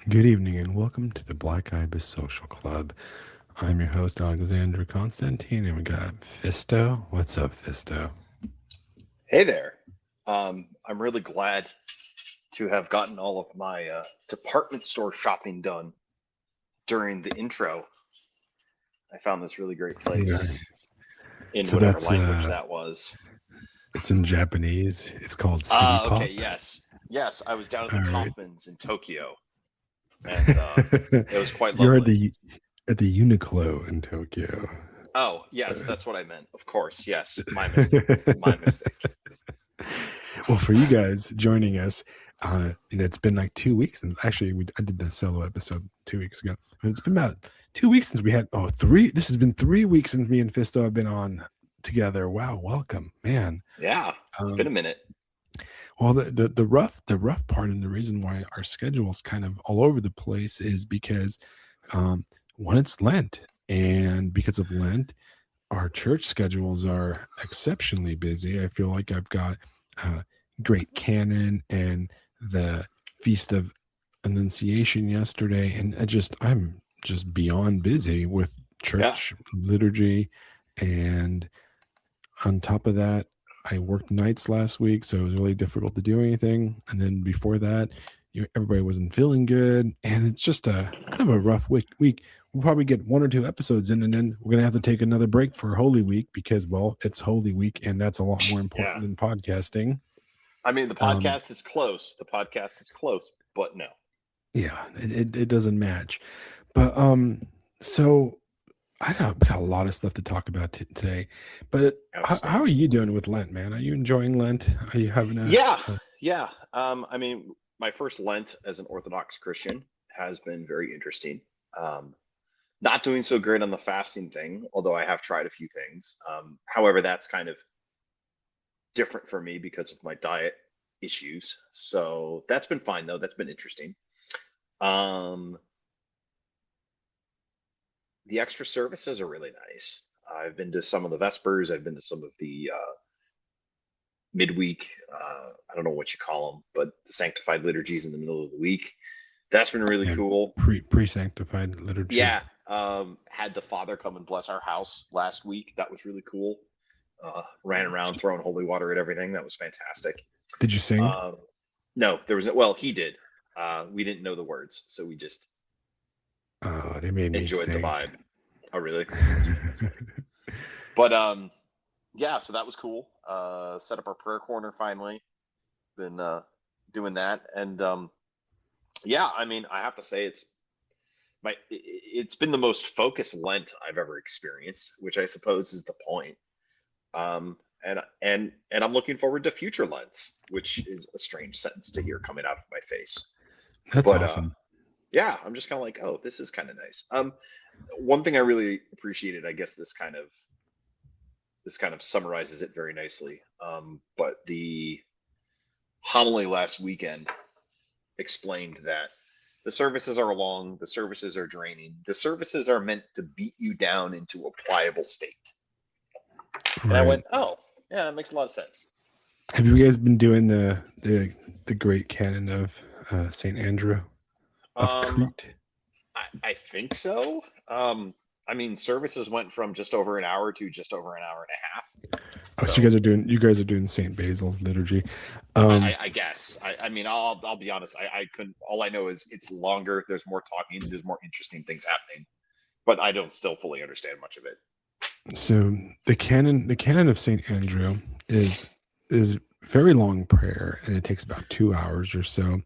Good evening and welcome to the Black Ibis Social Club. I'm your host, Alexander Constantine, and we got Fisto. What's up, Fisto? Hey there. I'm really glad to have gotten all of my department store shopping done during the intro. I found this really great place Nice. in So whatever that's language that was. it's in Japanese. It's called City Ah, okay, Pop. yes. Yes, I was down at All the right. Kaufman's in Tokyo, and it was quite You're lovely. at the Uniqlo in Tokyo. Oh, yes, that's what I meant. Of course, yes. My mistake. My mistake. Well, for you guys joining us, it's been like 2 weeks, and actually, I did the solo episode 2 weeks ago, but it's been about 2 weeks since we had three. This has been 3 weeks since me and Fisto have been on together. Wow, welcome, man. Yeah, it's been Um, a minute. well, the rough part, and the reason why our schedule is kind of all over the place is because one, it's Lent, and because of Lent, our church schedules are exceptionally busy. I feel like I've got uh, Great Canon and the Feast of Annunciation yesterday, and I'm just beyond busy with Yeah, church liturgy, and on top of that, I worked nights last week, so it was really difficult to do anything. And then before that, everybody wasn't feeling good, and it's just a kind of a rough week. We'll probably get one or two episodes in, and then we're gonna have to take another break for Holy Week because, well, it's Holy Week, and that's a lot more yeah. important than podcasting. I mean, the Um, podcast is close. The podcast is close, but no. yeah, it doesn't match, but so I got a lot of stuff to talk about today. But how are Outstanding. you doing with Lent, man? Are you enjoying Lent? Are you having Yeah, a yeah. I mean, my first Lent as an Orthodox Christian has been very interesting. Um, not doing so great on the fasting thing, although I have tried a few things. However, that's kind of different for me because of my diet issues. So that's been fine though. That's been interesting. Um, the extra services are really nice. I've been to some of the Vespers. I've been to some of the midweek. I don't know what you call them, but the sanctified liturgies in the middle of the week. That's been really yeah, cool. pre-sanctified liturgy? Yeah, had the father come and bless our house last week. That was really cool. Ran around throwing holy water at everything. That was fantastic. Did you sing? Um, no, there was no. Well, he did. We didn't know the words, so we just Oh, they made me enjoyed the sing. vibe. Oh, really? That's funny. But yeah. So that was cool. Set up our prayer corner finally. Been doing that, and yeah. I mean, I have to say it's been the most focused Lent I've ever experienced, which I suppose is the point. And I'm looking forward to future Lents, which is a strange sentence to hear coming out of my face. That's But awesome. yeah, I'm just kind of like, oh, this is kind of nice. One thing I really appreciated, I guess this kind of summarizes it very nicely. But the homily last weekend explained that the services are long, the services are draining, the services are meant to beat you down into a pliable state. And I Right. went, oh, yeah, that makes a lot of sense. Have you guys been doing the great canon of Saint Andrew of Um, Crete? I think so. I mean, services went from just over an hour to just over an hour and a half. Oh, so So you guys are doing Saint Basil's liturgy. I, Um, I, I guess. I mean, I'll be honest. I couldn't. All I know is it's longer. There's more talking. There's more interesting things happening. But I don't still fully understand much of it. so the canon of Saint Andrew is is very long prayer, and it takes about 2 hours or so.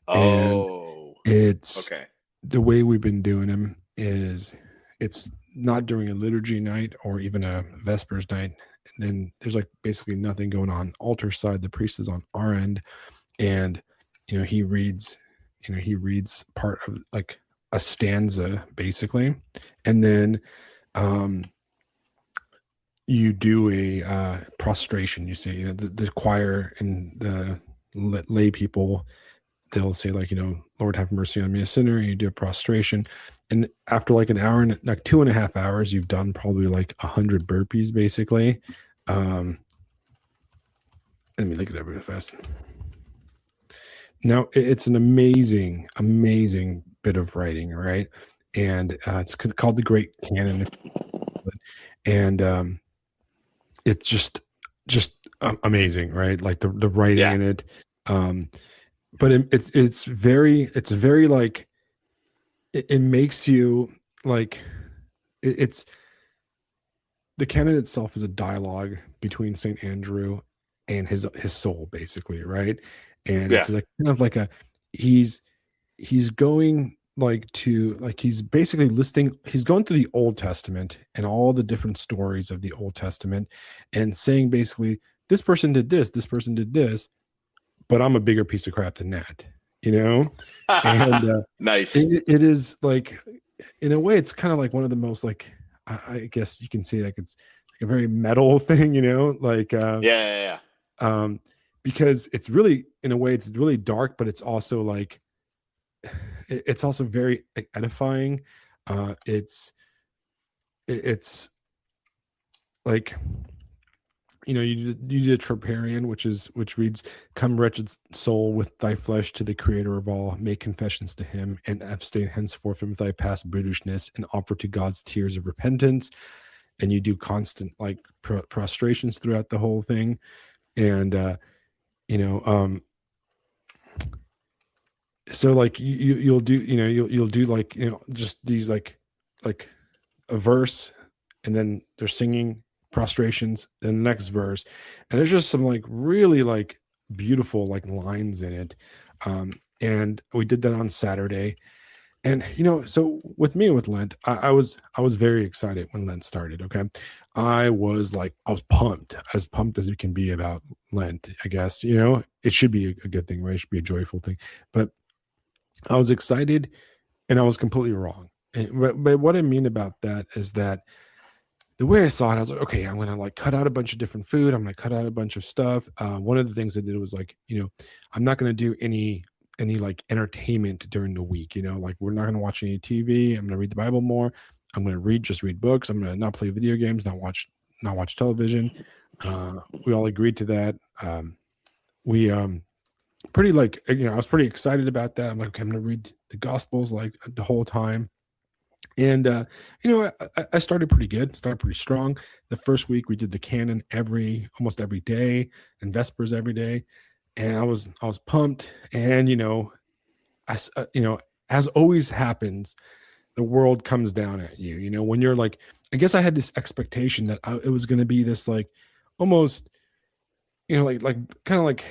And Oh, it's okay. the way we've been doing them is it's not during a liturgy night or even a vespers night. And then there's like basically nothing going on altar side. The priest is on our end, and he reads, he reads part of like a stanza basically, and then um you do a prostration. You say, the choir and the lay people, they'll say like, Lord have mercy on me, a sinner. And you do a prostration, and after like an hour and like 2.5 hours, you've done probably like 100 burpees basically. um Let me look it up real fast. Now it's an amazing, amazing bit of writing, right? And it's called The Great Canon, and it's just amazing, right? Like the writing Yeah, in it, um, but it's very like it makes you like it's the canon itself is a dialogue between Saint Andrew and his soul, basically, right? And yeah. it's like kind of like a he's he's going like to like he's basically listing he's going through the Old Testament and all the different stories of the Old Testament and saying basically this person did this, but I'm a bigger piece of crap than that, you know? And Nice. it is like in a way it's kind of like one of the most like I guess you can say like it's like a very metal thing, like Yeah, yeah, yeah. um because it's really in a way it's really dark, but it's also like it's also very like, edifying. It's like you did a troparion, which reads, "Come, wretched soul, with thy flesh to the Creator of all, make confessions to Him, and abstain henceforth from thy past brutishness, and offer to God's tears of repentance." And you do constant like prostrations throughout the whole thing, and you know, so like you'll do you'll do like just these like a verse, and then they're singing prostrations in the next verse, and there's just some like really like beautiful like lines in it. And we did that on Saturday. And so with me with Lent, I was very excited when Lent started. Okay, I was pumped, as pumped as you can be about Lent. I guess it should be a good thing, right? It should be a joyful thing. But I was excited, and I was completely wrong. But what I mean about that is that the way I saw it, I was like, okay, I'm gonna like cut out a bunch of different food. I'm gonna cut out a bunch of stuff. One of the things I did was like, I'm not gonna do any like entertainment during the week. Like we're not gonna watch any TV. I'm gonna read the Bible more. I'm gonna just read books. I'm gonna not play video games, not watch television. We all agreed to that. We pretty like I was pretty excited about that. I'm like, okay, I'm gonna read the Gospels like the whole time. And I started pretty good, started pretty strong. The first week we did the canon almost every day, and Vespers every day, and I was pumped. And as always happens, the world comes down at you. When you're like, I guess I had this expectation that it was going to be this like almost like kind of like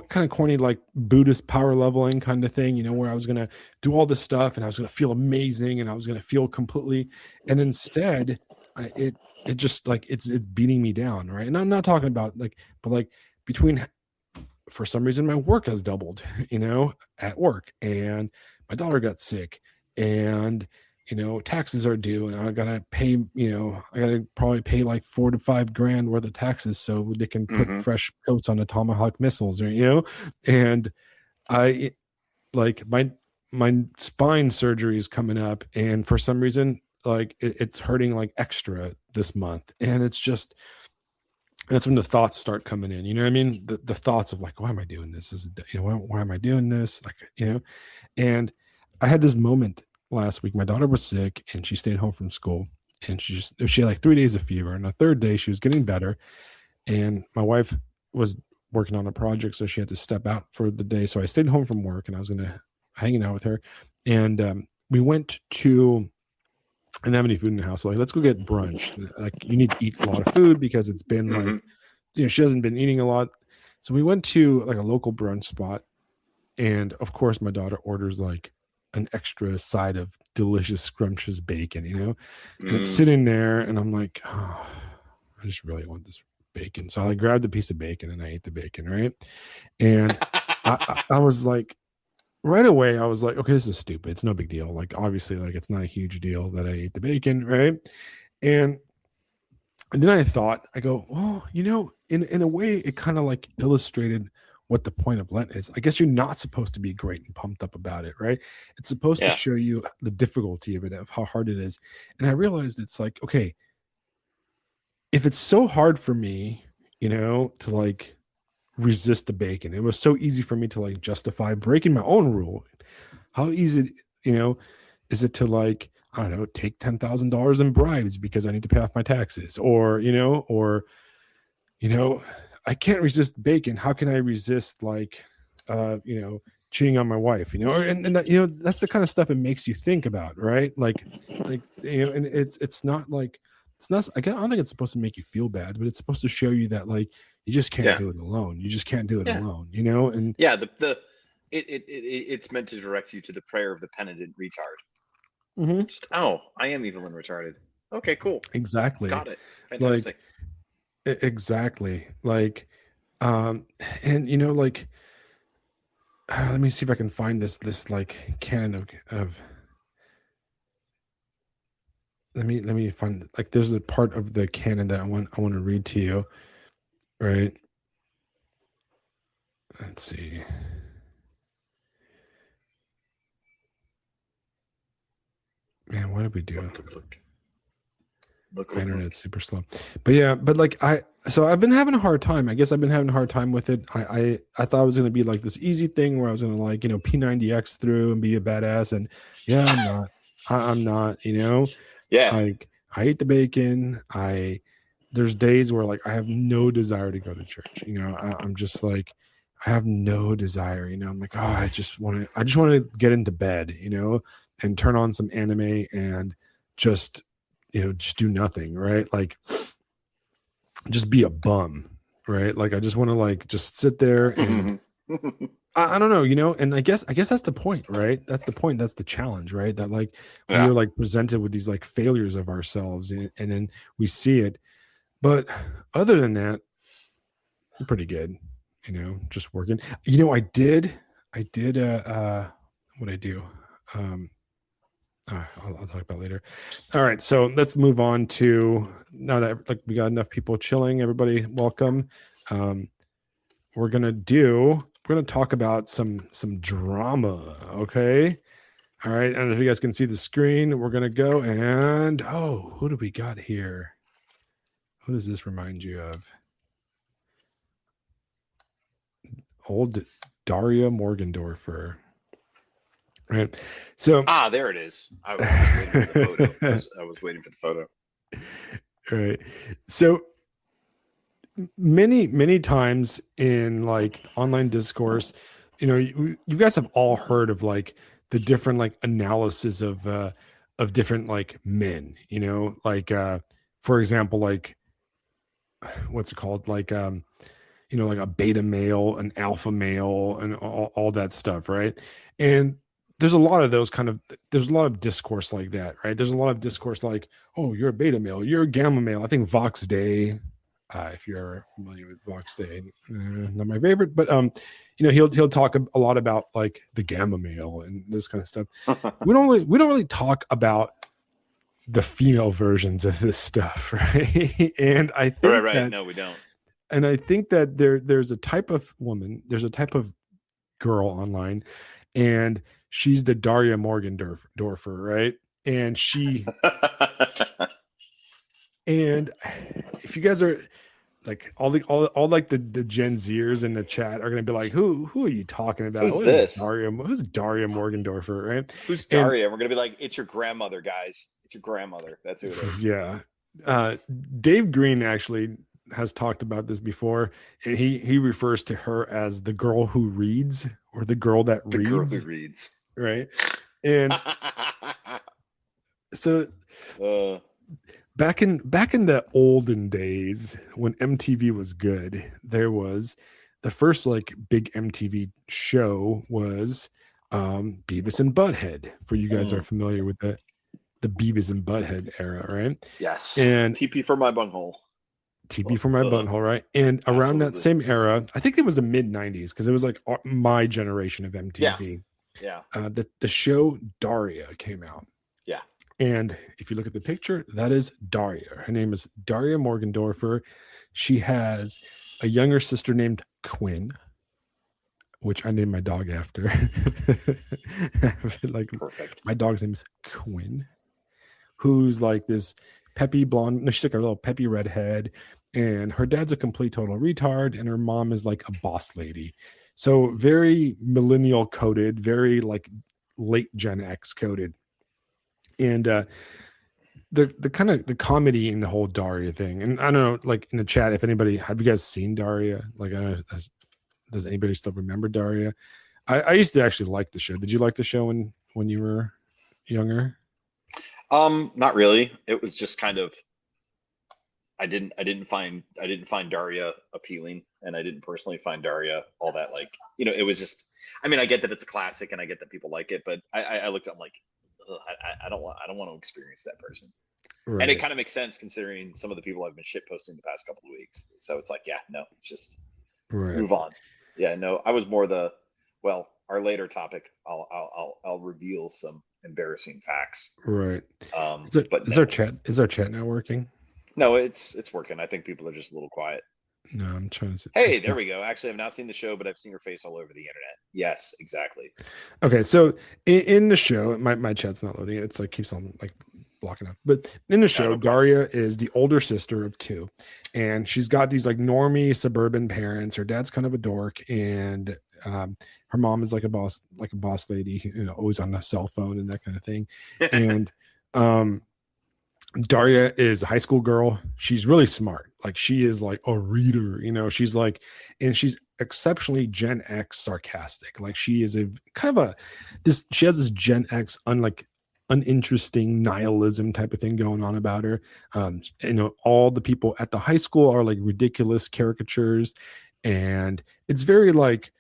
kind of corny like Buddhist power leveling kind of thing, where I was gonna do all this stuff and I was gonna feel amazing and I was gonna feel completely, and instead, it just like it's beating me down, right? And I'm not talking about like, but like between for some reason my work has doubled, at work, and my daughter got sick, and taxes are due, and I gotta pay, I gotta probably pay like 4 to 5 grand worth of taxes so they can put Hmm. fresh coats on the Tomahawk missiles, or and I like my spine surgery is coming up, and for some reason like it's hurting like extra this month, and it's just that's when the thoughts start coming in. You know what I mean? The thoughts of like, why am I doing this? Why am I doing this? Like, and I had this moment last week. My daughter was sick and she stayed home from school, and she had like 3 days of fever. And the third day she was getting better. And my wife was working on a project, so she had to step out for the day. So I stayed home from work, and I was hanging out with her. And we went to I didn't have any food in the house. So like, let's go get brunch. Like you need to eat a lot of food because it's been Hmm. like, she hasn't been eating a lot. So we went to like a local brunch spot. And of course my daughter orders like an extra side of delicious scrumptious bacon, and it's Mm. sitting there, and I'm like, oh, I just really want this bacon. So I like grabbed a piece of bacon and I ate the bacon. Right. And I was like, right away, I was like, okay, this is stupid. It's no big deal. Like, obviously, like it's not a huge deal that I ate the bacon, right? And then I thought, I go, well, in a way, it kind of like illustrated what the point of Lent is. I guess you're not supposed to be great and pumped up about it, right? It's supposed to Yeah. show you the difficulty of it, of how hard it is. And I realized it's like, okay, if it's so hard for me, to like resist the bacon. It was so easy for me to like justify breaking my own rule. How easy, is it to like, I don't know, take $10,000 in bribes because I need to pay off my taxes, or I can't resist bacon. How can I resist like, cheating on my wife, and that, that's the kind of stuff it makes you think about, right? And it's not like, it's not, I don't think it's supposed to make you feel bad, but it's supposed to show you that like, you just can't Yeah. do it alone. You just can't do it Yeah. alone, and Yeah. It's meant to direct you to the prayer of the penitent retard. Mhm. Just, oh, I am evil and retarded. Okay, cool. Exactly. Got it. Like, Fantastic. exactly. Like, and like, let me see if I can find this like canon of let me find, like, there's a part of the canon that I want to read to you, right? Let's see. Man, what did we do? My internet's super slow. But yeah, but like so I've been having a hard time. I guess I've been having a hard time with it. I thought it was gonna be like this easy thing where I was gonna like, P90X through and be a badass. And yeah, I'm not. I'm not, Yeah. like, I hate the bacon. There's days where like I have no desire to go to church. I'm just like, I have no desire, I'm like, oh, I just want to get into bed, and turn on some anime and just just do nothing, right? Like, just be a bum, right? Like, I just want to like just sit there and I don't know, and I guess that's the point, right? That's the point. That's the challenge, right? That like we Yeah. are like presented with these like failures of ourselves, and then we see it. But other than that, I'm pretty good, just working. I did what I do. I'll talk about later. All right, so let's move on to, now that like we got enough people chilling. Everybody, welcome. We're gonna talk about some drama. Okay. All right, and if you guys can see the screen, we're gonna go and who do we got here? Who does this remind you of? Old Daria Morgendorfer. Right. So There it is. I was waiting for the photo. I was waiting for the photo. All right. So many times in like online discourse, you guys have all heard of like the different like analysis of different like men, like for example, like, what's it called, like like a beta male, an alpha male, and all that stuff, right? And there's a lot of those there's a lot of discourse like that, right? There's a lot of discourse like, oh, you're a beta male, you're a gamma male. I think Vox Day, if you're familiar with Vox Day, not my favorite, but he'll talk a lot about like the gamma male and this kind of stuff. We don't really talk about the female versions of this stuff, right? And I think Right. No, we don't. and I think that there's a type of woman, there's a type of girl online, and she's the Daria Morgendorfer, right? And and if you guys are like all like the Gen Zers in the chat are gonna be like, who are you talking about? Who's this? Who's Daria Morgendorfer, right? Who's Daria? And we're gonna be like, it's your grandmother, guys. It's your grandmother. That's who it is. Yeah. Dave Green actually has talked about this before, and he refers to her as the girl who reads, or the girl that reads. Girl who reads. Right. And so back in the olden days when MTV was good, there was the first like big MTV show was Beavis and Butthead. For you guys are familiar with the Beavis and Butthead era, right? Yes. And TP for my bunghole. TP for my butthole, right? And around that same era, I think it was the mid 90s, because it was like my generation of MTV. Yeah. The show Daria came out. Yeah. And if you look at the picture, that is Daria. Her name is Daria Morgendorfer. She has a younger sister named Quinn, which I named my dog after. Like, perfect. My dog's name is Quinn, who's like this peppy blonde. No, she's like a little peppy redhead. and her dad's a complete total retard, and her mom is like a boss lady. So very millennial coded, very like late Gen X coded. And the kind of the comedy in the whole Daria thing. And I don't know, like in the chat, if anybody have you guys seen Daria? Like I don't know, does anybody still remember Daria? I used to actually like the show. Did you like the show when you were younger? Not really. It was just kind of I didn't find Daria appealing, and I didn't personally find Daria all that like it was just. I mean, I get that it's a classic, and I get that people like it, but I looked at it, I'm like, ugh, I don't want to experience that person. And it Right, kind of makes sense considering some of the people I've been shit posting the past couple of weeks. So it's like, yeah, no, it's just right, move on. Yeah, no, I was more the well, our later topic. I'll reveal some embarrassing facts. right. But Is our no, chat now working? no, it's working. I think people are just a little quiet. No, I'm trying to. Hey, It's there not. we go. Actually, I've not seen the show, but I've seen her face all over the internet. Yes, exactly. Okay, so in the show, my chat's not loading. It's like keeps on like blocking up. But in the No, show, no problem. Daria is the older sister of two, and she's got these like normie suburban parents. Her dad's kind of a dork, and her mom is like a boss lady, always on the cell phone and that kind of thing. And um, Daria is a high school girl. She's really smart. Like she is like a reader, she's like, and she's exceptionally Gen X sarcastic. Like she is a kind of she has this Gen X unlike uninteresting nihilism type of thing going on about her. All the people at the high school are like ridiculous caricatures. And it's very like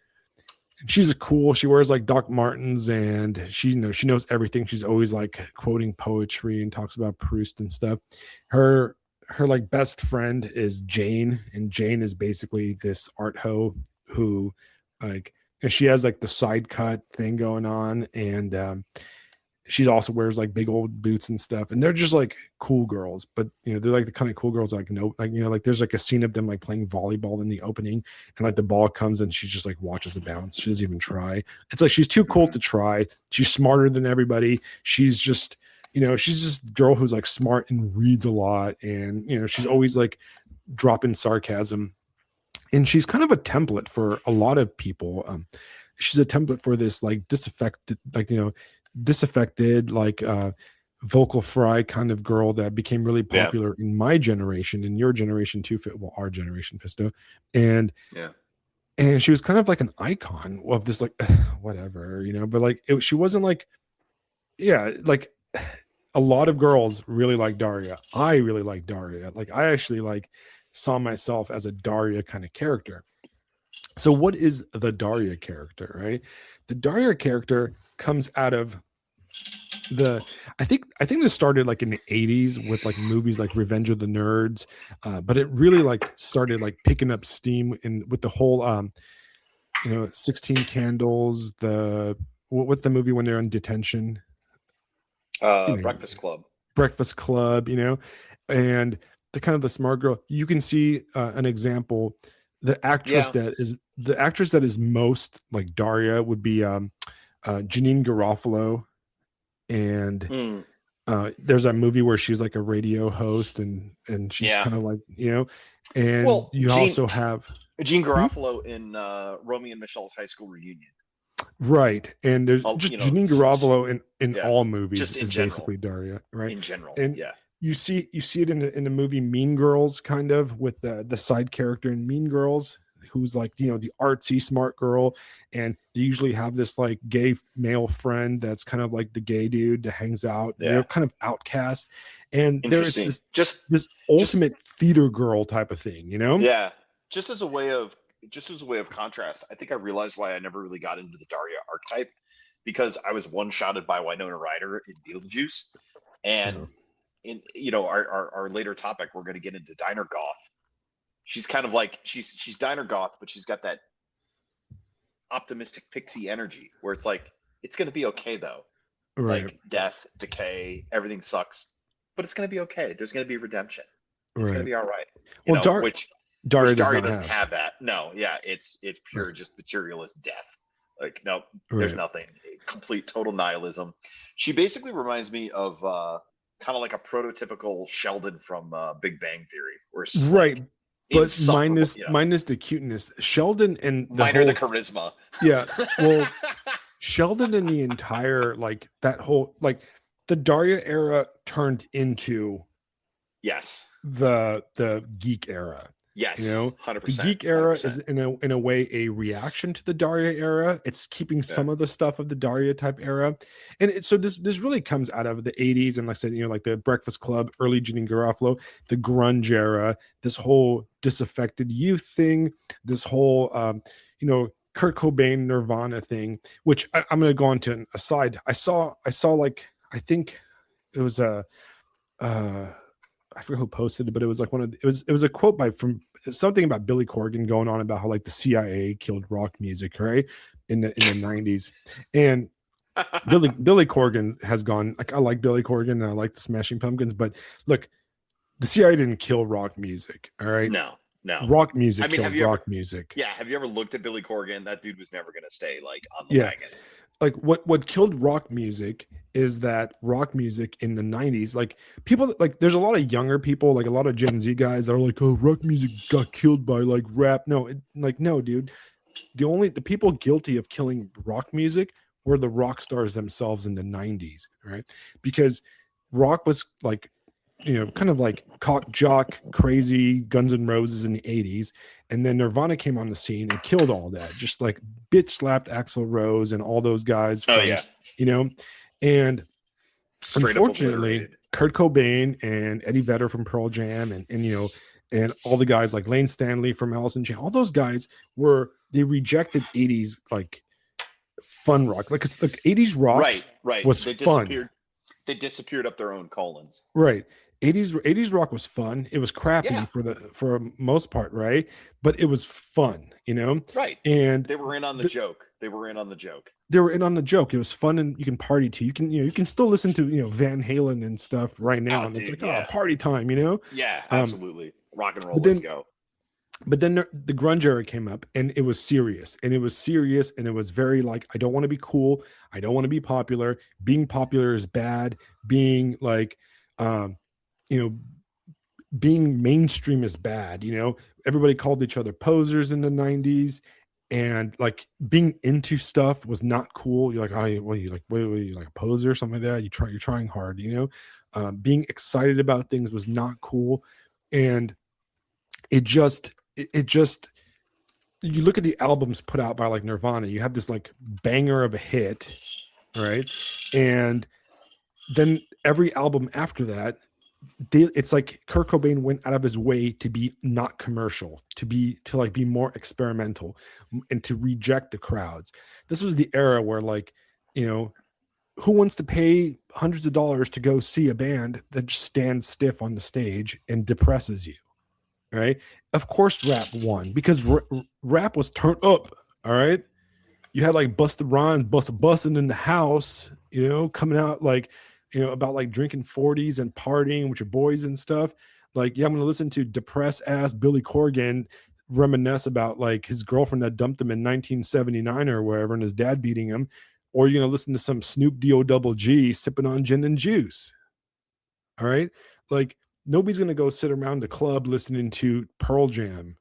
she's cool. She wears like Doc Martens and she knows everything. She's always like quoting poetry and talks about Proust and stuff. Her like best friend is Jane, and Jane is basically this art hoe who like and she has like the side cut thing going on, and she also wears like big old boots and stuff, and they're just like cool girls. But they're like the kind of cool girls like no, like like there's like a scene of them like playing volleyball in the opening, and like the ball comes and she just like watches the bounce. She doesn't even try. It's like she's too cool Mhm. to try. She's smarter than everybody. She's just a girl who's like smart and reads a lot, and she's always like dropping sarcasm, and she's kind of a template for a lot of people. She's a template for this like disaffected like vocal fry kind of girl that became really Yeah, popular in my generation, in your generation too, well, our generation, Fisto. and yeah, and she was kind of like an icon of this like whatever, but like she wasn't like, yeah, like a lot of girls really like Daria. I really like Daria. Like I actually like saw myself as a Daria kind of character. So what is the Daria character, right? The Daria character comes out of the I think this started like in the 80s with like movies like Revenge of the Nerds, but it really like started like picking up steam in with the whole 16 Candles, what's the movie when they're in detention, you know Breakfast Club. Breakfast Club, and the kind of the smart girl. You can see an example. Yeah. The actress that is most like Daria would be Janine Garofalo, and Mm, there's that movie where she's like a radio host, and she's yeah. kind of like and Well, you also have Gene hmm? Garofalo in Romeo and Michelle's high school reunion. Right, and there's just Janine Garofalo in Yeah, all movies just in is general. basically Daria, right? In general, And yeah, you see it in the movie Mean Girls, kind of with the side character in Mean Girls, who's like the artsy smart girl, and they usually have this like gay male friend that's kind of like the gay dude that hangs out, and they're yeah. kind of outcast, and it's Interesting. this Just ultimate theater girl type of thing, yeah. Just as a way of contrast, I think I realized why I never really got into the Daria archetype because I was one shotted by Winona Ryder in Beetlejuice, Yeah. and in our later topic, we're going to get into Diner Goth. She's kind of like she's Diner Goth, but she's got that optimistic pixie energy where it's like it's going to be okay though. Right, Like death, decay, everything sucks, but it's going to be okay. There's going to be redemption. It's going to right. be all right. Well, Which Daria does Daria not doesn't have. have that. No, yeah, it's Right, pure just materialist death. Like no, there's right, nothing. Complete total nihilism. She basically reminds me of kind of like a prototypical Sheldon from Big Bang Theory, where it's just like right. but insufferable. minus the cuteness. Sheldon and the Minor the whole charisma. yeah. Well, Sheldon and the entire like that whole like the Daria era turned into Yes. the geek era. You Yes. know, the 100%. geek era is 100%. in a way a reaction to the Daria era. It's keeping Yeah. some of the stuff of the Daria type era, and so this really comes out of the '80s and like I said, like the Breakfast Club, early Janine Garofalo, the grunge era, this whole disaffected youth thing, this whole Kurt Cobain Nirvana thing. Which I'm going to go on to an aside. I saw like I think it was a. I forget who posted it, but it was like it was a quote by from something about Billy Corgan going on about how like the CIA killed rock music, right? In the 90s. And Billy Corgan has gone like I like Billy Corgan and I like the Smashing Pumpkins, but look, the CIA didn't kill rock music, all right? No, no. Rock I music mean, have killed you ever? rock music. Yeah, have you ever looked at Billy Corgan? That dude was never gonna stay like on the Yeah. wagon. Like what killed rock music is that rock music in the 90s, like people like there's a lot of younger people, like a lot of Gen Z guys that are like, oh, rock music got killed by like rap. No, no, dude. The people guilty of killing rock music were the rock stars themselves in the 90s, right? Because rock was like, kind of like cock jock, crazy Guns N' Roses in the 80s. And then Nirvana came on the scene and killed all that, just like bitch slapped Axl Rose and all those guys Oh from, yeah, and straight up unfortunately, obliterated. Kurt Cobain and Eddie Vedder from Pearl Jam and all the guys like Lane Stanley from Alice in Chains, all those guys they rejected 80s like fun rock. Like it's like 80s rock Right. was They fun. disappeared. They disappeared up their own colons. Right. 80s rock was fun. It was crappy Yeah. for most part, right? But it was fun, Right. And They were in on the joke. They were in on the joke. They were in on the joke. It was fun and you can party to. You can still listen to, Van Halen and stuff right now. Oh, and it's dude, like, yeah. party time, Yeah, absolutely. Rock and roll, then- let's go. But then the grunge era came up and it was serious and it was very like, I don't want to be cool. I don't want to be popular. Being popular is bad. Being like, being mainstream is bad. Everybody called each other posers in the 90s and like being into stuff was not cool. You're like, oh, what are you like? What are you like a poser or something like that? You're trying hard, being excited about things was not cool. And it just you look at the albums put out by like Nirvana, you have this like banger of a hit, right? And then every album after that, it's like Kurt Cobain went out of his way to be not commercial, to be more experimental and to reject the crowds. This was the era where like, who wants to pay hundreds of dollars to go see a band that just stands stiff on the stage and depresses you? Right. Of course, rap won because rap was turned up. All right. You had like Busta Rhymes busting in the house, coming out like, about like drinking 40s and partying with your boys and stuff. Like, yeah, I'm going to listen to depressed ass Billy Corgan reminisce about like his girlfriend that dumped him in 1979 or wherever and his dad beating him. Or you're going to listen to some Snoop D-O-double-G sipping on gin and juice. All right. Like, nobody's going to go sit around the club listening to Pearl Jam.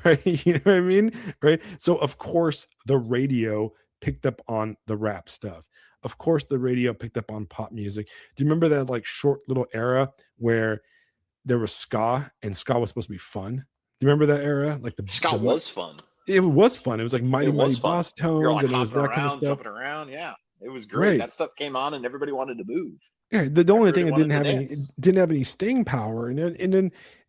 Right? You know what I mean? Right. So, of course, the radio picked up on the rap stuff. Of course, the radio picked up on pop music. Do you remember that like short little era where there was ska and ska was supposed to be fun? Do you remember that era? Like ska was fun. It was fun. It was like Mighty Boss Tones. You're like and it was that around, kind of stuff. jumping around. Yeah. It was great. Right. That stuff came on and everybody wanted to move. Yeah, the only thing it didn't have any staying power, and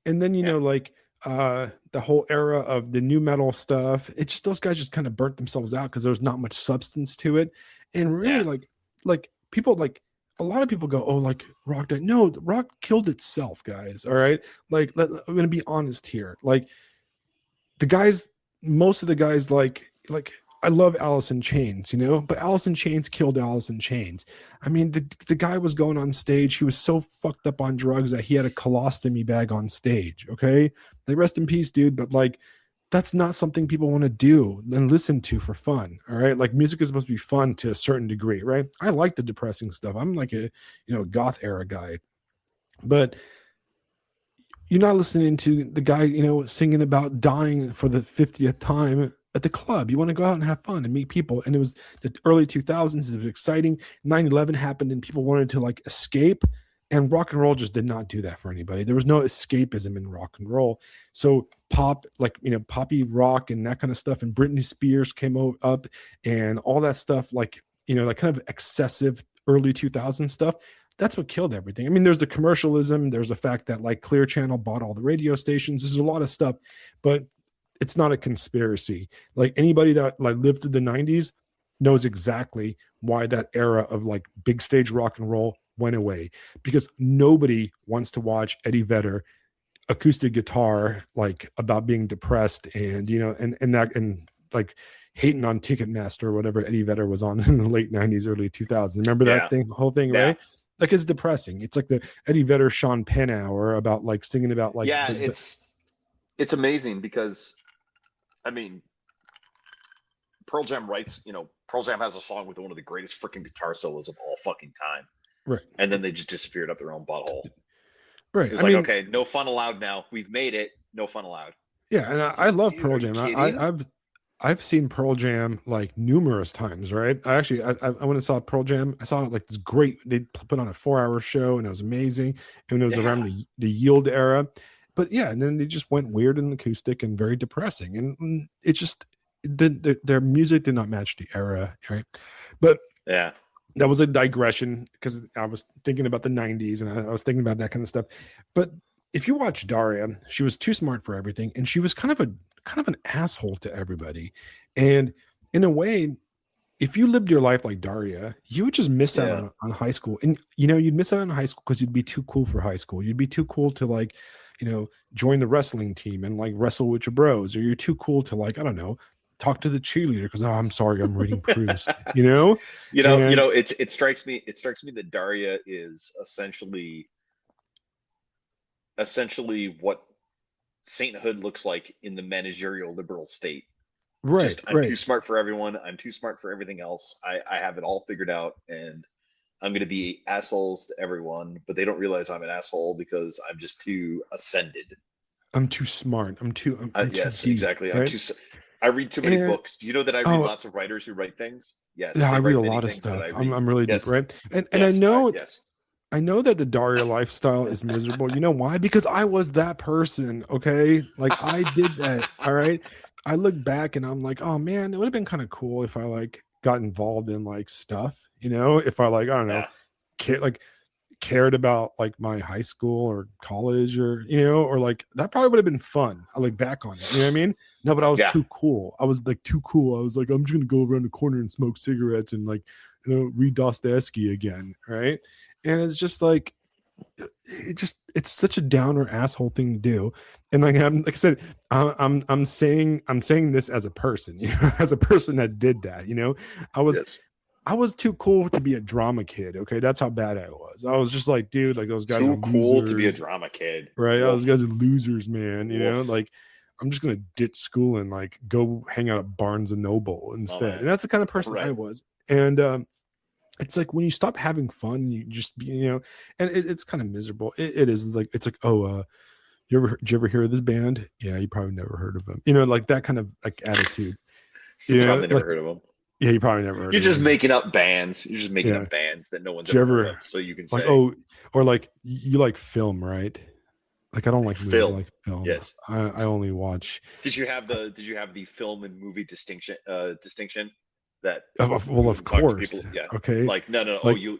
then like the whole era of the new metal stuff. It's just those guys just kind of burnt themselves out because there was not much substance to it, and really like people like a lot of people go, oh, like rock died. No, rock killed itself, guys. All right, like I'm gonna be honest here. Like most of the guys like. I love Alice in Chains, but Alice in Chains killed Alice in Chains. I mean, the guy was going on stage. He was so fucked up on drugs that he had a colostomy bag on stage. Okay. Like, rest in peace, dude. But like, that's not something people want to do and listen to for fun. All right. Like, music is supposed to be fun to a certain degree, right? I like the depressing stuff. I'm like a, goth era guy, but You're not listening to the guy, singing about dying for the 50th time at the club. You want to go out and have fun and meet people. And it was the early 2000s. It was exciting. 9/11 happened and people wanted to like escape. And rock and roll just did not do that for anybody. There was no escapism in rock and roll. So pop, like, poppy rock and that kind of stuff. And Britney Spears came up and all that stuff, like, like kind of excessive early 2000s stuff. That's what killed everything. I mean, there's the commercialism. There's the fact that like Clear Channel bought all the radio stations. There's a lot of stuff, but it's not a conspiracy. Like anybody that like lived through the 90s knows exactly why that era of like big stage rock and roll went away, because nobody wants to watch Eddie Vedder acoustic guitar like about being depressed and and like hating on Ticketmaster or whatever Eddie Vedder was on in the late 90s, early 2000s. Remember that whole thing, Yeah. right? Like it's depressing. It's like the Eddie Vedder Sean Penn hour about like singing about like Yeah, it's amazing because I mean Pearl Jam writes, Pearl Jam has a song with one of the greatest freaking guitar solos of all fucking time. right. And then they just disappeared up their own butthole. Right. It was okay, no fun allowed now. We've made it. No fun allowed. Yeah, and I love Pearl Jam. I've seen Pearl Jam like numerous times, right? I went and saw Pearl Jam. I saw like this great, they put on a 4-hour show and it was amazing. And it was around the Yield era. But yeah, and then they just went weird and acoustic and very depressing. And it just, their music did not match the era, right? But yeah, that was a digression because I was thinking about the 90s and I was thinking about that kind of stuff. But if you watch Daria, she was too smart for everything. And she was kind of an asshole to everybody. And in a way, if you lived your life like Daria, you would just miss out on high school. And, you'd miss out on high school because you'd be too cool for high school. You'd be too cool to like, join the wrestling team and like wrestle with your bros, or you're too cool to like, I don't know, talk to the cheerleader because I'm sorry, I'm reading Proust, it strikes me that Daria is essentially what sainthood looks like in the managerial liberal state. Right. I'm too smart for everyone. I'm too smart for everything else. I have it all figured out, and I'm going to be assholes to everyone, but they don't realize I'm an asshole because I'm just too ascended. I'm too smart. I'm too yes, deep, exactly. Right? I read too many books. Do you know that I read lots of writers who write things? Yes. Yeah, I read a lot of stuff. I'm really deep, right? And yes, I know I know that the Daria lifestyle is miserable. You know why? Because I was that person. Okay. Like I did that. All right. I look back and I'm like, oh man, it would have been kind of cool if I like got involved in like stuff, if I like, I don't know, cared about like my high school or college or, or like that probably would have been fun. I look back on it. You know what I mean? No, but I was too cool. I was like too cool. I was like, I'm just going to go around the corner and smoke cigarettes and like, read Dostoevsky again. Right. And it's just like, it's such a downer asshole thing to do. And like I said, I'm saying this as a person, as a person that did that, I was too cool to be a drama kid. Okay, that's how bad I was. I was just like, dude, like those guys too are cool losers, to be a drama kid, right? Those guys are losers, man. Like I'm just gonna ditch school and like go hang out at Barnes and Noble instead. And that's the kind of person I was. And it's like when you stop having fun, you just and it's kind of miserable. It is. It's like did you ever hear of this band? Yeah, you probably never heard of them. Like that kind of like attitude. Probably never heard of them. Yeah, you probably never heard. You're just making up bands. You're just making up bands that no one's ever heard of, so you can say, or like you like film, right? Like I don't like movies. I like film. Yes, I only watch. Did you have the film and movie distinction? That well, of course. Yeah. Okay. Like no. Like, you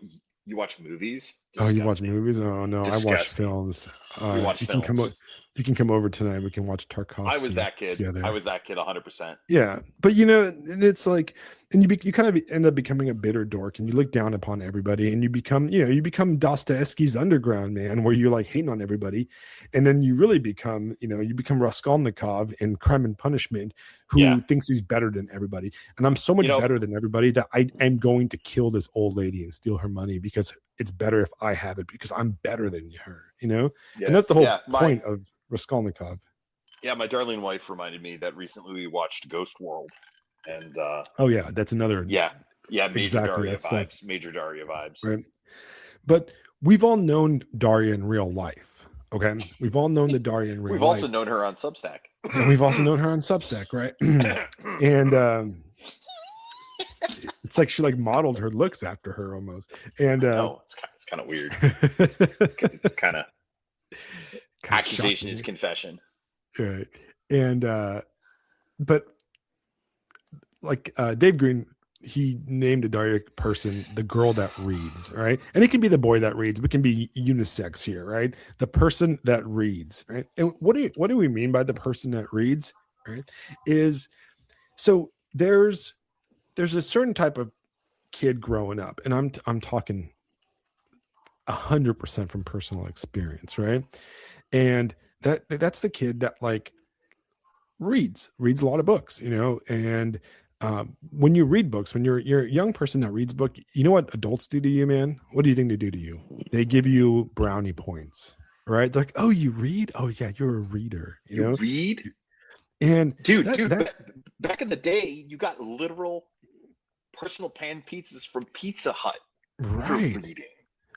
watch movies? Oh, you watch movies? Oh no, I watch films. You watch films. You can come over tonight. We can watch Tarkovsky. I was that kid. Together. I was that kid 100%. Yeah, but and it's like, and you kind of end up becoming a bitter dork, and you look down upon everybody, and you become Dostoevsky's underground man, where you're like hating on everybody, and then you really become Raskolnikov in Crime and Punishment, who thinks he's better than everybody, and I'm so much better than everybody that I am going to kill this old lady and steal her money because it's better if I have it because I'm better than her, and that's the whole point of Raskolnikov. Yeah, my darling wife reminded me that recently we watched Ghost World, and that's another major Daria vibes, right? But we've all known Daria in real life, Okay, we've all known the Daria in real We've also life, known her on Substack. and we've also known her on Substack, right? And it's like she like modeled her looks after her almost. And I know it's kind of weird. It's kind of accusation is confession. right. And but like Dave Green, he named a Daria person the girl that reads, right? And it can be the boy that reads, but it can be unisex here, right? The person that reads, right? And what do we mean by the person that reads, right? Is so there's a certain type of kid growing up, and I'm talking 100% from personal experience, right? And that's the kid that like reads a lot of books, and when you read books, when you're a young person that reads book, you know what adults do to you, man? What do you think they do to you? They give you brownie points, right? They're like, oh, you read? Oh yeah, you're a reader, You read? and Dude, back in the day, you got literal personal pan pizzas from Pizza Hut for right. reading.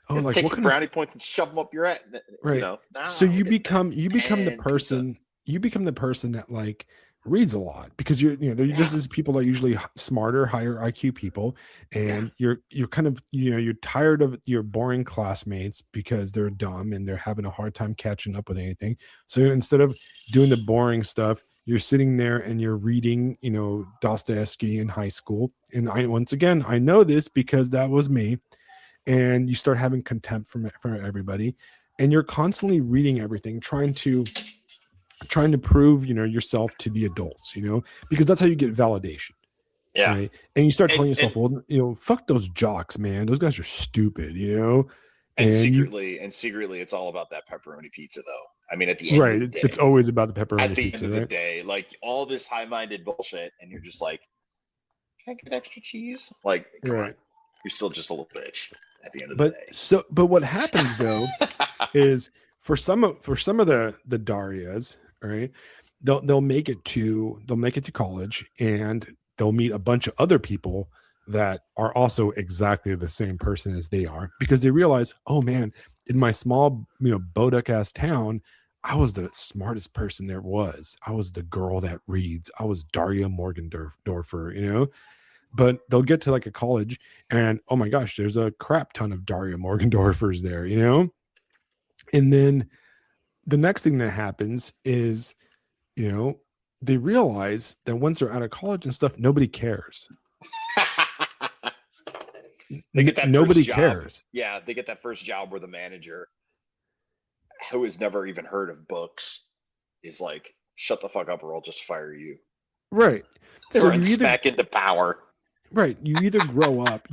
Oh, Just like take what your kind brownie of points and shove them up your ass. right? You know, So you become the pan person pizza. you become the person that like reads a lot because this Yeah, is people are usually smarter, higher IQ people, yeah. and you're kind of you're tired of your boring classmates because they're dumb and they're having a hard time catching up with anything. So instead of doing the boring stuff, you're sitting there and you're reading, Dostoevsky in high school. And once again, I know this because that was me. And you start having contempt for everybody, and you're constantly reading everything, trying to prove yourself to the adults, because that's how you get validation, Yeah. right? And you start And telling yourself, well, fuck those jocks, man, those guys are stupid, and and you secretly it's all about that pepperoni pizza though. I mean, at the end of right, the it's day. always about the At pepperoni the end pizza, of the right? day, like all this high-minded bullshit, and you're just like, can I get extra cheese? Like, come on. Right. You're still just a little bitch at the end of the But what happens though day. is for some of the Darias, right? They'll make it to college, and they'll meet a bunch of other people that are also exactly the same person as they are, because they realize, oh man, in my small bodak ass town, I was the smartest person there was. I was the girl that reads. I was Daria Morgendorfer, but they'll get to like a college, and oh my gosh, there's a crap ton of Daria Morgendorfers there, and then the next thing that happens is, they realize that once they're out of college and stuff, nobody cares. They get that Nobody first job. cares. Yeah, they get that first job where the manager, who has never even heard of books, is like, shut the fuck up or I'll just fire you. Right. They So run back into power. right, you either grow up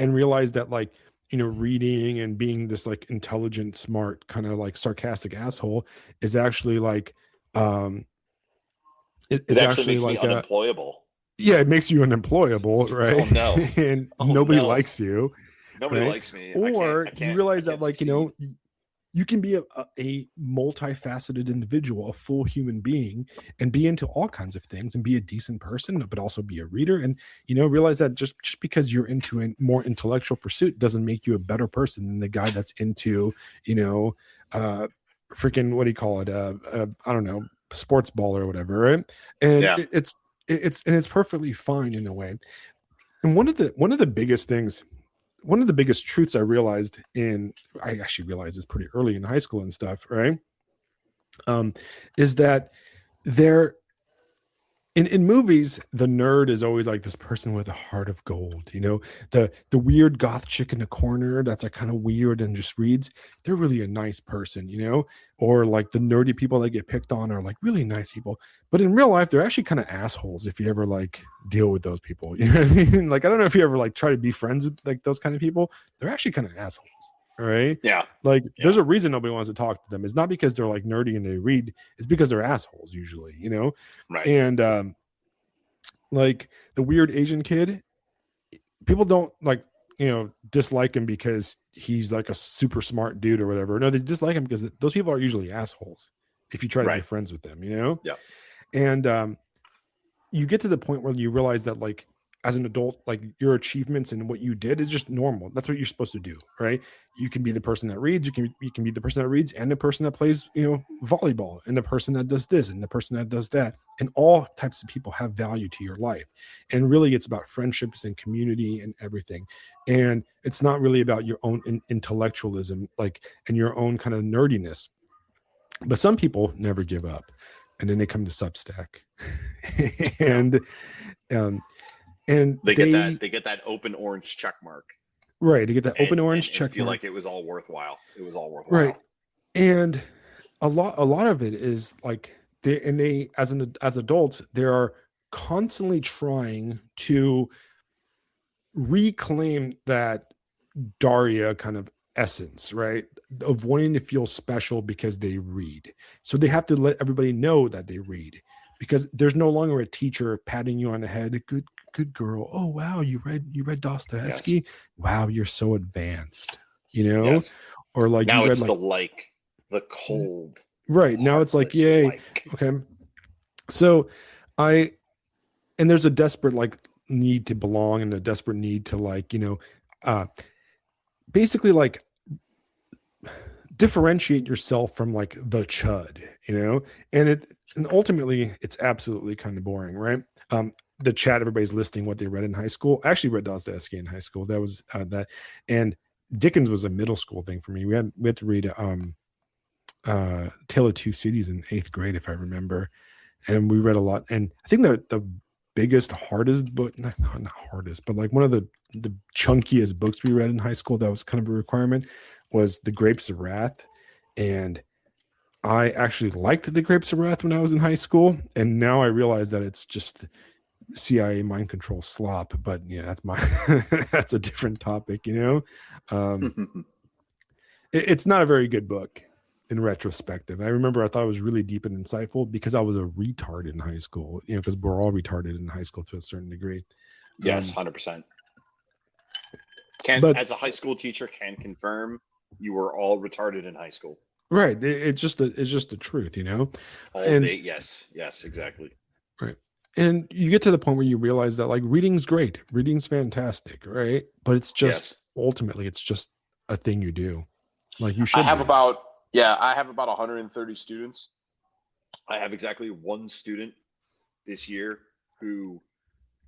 and realize that like, reading and being this like intelligent, smart, kind of like sarcastic asshole is actually like It it's actually actually makes me like unemployable. yeah, it makes you unemployable, Oh right? no. And Oh nobody no. likes you, Nobody right? likes me. Or you I realize that can't like, succeed. you can be a multifaceted individual, a full human being, and be into all kinds of things and be a decent person, but also be a reader. And, realize that just because you're into a more intellectual pursuit doesn't make you a better person than the guy that's into, freaking, what do you call it? I don't know, sports ball or whatever. Right. And Yeah. it's perfectly fine in a way. And one of the biggest things, one of the biggest truths I realized I actually realized this pretty early in high school and stuff, right? Is that there in movies, the nerd is always like this person with a heart of gold, the weird goth chick in the corner that's like kind of weird and just reads. They're really a nice person, or like the nerdy people that get picked on are like really nice people. But in real life, they're actually kind of assholes if you ever like deal with those people. You know what I mean? Like, I don't know if you ever like try to be friends with like those kind of people. They're actually kind of assholes. All right. Yeah. Like, Yeah. there's a reason nobody wants to talk to them. It's not because they're like nerdy and they read, it's because they're assholes usually, Right. And like the weird Asian kid, people don't like, dislike him because he's like a super smart dude or whatever. No, they dislike him because those people are usually assholes if you try to be Right. friends with them, Yeah. And you get to the point where you realize that like as an adult, like your achievements and what you did is just normal. That's what you're supposed to do, right? You can be the person that reads, you can be the person that reads and the person that plays, volleyball, and the person that does this and the person that does that. And all types of people have value to your life. And really it's about friendships and community and everything. And it's not really about your own intellectualism, like, and your own kind of nerdiness. But some people never give up, and then they come to Substack. and um and They get that open orange check mark. right, to get that open orange and check feel mark. like it was all worthwhile. It was all worthwhile. Right. And a lot of it is like they as adults, they are constantly trying to reclaim that Daria kind of essence, right? Of wanting to feel special because they read. So they have to let everybody know that they read, because there's no longer a teacher patting you on the head. Good girl. Oh wow, you read Dostoevsky. Yes. Wow, you're so advanced. Yes. Or like Now you read it's like the cold. right now it's like heartless yay. Okay. So I and there's a desperate like need to belong and a desperate need to like, basically like differentiate yourself from like the chud, and ultimately it's absolutely kind of boring, right? The chat, everybody's listing what they read in high school. I actually read Dostoevsky in high school. That was that, and Dickens was a middle school thing for me. We had to read Tale of Two Cities in 8th grade, if I remember, and we read a lot. And I think that the biggest, hardest book, not hardest, but like one of the chunkiest books we read in high school that was kind of a requirement was The Grapes of Wrath. And I actually liked The Grapes of Wrath when I was in high school, and now I realize that it's just CIA mind control slop. But yeah, that's my that's a different topic. It's not a very good book in retrospective. I remember I thought it was really deep and insightful because I was a retard in high school, because we're all retarded in high school to a certain degree. Yes, 100%. But as a high school teacher can confirm, you were all retarded in high school. right, it's just the truth, All and day, yes, exactly. right. And you get to the point where you realize that like reading's great, reading's fantastic, right? But it's just ultimately it's just a thing you do. Like you should. I have about 130 students. I have exactly one student this year who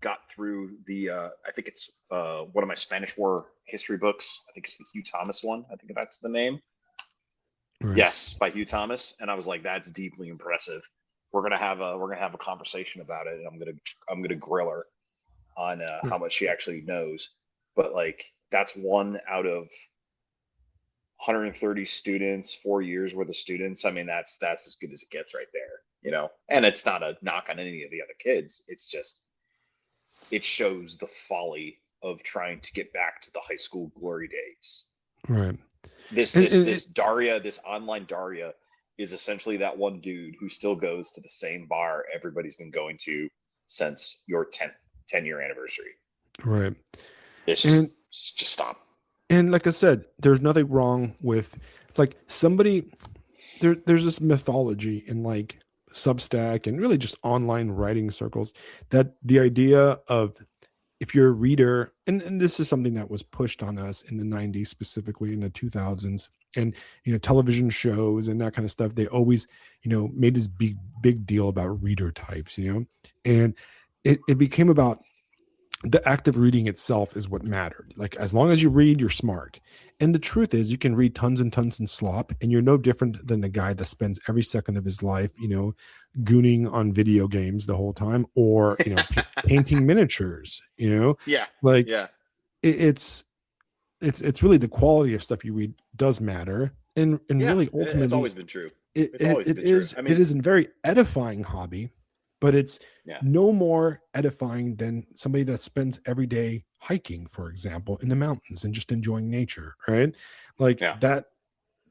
got through the I think it's one of my Spanish War history books. I think it's the Hugh Thomas one. I think that's the name. Right. Yes, by Hugh Thomas. And I was like, that's deeply impressive. We're gonna have a conversation about it, and I'm gonna grill her on how much she actually knows. But like that's one out of 130 students, 4 years worth of students. I mean, that's as good as it gets right there, And it's not a knock on any of the other kids. It's just it shows the folly of trying to get back to the high school glory days. Right. This Daria, this online Daria, is essentially that one dude who still goes to the same bar everybody's been going to since your 10-year anniversary. Right. It's just stop. And like I said, there's nothing wrong with like somebody there's this mythology in like Substack and really just online writing circles that the idea of if you're a reader, and this is something that was pushed on us in the 90s, specifically in the 2000s, and television shows and that kind of stuff, they always made this big deal about reader types, and it became about the act of reading itself is what mattered. Like as long as you read, you're smart. And the truth is you can read tons and tons and slop, and you're no different than the guy that spends every second of his life gooning on video games the whole time, or painting miniatures, it's really the quality of stuff you read does matter, and really ultimately it's always been true. It is a very edifying hobby, but it's no more edifying than somebody that spends every day hiking, for example, in the mountains and just enjoying nature, right? Like that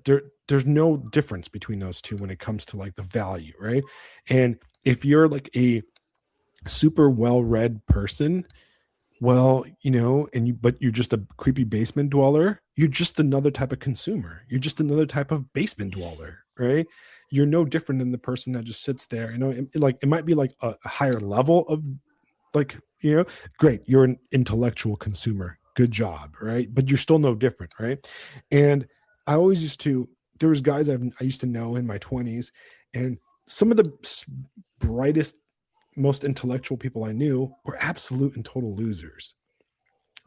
there's no difference between those two when it comes to like the value, right? And if you're like a super well-read person, well, but you're just a creepy basement dweller, you're just another type of consumer. You're just another type of basement dweller, right? You're no different than the person that just sits there. It might be like a higher level Like, you know, great, you're an intellectual consumer, good job, right? But you're still no different, right? And I always used to, there was guys I used to know in my 20s, and some of the brightest, most intellectual people I knew were absolute and total losers.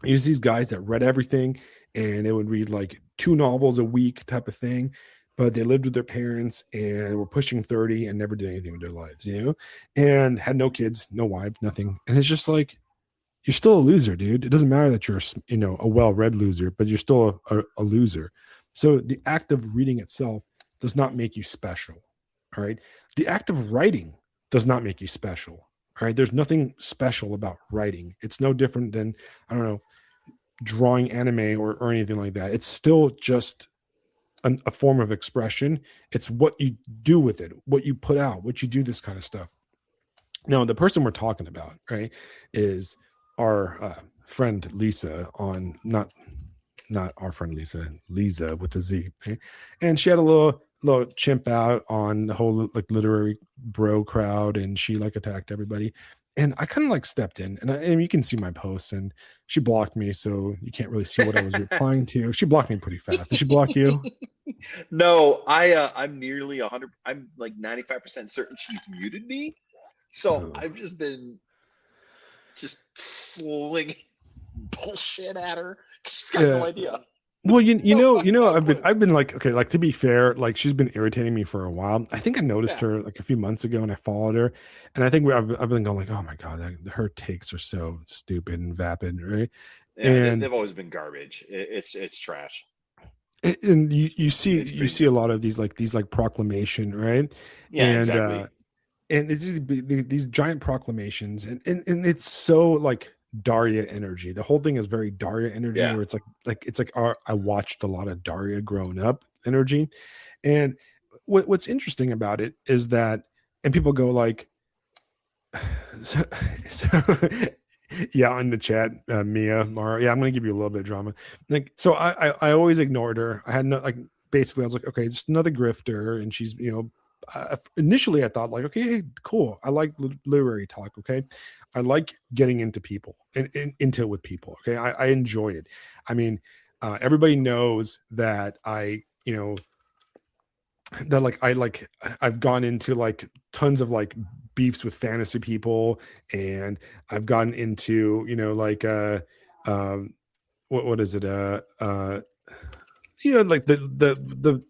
Use these guys that read everything, and they would read like 2 novels a week type of thing, but they lived with their parents and were pushing 30 and never did anything with their lives, and had no kids, no wives, nothing. And it's just like, you're still a loser, dude. It doesn't matter that you're, a well-read loser, but you're still a loser. So the act of reading itself does not make you special. All right. The act of writing does not make you special. All right. There's nothing special about writing. It's no different than, I don't know, drawing anime or anything like that. It's still just a form of expression. It's what you do with it, what you put out, what you do, this kind of stuff. Now, the person we're talking about, right, is our friend Lisa, on not our friend Lisa with a Z, right? And she had a little chimp out on the whole like literary bro crowd, and she like attacked everybody. And I kind of like stepped in, and you can see my posts, and she blocked me, so you can't really see what I was replying to. She blocked me pretty fast. Did she block you? No, I'm nearly 100. I'm like 95% certain she's muted me. So Oh. I've just been just slinging bullshit at her. She's got no Yeah. idea. Well, No fucking clue. I've been like, okay, like to be fair, like she's been irritating me for a while. I think I noticed Yeah, her like a few months ago, and I followed her, and I think I've been going like, oh my god, her takes are so stupid and vapid, right? yeah. And They've always been garbage. It's trash. and you see It's pretty a new. lot of these like proclamation, right? Yeah, And exactly. it's these giant proclamations, and it's so like Daria energy. The whole thing is very Daria energy, Yeah. where it's like I watched a lot of Daria growing up energy. And what's interesting about it is that, and people go like, so, so yeah, in the chat, Mia, Mara, yeah, I'm gonna give you a little bit of drama. Like, so I always ignored her. I had no, like, basically I was like, okay, just another grifter, and she's, initially I thought like, okay, hey, cool, I like literary talk, okay, I like getting into people and into it with people, okay, I enjoy it. I mean, everybody knows that I've gone into like tons of like beefs with fantasy people, and I've gotten into, um what is it, like the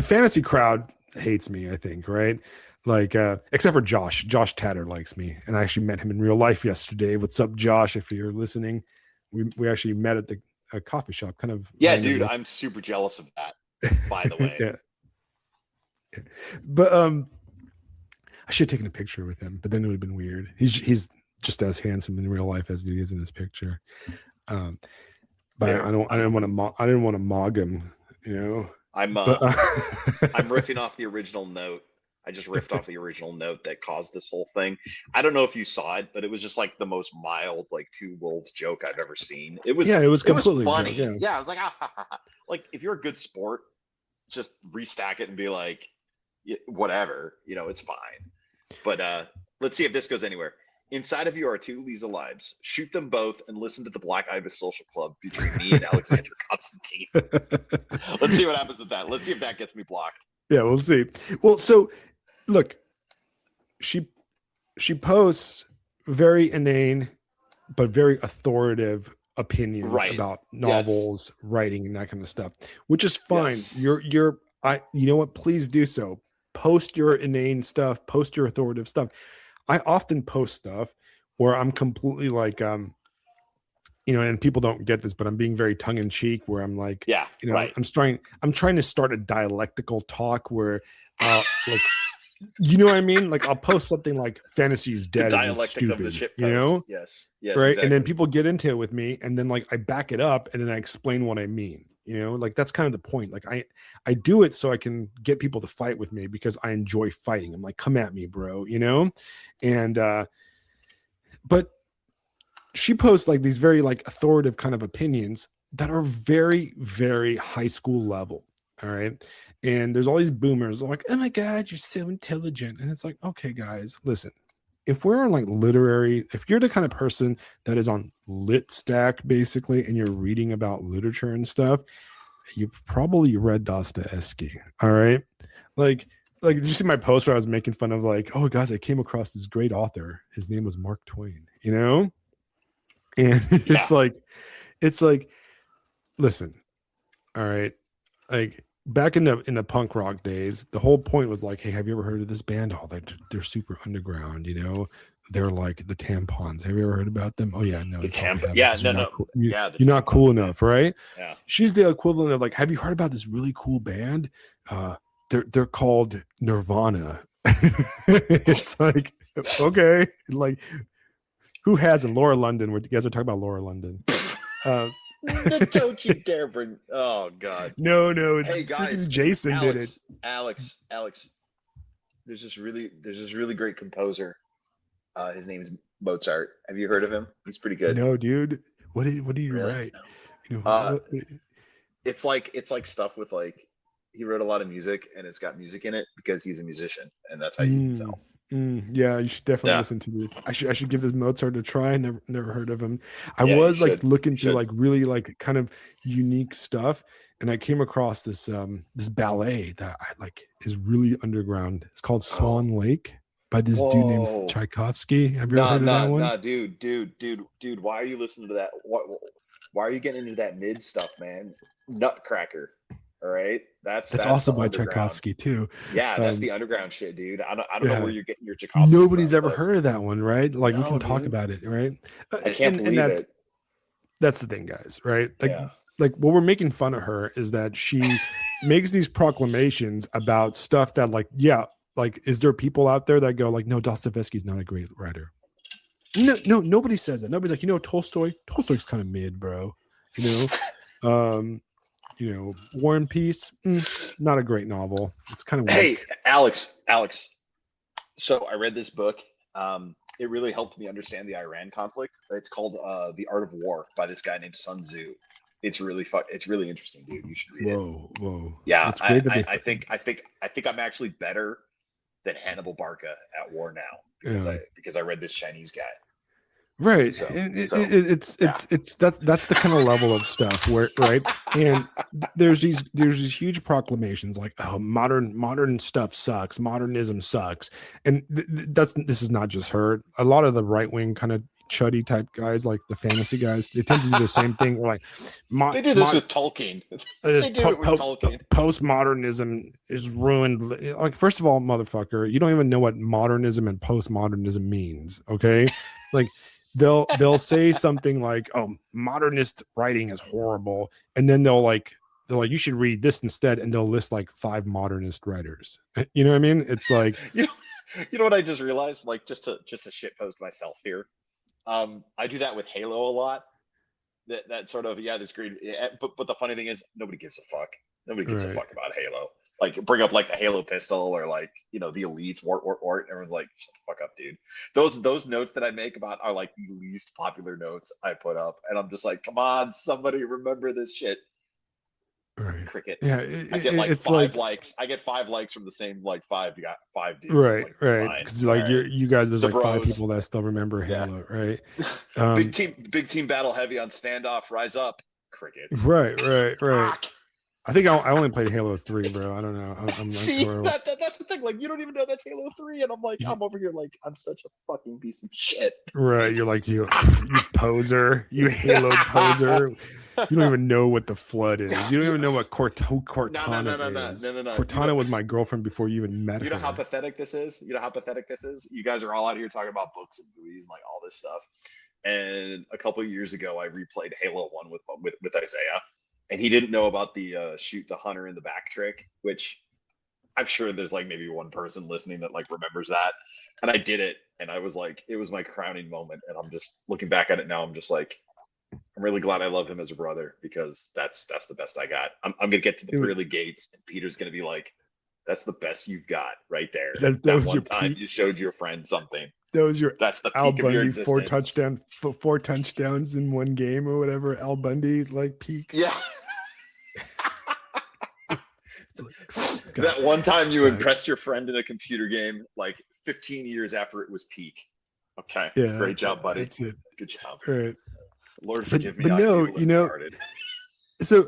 fantasy crowd hates me, I think, right? Like, except for Josh Tatter likes me, and I actually met him in real life yesterday. What's up, Josh? If you're listening, we actually met at the coffee shop, kind of Yeah, dude, randomly. I'm super jealous of that, by the way. Yeah, but I should have taken a picture with him, but then it would have been weird. He's just as handsome in real life as he is in this picture. Um, but Fair. I didn't want to I didn't want to mog him, you know. I'm But I'm riffing off the original note. I just riffed off the original note that caused this whole thing. I don't know if you saw it, but it was just like the most mild, like two wolves joke I've ever seen. yeah, it was It was completely a joke. funny. Yeah, Yeah, I was like, ah, ha, ha, ha. Like if you're a good sport, just restack it and be like, whatever, it's fine. But let's see if this goes anywhere. Inside of you are two Lisa lives. Shoot them both and listen to the Black Ibis Social Club featuring me and Alexander Constantine. Let's see what happens with that. Let's see if that gets me blocked. yeah, we'll see. Well, so look, she posts very inane but very authoritative opinions Right. about Yes. novels, writing, and that kind of stuff, which is fine. Yes. You know what? Please do so. Post your inane stuff, post your authoritative stuff. I often post stuff where I'm completely like, and people don't get this, but I'm being very tongue in cheek, where I'm like, Yeah. Right. I'm trying to start a dialectical talk where, like, you know what I mean? Like, I'll post something like fantasy is The dead and it's dialectic of the stupid, shit post. Yes. Yes. right? And then Exactly. people get into it with me, and then like I back it up, and then I explain what I mean. Like that's kind of the point. Like I do it so I can get people to fight with me, because I enjoy fighting. I'm like, come at me, bro. And but she posts like these very like authoritative kind of opinions that are very, very high school level. All right. And there's all these boomers like, oh my God, you're so intelligent. And it's like, okay, guys, listen. if we're on like literary, if you're the kind of person that is on lit stack basically and you're reading about literature and stuff, you've probably read Dostoevsky. All right. Like did you see my post where I was making fun of like, oh guys, I came across this great author. His name was Mark Twain, you know? And Yeah. it's like, listen, all right. Like back in the punk rock days, the whole point was like, hey, have you ever heard of this band? Oh, they're super underground, you know. They're like the Tampons. Have you ever heard about them? Oh yeah, no, The you probably Tampa. haven't Yeah. because No. you're not No. cool. Yeah. The You're not cool tampons, man. enough, right? Yeah. She's the equivalent of like, have you heard about this really cool band? They're called Nirvana. It's like, okay, like who hasn't? Laura London. You guys are talking about Laura London. Don't you dare bring. Oh God. No, Hey guys, freaking Jason did it. Alex. There's this really great composer. His name is Mozart. Have you heard of him? He's pretty good. No, dude. What do you Really? write? You know, Uh, it's like stuff with like he wrote a lot of music and it's got music in it because he's a musician and that's how you can tell. Yeah, you should definitely Yeah, listen to this. I should give this Mozart a try. Never heard of him. I yeah, you was like should. You looking through should. like really like kind of unique stuff, and I came across this ballet that I like is really underground. It's called Oh, Swan Lake by this dude named whoa. Tchaikovsky. Have you ever Nah, heard of that nah, one? nah, dude. Why are you listening to that? Why are you getting into that mid stuff, man? Nutcracker. All right, That's that's also the by underground. Tchaikovsky too. Yeah, that's Um, the underground shit, dude. I don't know yeah, where you're getting your Tchaikovsky nobody's from, ever but heard of that one, right? Like we no, can talk dude. about it, right? I can't And believe that's it. the thing, guys, right? Yeah. Like what we're making fun of her is that she makes these proclamations about stuff that like, yeah, like is there people out there that go like, no, Dostoevsky's not a great writer? No, nobody says that. Nobody's like, Tolstoy's kind of mid, bro. You know, War and Peace, not a great novel. It's kind of Hey, weak. Alex. So I read this book. It really helped me understand the Iran conflict. It's called The Art of War by this guy named Sun Tzu. It's really interesting, dude. You should read it. Whoa. Yeah, It's great that I think I'm actually better than Hannibal Barca at war now because yeah. I read this Chinese guy. Right. So yeah. It's that's the kind of level of stuff where right. And there's these huge proclamations like, oh, modern stuff sucks, modernism sucks. And this is not just her. A lot of the right wing kind of chuddy type guys, like the fantasy guys, they tend to do the same thing. Like They do this with Tolkien. They do it with Tolkien. Postmodernism is ruined. Like, first of all, motherfucker, you don't even know what modernism and postmodernism means. Okay. Like they'll say something like, oh, modernist writing is horrible. And then they're like, you should read this instead. And they'll list like 5 modernist writers. You know what I mean? It's like, you know what I just realized? Like just to shit post myself here. I do that with Halo a lot. That sort of this great. Yeah, but the funny thing is nobody gives a fuck. Nobody gives a right. fuck about Halo. Like bring up like the Halo pistol or like the elites wart. Everyone's like, shut the fuck up, dude. Those notes that I make about are like the least popular notes I put up, and I'm just like, come on, somebody remember this shit. Right. Crickets. Yeah. I get like It's 5 like, likes. I get 5 likes from the same like 5. You got 5 dudes. I'm right. like, fine. Because like All right. you guys, there's The like 5 bros. people that still remember Yeah. Halo. Right. Big team battle heavy on standoff. Rise up. Crickets. Right. Fuck. I think I only played Halo 3, bro. I don't know. I'm like, See, that's the thing. Like, you don't even know that's Halo 3, and I'm like, I'm over here like, I'm such a fucking piece of shit. right. You're like, you poser, you Halo poser. You don't even know what the Flood is. You don't even know what Cortana is. No. Cortana was my girlfriend before you even met her. You know how pathetic this is? You guys are all out here talking about books and movies and like all this stuff. And a couple of years ago, I replayed Halo 1 with Isaiah. And he didn't know about the shoot the hunter in the back trick, which I'm sure there's like maybe one person listening that like remembers that. And I did it, and I was like, it was my crowning moment. And I'm just looking back at it now. I'm just like, I'm really glad I love him as a brother because that's the best I got. I'm gonna get to the pearly gates, and Peter's gonna be like, "That's the best you've got right there." That was one your time peak. you showed your friend something. That was your That's the Al peak of your Bundy existence. 4 touchdowns in one game or whatever. Al Bundy like peak. Yeah. Like, that one time you impressed your friend in a computer game like 15 years after it was peak. Okay. Yeah, Great job, buddy. that's it. Good job. All right. Lord But forgive me. but I am a no, little retarded. so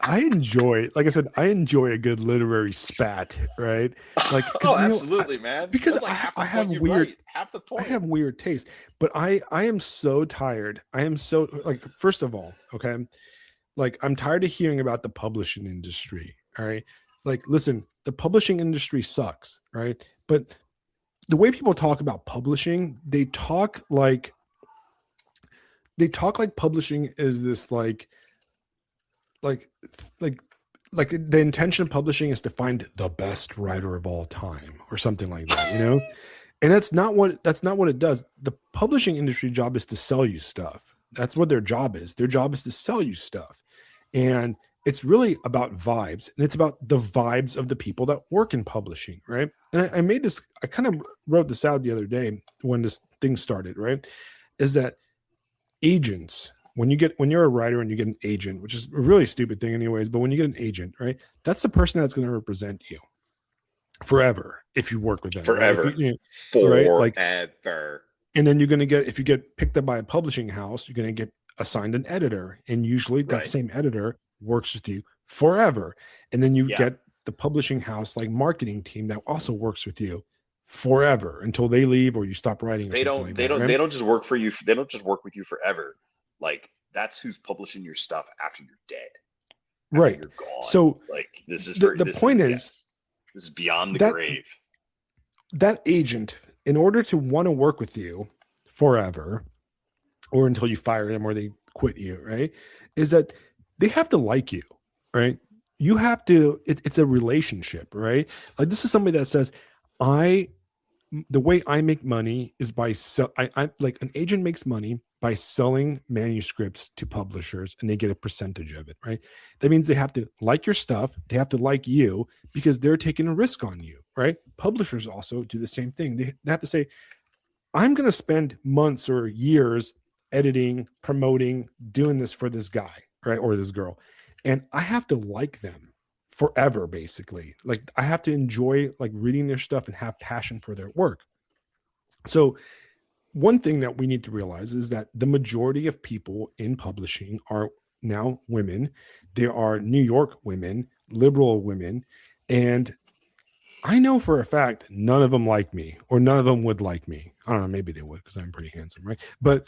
I enjoy, like I said, I enjoy a good literary spat, right? Like, Oh, because absolutely, man. because That's like half the I have point you weird write. Half the I point. have weird taste, but I am so tired. I am so, like, first of all, okay, like I'm tired of hearing about the publishing industry. All right, like listen, the publishing industry sucks, right? But the way people talk about publishing, they talk like publishing is this like like like the intention of publishing is to find the best writer of all time or something like that. And that's not what it does. The publishing industry job is to sell you stuff. That's what their job is. Their job is to sell you stuff. And it's really about vibes, and it's about the vibes of the people that work in publishing, right? And I kind of wrote this out the other day when this thing started, right? Is that agents, when you're a writer and you get an agent, which is a really stupid thing anyways, but when you get an agent, right, that's the person that's going to represent you forever if you work with them, right? If Forever. right, like, Forever. and then you're going to get, if you get picked up by a publishing house, you're going to get assigned an editor, and usually that Right. same editor works with you forever. And then you Yeah. get the publishing house like marketing team that also works with you forever until they leave or you stop writing or They something don't like they that, don't right? they don't just work for you. They don't just work with you forever. Like that's who's publishing your stuff after you're dead. After Right. you're gone. So Like this is the this point is is yes. This is beyond the that grave. that agent, in order to want to work with you forever or until you fire them or they quit you, right, is that they have to like you, right? You have to, it's a relationship, right? Like this is somebody that says, I, the way I make money is by I like, an agent makes money by selling manuscripts to publishers, and they get a percentage of it, right? That means they have to like your stuff, they have to like you, because they're taking a risk on you, right? Publishers also do the same thing. They have to say, I'm going to spend months or years editing, promoting, doing this for this guy, right? Or this girl. And I have to like them forever, basically. Like I have to enjoy like reading their stuff and have passion for their work. So one thing that we need to realize is that the majority of people in publishing are now women. There are New York women, liberal women, and I know for a fact none of them like me, or none of them would like me. I don't know, maybe they would because I'm pretty handsome, right? But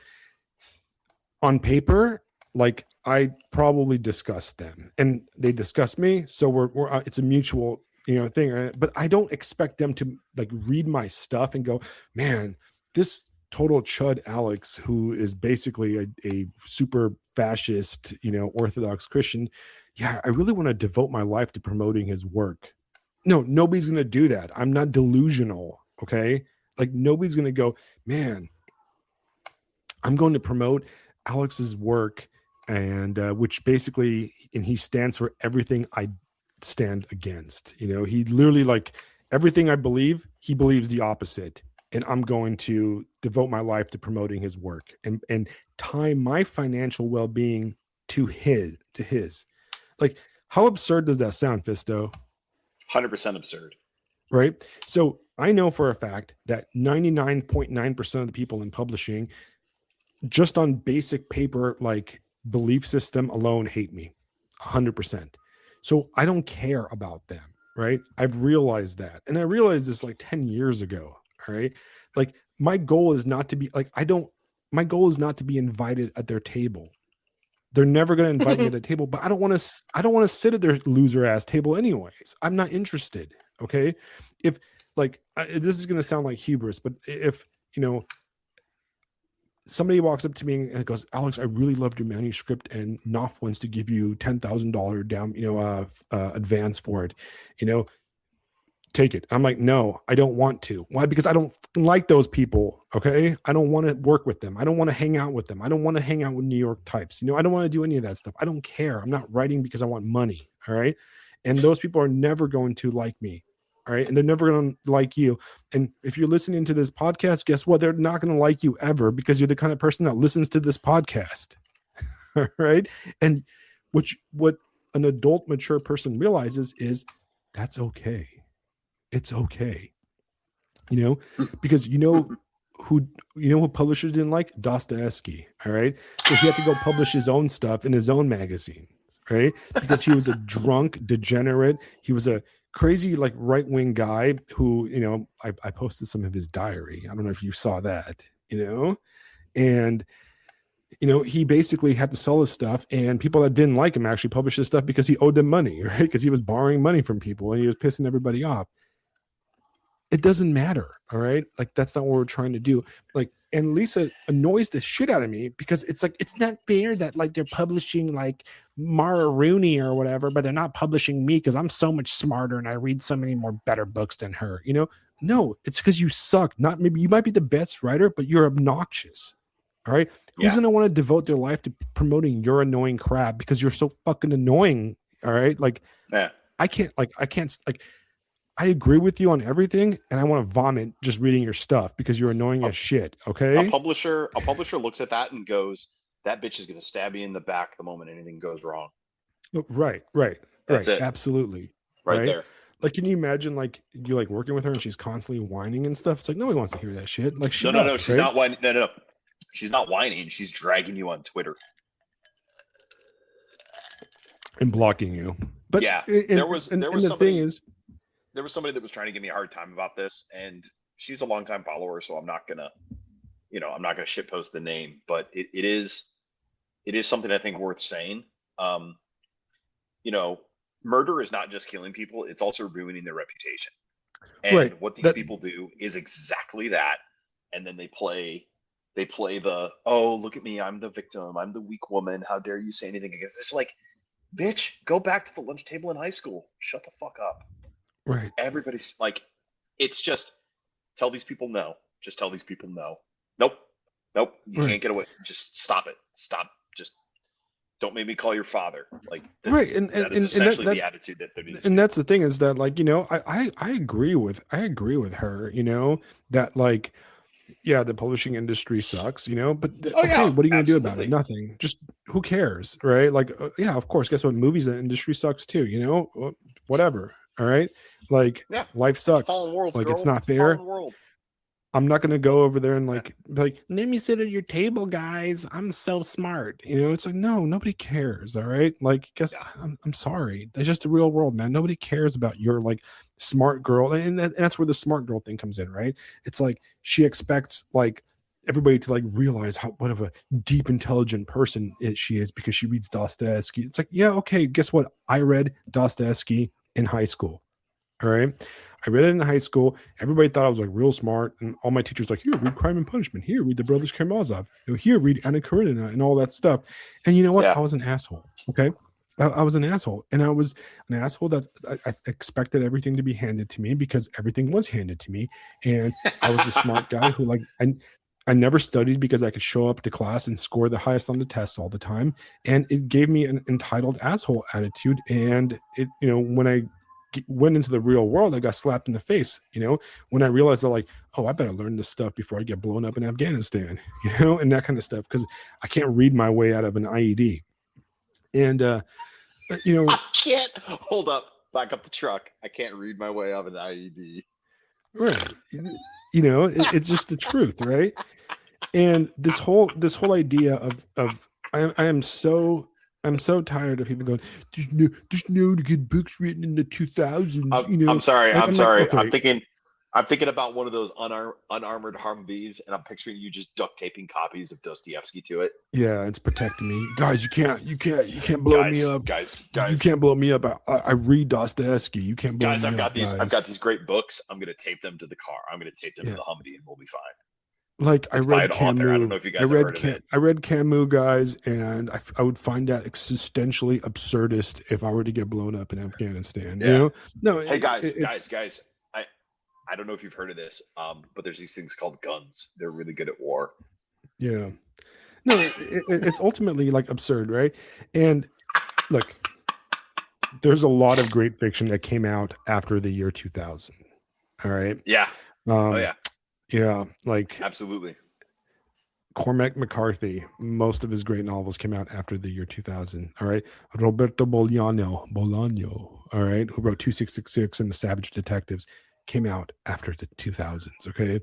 on paper, like I probably disgust them, and they disgust me. So we're it's a mutual, thing. Right? But I don't expect them to like read my stuff and go, man, this total chud Alex, who is basically a super fascist, Orthodox Christian. Yeah, I really want to devote my life to promoting his work. No, nobody's going to do that. I'm not delusional. Okay. Like nobody's going to go, man, I'm going to promote Alex's work, and which basically, and he stands for everything I stand against. He literally, like, everything I believe, he believes the opposite. And I'm going to devote my life to promoting his work and tie my financial well-being to his. Like, how absurd does that sound, Fisto? 100% absurd. Right? So I know for a fact that 99.9% of the people in publishing, just on basic paper, like belief system alone, hate me 100%. So I don't care about them, right? I've realized that. And I realized this like 10 years ago. All right. Like my goal is not to be like, my goal is not to be invited at their table. They're never going to invite me at a table, but I don't want to sit at their loser ass table anyways. I'm not interested. Okay. If like, this is going to sound like hubris, but if, somebody walks up to me and goes, Alex, I really loved your manuscript, and Knopf wants to give you $10,000 down, advance for it, take it. I'm like, no, I don't want to. Why? Because I don't like those people. Okay. I don't want to work with them. I don't want to hang out with them. I don't want to hang out with New York types. I don't want to do any of that stuff. I don't care. I'm not writing because I want money. All right. And those people are never going to like me. All right. And they're never going to like you. And if you're listening to this podcast, guess what? They're not going to like you ever, because you're the kind of person that listens to this podcast. All right. And what an adult, mature person realizes is that's okay. It's okay. Because who publishers didn't like? Dostoevsky. All right. So he had to go publish his own stuff in his own magazines, right? Because he was a drunk degenerate. He was a crazy, like, right-wing guy who, I posted some of his diary. I don't know if you saw that, and he basically had to sell his stuff, and people that didn't like him actually published his stuff because he owed them money, right? Because he was borrowing money from people and he was pissing everybody off. It doesn't matter. All right. Like, that's not what we're trying to do. Like, and Lisa annoys the shit out of me because it's like, it's not fair that, like, they're publishing like Mara Rooney or whatever, but they're not publishing me because I'm so much smarter and I read so many more better books than her. No, it's because you suck. Not maybe you might be the best writer, but you're obnoxious. All right. Who's going to want to devote their life to promoting your annoying crap because you're so fucking annoying? All right. Like, I can't, I agree with you on everything, and I want to vomit just reading your stuff because you're annoying as shit. Okay. A publisher looks at that and goes, "That bitch is going to stab you in the back the moment anything goes wrong." Right. That's it. Absolutely. Right there. Like, can you imagine, like, you like working with her and she's constantly whining and stuff? It's like, nobody wants to hear that shit. Like, shut up. No, she's not whining. No. She's not whining. She's dragging you on Twitter and blocking you. But yeah, there was somebody that was trying to give me a hard time about this, and she's a longtime follower, so I'm not gonna shitpost the name, but it is something I think worth saying. Murder is not just killing people; it's also ruining their reputation. And what these people do is exactly that. And then they play the, "Oh, look at me, I'm the victim, I'm the weak woman. How dare you say anything against?" It's like, bitch, go back to the lunch table in high school. Shut the fuck up. Right. Everybody's like, it's just tell these people no. Just tell these people no. Nope. You can't get away. Just stop it. Stop. Just don't make me call your father. Like, and that is essentially the attitude that there needs. And that's the thing is that, like, I agree with her. That, like, yeah, the publishing industry sucks. But what are you going to do about it? Nothing. Just who cares, right? Like, yeah, of course. Guess what? Movies, that industry sucks too. Whatever. All right. Like, life sucks. World, like, girl. It's not fair. World. I'm not going to go over there and like, let me sit at your table, guys. I'm so smart. It's like, no, nobody cares. All right. Like, I'm sorry. That's just the real world, man. Nobody cares about your, like, smart girl. And that's where the smart girl thing comes in, right? It's like, she expects, like, everybody to, like, realize what of a deep, intelligent person she is because she reads Dostoevsky. It's like, yeah, okay. Guess what? I read Dostoevsky in high school. All right. I read it in high school. Everybody thought I was, like, real smart. And all my teachers like, here, read Crime and Punishment. Here, read The Brothers Karamazov. Here, read Anna Karenina and all that stuff. And you know what? I was an asshole. Okay. I was an asshole. And I was an asshole that I expected everything to be handed to me because everything was handed to me. And I was a smart guy who, like, I never studied because I could show up to class and score the highest on the test all the time. And it gave me an entitled asshole attitude. And it, when I went into the real world, I got slapped in the face, when I realized that, like, oh, I better learn this stuff before I get blown up in Afghanistan, and that kind of stuff, because I can't read my way out of an IED. And I can't hold up, back up the truck. I can't read my way out of an IED. Right. It's just the truth, right? And this whole idea of I'm so tired of people going, there's no good books written in the 2000s. I'm sorry. Like, I'm sorry. Like, okay. I'm thinking about one of those unarmored Humvees, and I'm picturing you just duct taping copies of Dostoevsky to it. Yeah, it's protecting me, guys. You can't blow me up, guys. You can't blow me up. I read Dostoevsky. You can't blow me up, guys. I've got these great books. I'm gonna tape them to the car. I'm gonna tape them to the Humvee, and we'll be fine. Like, I read Camus. I don't know if you guys have heard of it. I read Camus, guys, and I would find that existentially absurdist if I were to get blown up in Afghanistan. No. Hey, guys. I don't know if you've heard of this, but there's these things called guns. They're really good at war. Yeah. No, it's ultimately, like, absurd, right? And look, there's a lot of great fiction that came out after the year 2000. All right. Yeah. Yeah, like, absolutely. Cormac McCarthy, most of his great novels came out after the year 2000. All right. Roberto Bolaño, all right, who wrote 2666 and The Savage Detectives, came out after the 2000s. Okay.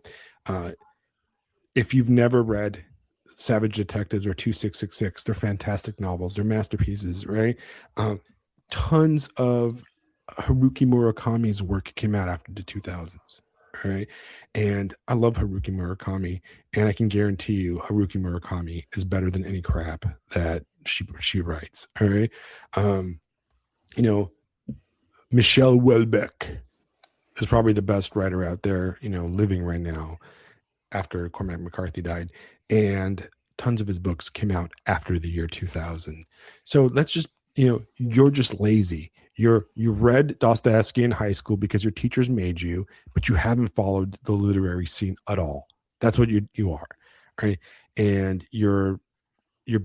if you've never read Savage Detectives or 2666, they're fantastic novels. They're masterpieces, right? Um, Tons of Haruki Murakami's work came out after the 2000s, right? And I love Haruki Murakami, and I can guarantee you Haruki Murakami is better than any crap that she writes, all right? Um, you know, Michelle Houellebecq is probably the best writer out there, living right now after Cormac McCarthy died. And tons of his books came out after the year 2000. So let's just, you're just lazy. You read Dostoevsky in high school because your teachers made you, but you haven't followed the literary scene at all. That's what you are, right? And you're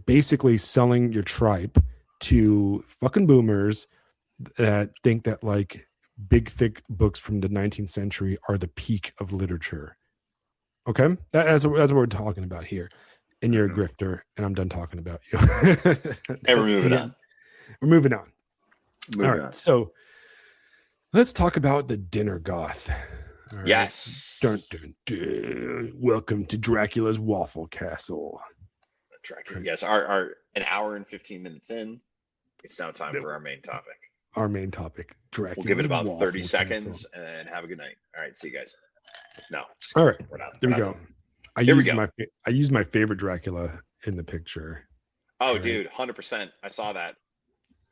basically selling your tripe to fucking boomers that think that like big thick books from the 19th century are the peak of literature. Okay, that's what we're talking about here. And you're a grifter, and I'm done talking about you. And we're moving on. We're moving on. Moving All right, on. so let's talk about the dinner goth. All right. Yes. Dun, dun, dun. Welcome to Dracula's Waffle Castle. Dracula. Yes, our an hour and 15 minutes in. It's now time for our main topic. Our main topic, Dracula. We'll give it about 30 seconds and have a good night. All right, see you guys. No. All right, there we go. I used my favorite Dracula in the picture. Oh, dude, 100%. I saw that.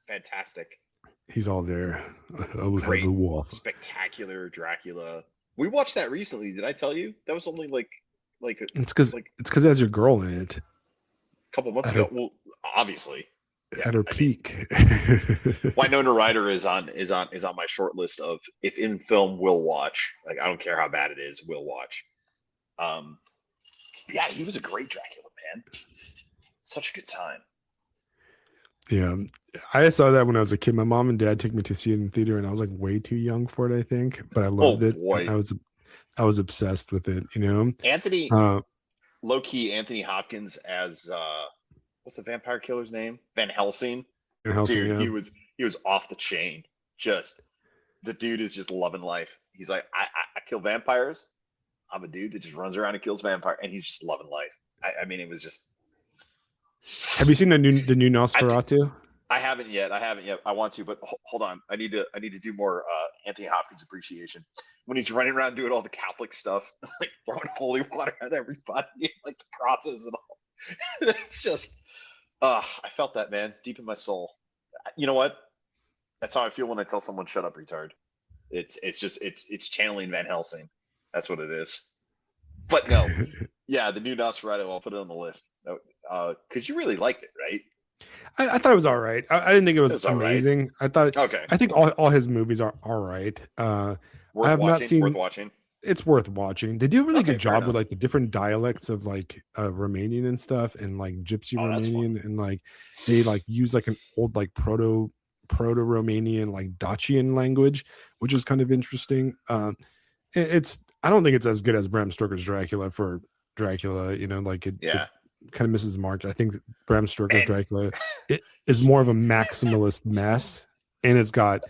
Fantastic. He's all there. I would Great, have the wolf. spectacular Dracula. We watched that recently. Did I tell you? That was only like it's because it has your girl in it. A couple months ago. Well, obviously. Yeah, at her peak. Winona Ryder is on my short list of if in film we'll watch. Like I don't care how bad it is, we'll watch. Yeah, he was a great Dracula, man. Such a good time. Yeah, I saw that when I was a kid. My mom and dad took me to see it in theater, and I was like way too young for it, I think. But I loved it. Boy. I was obsessed with it. Anthony, low key Anthony Hopkins as what's the vampire killer's name? Van Helsing. Dude, yeah. he was off the chain. Just the dude is just loving life. He's like, I kill vampires. I'm a dude that just runs around and kills vampires, and he's just loving life. I mean, it was just. Have you seen the new Nosferatu? I haven't yet. I want to, but hold on. I need to do more Anthony Hopkins appreciation when he's running around doing all the Catholic stuff, like throwing holy water at everybody, like the crosses and all. It's just, I felt that, man, deep in my soul. You know what? That's how I feel when I tell someone "shut up, retard." It's channeling Van Helsing. That's what it is. But no, yeah, the new Nosferatu. I'll put it on the list. Because you really liked it, right? I thought it was all right. I didn't think it was amazing. Right. I think all his movies are all right. I have not seen. Worth watching. It's worth watching. They do a really good job with like the different dialects of like Romanian and stuff, and like Gypsy Romanian, and like they like use like an old like proto Romanian like Dacian language, which is kind of interesting. I don't think it's as good as Bram Stoker's Dracula for Dracula. It kind of misses the mark. I think Bram Stoker's Dracula it is more of a maximalist mess, and it's got.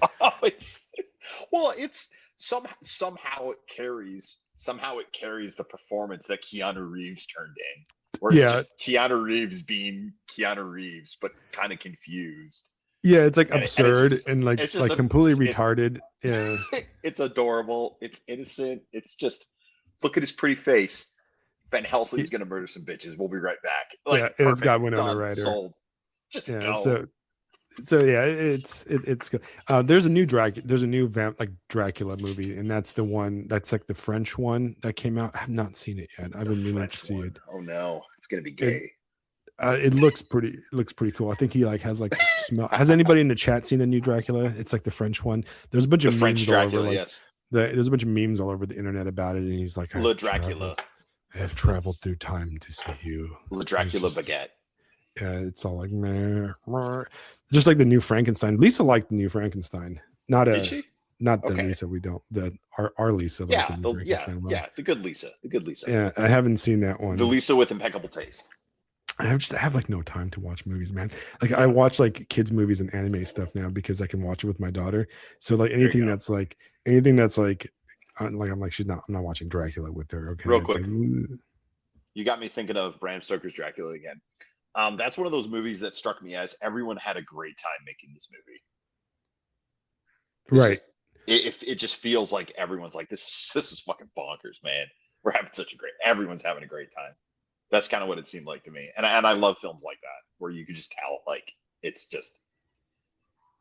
It's somehow it carries the performance that Keanu Reeves turned in. Where it's just Keanu Reeves being Keanu Reeves, but kind of confused. Yeah, it's like absurd and like completely retarded. Yeah, it's adorable. It's innocent. It's just look at his pretty face. Van Helsing's gonna murder some bitches. We'll be right back. And it's got Winona Ryder. Sold. Just go. So yeah, it's good. There's a new Dracula movie, and that's the one that's like the French one that came out. I have not seen it yet. I've been meaning to see it. Oh no, it's gonna be gay. It looks pretty cool. I think he like has like smell. Has anybody in the chat seen the new Dracula? It's like the French one. There's a bunch of memes all over. There's a bunch of memes all over the internet about it, and he's like, Le Dracula. I have traveled through time to see you. Le Dracula baguette. Yeah, it's all like meh, meh. Just like the new Frankenstein. Lisa liked the new Frankenstein. Did she? Not the Lisa we don't. Our Lisa. The good Lisa. Yeah, I haven't seen that one. The Lisa with impeccable taste. I have like no time to watch movies, man. Like I watch like kids movies and anime stuff now because I can watch it with my daughter. So like anything that's like I'm like I'm not watching Dracula with her. Okay, real quick. You got me thinking of Bram Stoker's Dracula again. That's one of those movies that struck me as everyone had a great time making this movie. It's Right. just it just feels like everyone's like this is fucking bonkers, man. We're having such a great everyone's having a great time. That's kind of what it seemed like to me. And I love films like that where you could just tell like it's just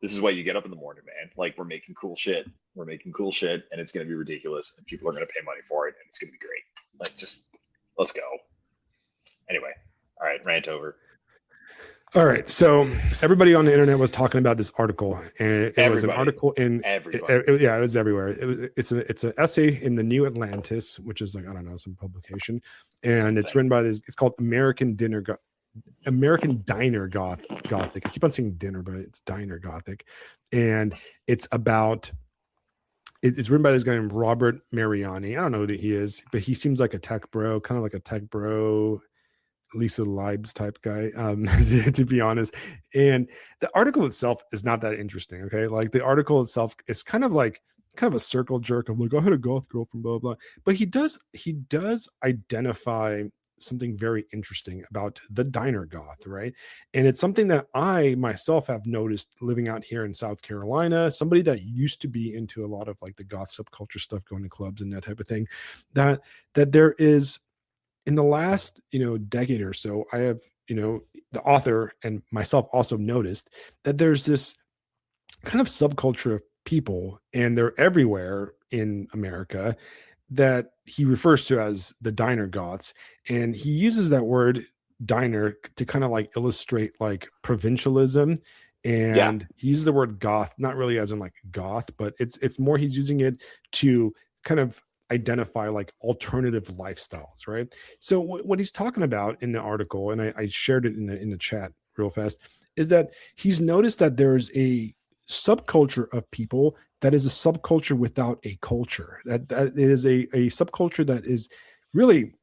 this is why you get up in the morning, man. Like we're making cool shit. We're making cool shit and it's gonna be ridiculous and people are gonna pay money for it and it's gonna be great. Like just let's go. Anyway, all right, rant over. All right. So everybody on the internet was talking about this article, and it was an Everybody, article in everybody. yeah, it was everywhere. It's an essay in the New Atlantis, which is like, I don't know, some publication, and it's written by this. It's called American Diner Gothic. I keep on saying dinner, but it's Diner Gothic, and it's about. It's written by this guy named Robert Mariani. I don't know who he is, but he seems like a tech bro, kind of like a tech bro, Lisa Libes type guy, to be honest. And the article itself is not that interesting. Okay. Like the article itself is kind of a circle jerk of like, I had a goth girlfriend, blah, blah. But he does identify something very interesting about the diner goth, right? And it's something that I myself have noticed living out here in South Carolina, somebody that used to be into a lot of like the goth subculture stuff, going to clubs and that type of thing, that there is in the last decade or so. I have the author and myself also noticed that there's this kind of subculture of people, and they're everywhere in America, that he refers to as the diner goths, and he uses that word diner to kind of like illustrate like provincialism. Yeah, And he uses the word goth not really as in like goth, but it's more he's using it to kind of identify like alternative lifestyles, right? So what he's talking about in the article, and I shared it in the chat real fast, is that he's noticed that there's a subculture of people that is a subculture without a culture. That is a subculture that is really,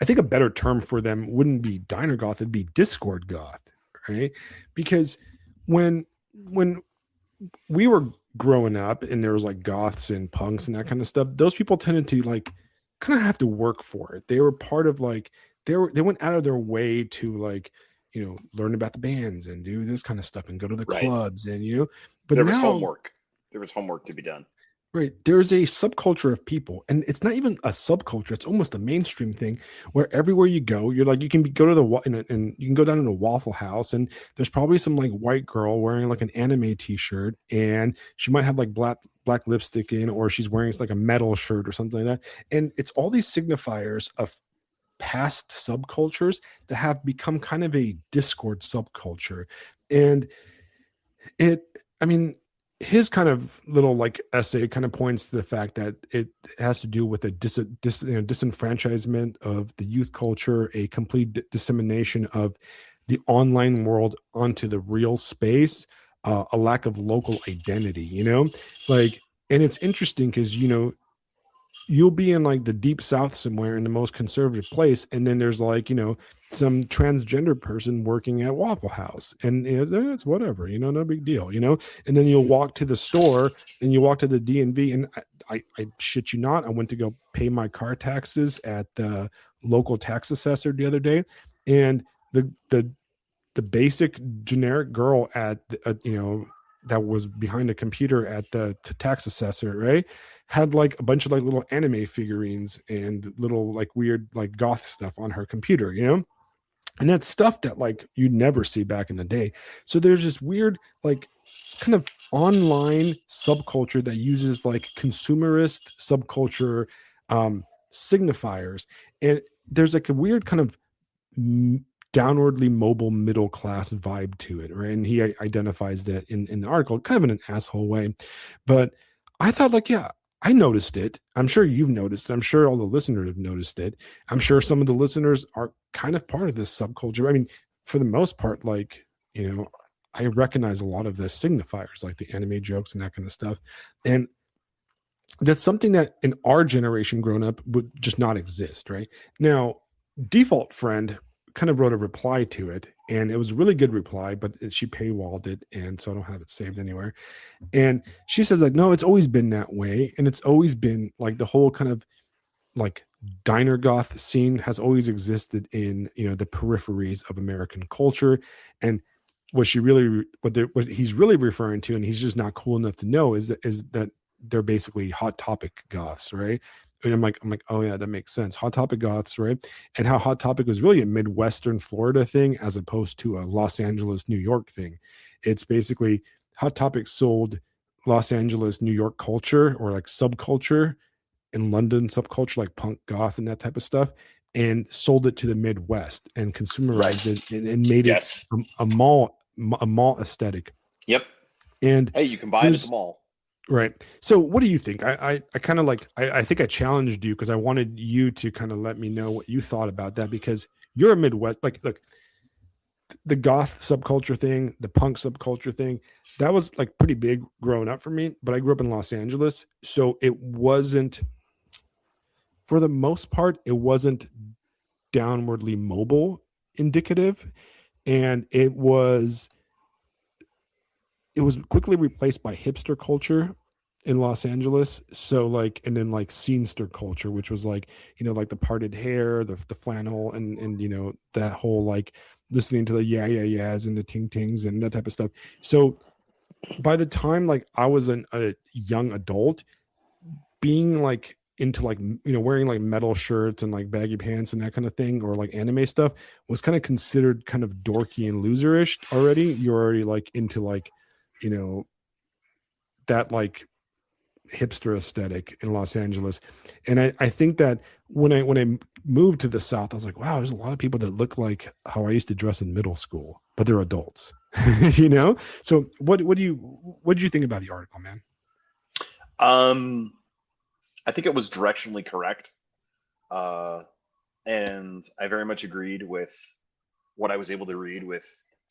I think a better term for them wouldn't be diner goth, it'd be Discord goth, right? Because when we were growing up and there was like goths and punks and that kind of stuff, those people tended to like kind of have to work for it. They were part of like they went out of their way to like learn about the bands and do this kind of stuff and go to the right. clubs and but There was now, homework. There was homework to be done. right, there's a subculture of people, and it's not even a subculture, it's almost a mainstream thing, where everywhere you go, you're like, you can go to and you can go down in a Waffle House, and there's probably some like white girl wearing like an anime t-shirt, and she might have like black lipstick in, or she's wearing like a metal shirt or something like that. And it's all these signifiers of past subcultures that have become kind of a Discord subculture. And I mean, his kind of little like essay kind of points to the fact that it has to do with a disenfranchisement of the youth culture, a complete dissemination of the online world onto the real space, a lack of local identity, like. And it's interesting because you'll be in like the deep south somewhere in the most conservative place, and then there's like some transgender person working at Waffle House, and it's whatever, no big deal, and then you'll walk to the store and you walk to the DMV, and I shit you not, I went to go pay my car taxes at the local tax assessor the other day, and the basic generic girl at that was behind the computer at the tax assessor, right, had like a bunch of like little anime figurines and little like weird like goth stuff on her computer, and that's stuff that like you'd never see back in the day. So there's this weird like kind of online subculture that uses like consumerist subculture signifiers, and there's like a weird kind of downwardly mobile middle class vibe to it, right? And he identifies that in the article kind of in an asshole way. But I thought like, yeah, I noticed it. I'm sure you've noticed it. I'm sure all the listeners have noticed it. I'm sure some of the listeners are kind of part of this subculture. I mean, for the most part, like, I recognize a lot of the signifiers, like the anime jokes and that kind of stuff. And that's something that in our generation growing up would just not exist, right? Now, Default Friend kind of wrote a reply to it, and it was a really good reply, but she paywalled it, and so I don't have it saved anywhere. And she says like, no, it's always been that way, and it's always been like the whole kind of like diner goth scene has always existed in, the peripheries of American culture. And what he's really referring to, and he's just not cool enough to know, is that they're basically hot topic goths, right? And I'm like, oh yeah, that makes sense. Hot topic goths, right? And how Hot Topic was really a Midwestern Florida thing as opposed to a Los Angeles, New York thing. It's basically Hot Topic sold Los Angeles, New York culture, or like subculture in London, subculture like punk, goth, and that type of stuff, and sold it to the Midwest and Right. consumerized it, and made it Yes. a mall aesthetic. Yep. And Hey, you can buy it at the there's mall. right. So what do you think? I kind of like, I think I challenged you because I wanted you to kind of let me know what you thought about that, because you're a Midwest, like, look, the goth subculture thing, the punk subculture thing, that was like pretty big growing up for me. But I grew up in Los Angeles, so it wasn't, for the most part, it wasn't downwardly mobile indicative, and it was quickly replaced by hipster culture in Los Angeles. So like, and then like scenester culture, which was like, like the parted hair, the flannel, and that whole like listening to the yeah yeah yeahs and the ting tings and that type of stuff. So by the time like I was a young adult, being like into like, wearing like metal shirts and like baggy pants and that kind of thing, or like anime stuff, was kind of considered kind of dorky and loserish already. You're already like into like, you know that like hipster aesthetic in Los Angeles. And I think that when I moved to the South, I was like, wow, there's a lot of people that look like how I used to dress in middle school, but they're adults. So what did you think about the article, man? Um, I think it was directionally correct. Uh, and I very much agreed with what I was able to read with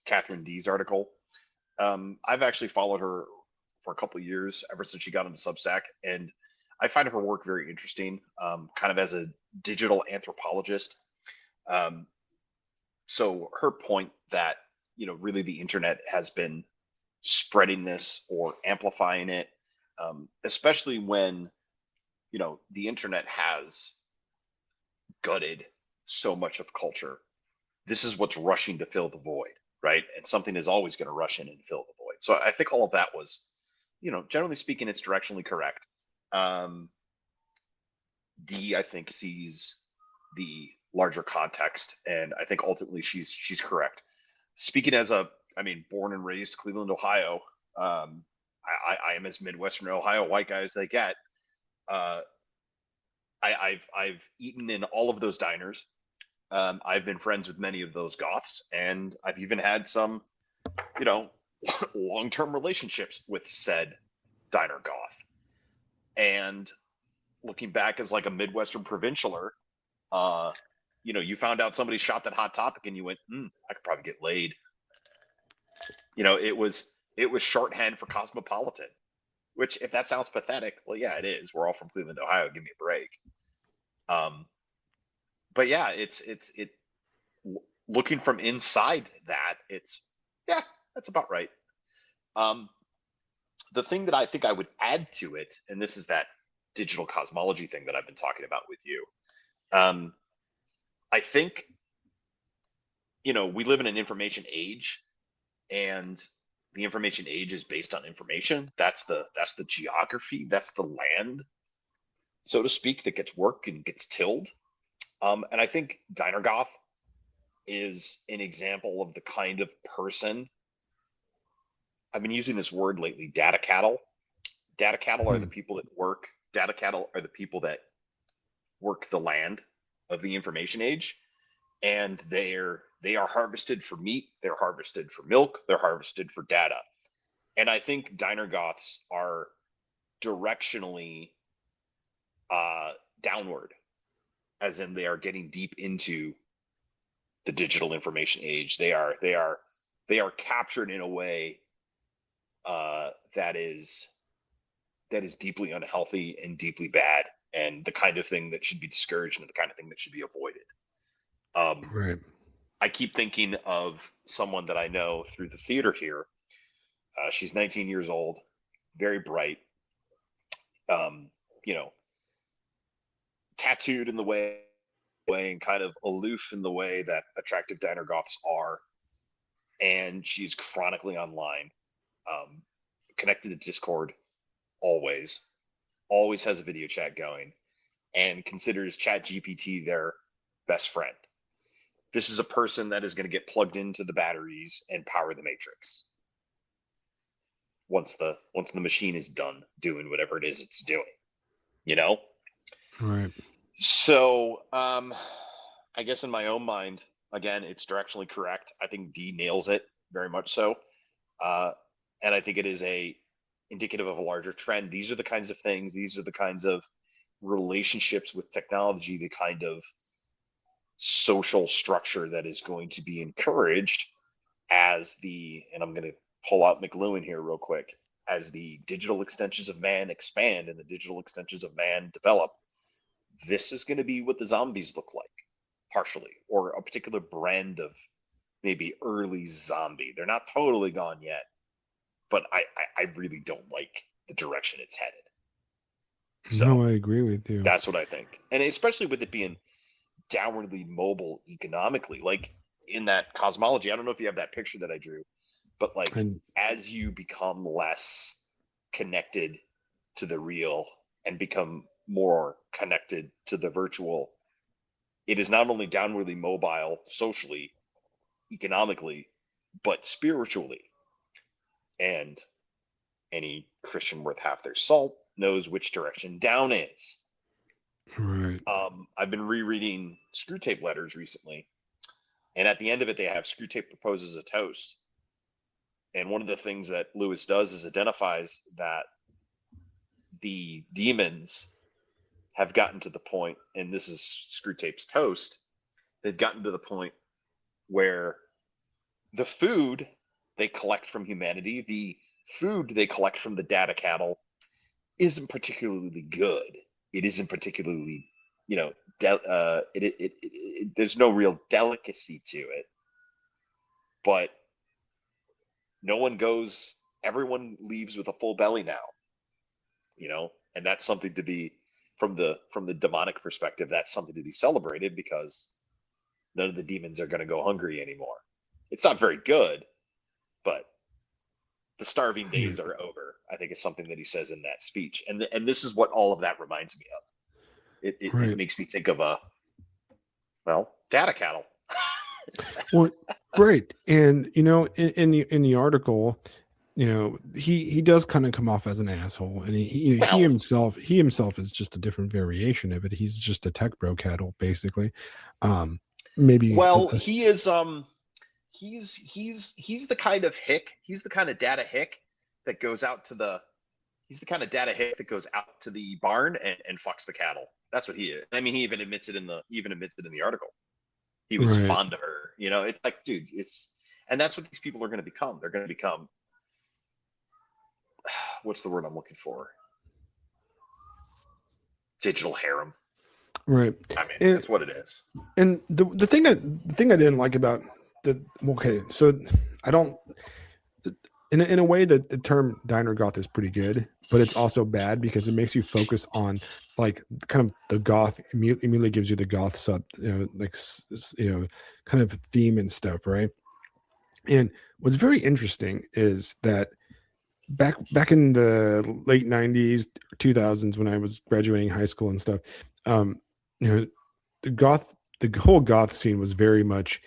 Catherine D's article. I've actually followed her for a couple of years, ever since she got into Substack, and I find her work very interesting, kind of as a digital anthropologist. Um, so her point that really the internet has been spreading this or amplifying it, especially when the internet has gutted so much of culture. This is what's rushing to fill the void, right? And something is always going to rush in and fill the void. So I think all of that was, generally speaking, it's directionally correct. Um, D, I think, sees the larger context, and I think ultimately she's correct. Speaking as born and raised Cleveland, Ohio, I am as Midwestern Ohio white guy as they get. Uh, I've eaten in all of those diners. I've been friends with many of those goths, and I've even had some, you know, long-term relationships with said diner goth. And looking back as like a Midwestern provincialer, uh, you found out somebody shot that hot topic, and you went, I could probably get laid. It was shorthand for cosmopolitan. Which, if that sounds pathetic, well, yeah, it is. We're all from Cleveland, Ohio. Give me a break. Um, but yeah, it looking from inside that, yeah, that's about right. Um, the thing that I think I would add to it, and this is that digital cosmology thing that I've been talking about with you. Um, I think we live in an information age, and the information age is based on information. That's the geography. That's the land, so to speak, that gets worked and gets tilled. And I think Diner Goth is an example of the kind of person. I've been using this word lately, data cattle. Data cattle are the Hmm. people that work. Data cattle are the people that work the land of the information age, and they are harvested for meat. They're harvested for milk. They're harvested for data. And I think diner goths are directionally uh, downward, as in they are getting deep into the digital information age. They are captured in a way that is deeply unhealthy and deeply bad, and the kind of thing that should be discouraged and the kind of thing that should be avoided. Um, Right. I keep thinking of someone that I know through the theater here. She's 19 years old, very bright. Um, you know, tattooed in the way and kind of aloof in the way that attractive diner goths are, and she's chronically online, um, connected to Discord always, always has a video chat going, and considers Chat GPT their best friend. This is a person that is going to get plugged into the batteries and power the matrix once the machine is done doing whatever it is it's doing. You know. Right. So I guess in my own mind, again, it's directionally correct. I think D nails it very much so, uh, and I think it is a indicative of a larger trend. These are the kinds of things. These are the kinds of relationships with technology. The kind of social structure that is going to be encouraged as the, and I'm going to pull out McLuhan here real quick, as the digital extensions of man expand and the digital extensions of man develop. This is going to be what the zombies look like, partially, or a particular brand of maybe early zombie. They're not totally gone yet, but I really don't like the direction it's headed. So No, I agree with you. that's what I think. And especially with it being downwardly mobile economically, like in that cosmology. I don't know if you have that picture that I drew, but like And as you become less connected to the real and become more connected to the virtual, it is not only downwardly mobile socially, economically, but spiritually. And any Christian worth half their salt knows which direction down is. right. I've been rereading Screw Tape Letters recently, and at the end of it, they have Screw Tape proposes a toast. And one of the things that Lewis does is identifies that the demons have gotten to the point, and this is Screw Tape's toast, they've gotten to the point where the food they collect from humanity, the food they collect from the data cattle, isn't particularly good. It isn't particularly, you know, there's no real delicacy to it. But no one goes. Everyone leaves with a full belly now, you know, and that's something to be from the demonic perspective. That's something to be celebrated because none of the demons are going to go hungry anymore. It's not very good, but the starving days are over. I think is something that he says in that speech, and this is what all of that reminds me of. It Right. makes me think of data cattle. Well, right. And in the article, he does kind of come off as an asshole, and he Well, himself is just a different variation of it. He's just a tech bro cattle, basically. Um, maybe well, he is he's the kind of hick. He's the kind of data hick that goes out to the. He's the kind of data hick that goes out to the barn and fucks the cattle. That's what he is. I mean, he even admits it in the article. He was right. fond of her. You know, it's like, dude, and that's what these people are going to become. They're going to become, what's the word I'm looking for? Digital harem. Right. I mean, And that's what it is. and the thing I didn't like about so I don't in a way that the term diner goth is pretty good, but it's also bad because it makes you focus on like kind of the goth immediately gives you the goth sub, kind of theme and stuff, right? And what's very interesting is that back in the late 90s, 2000s, when I was graduating high school and stuff, um, you know, the whole goth scene was very much,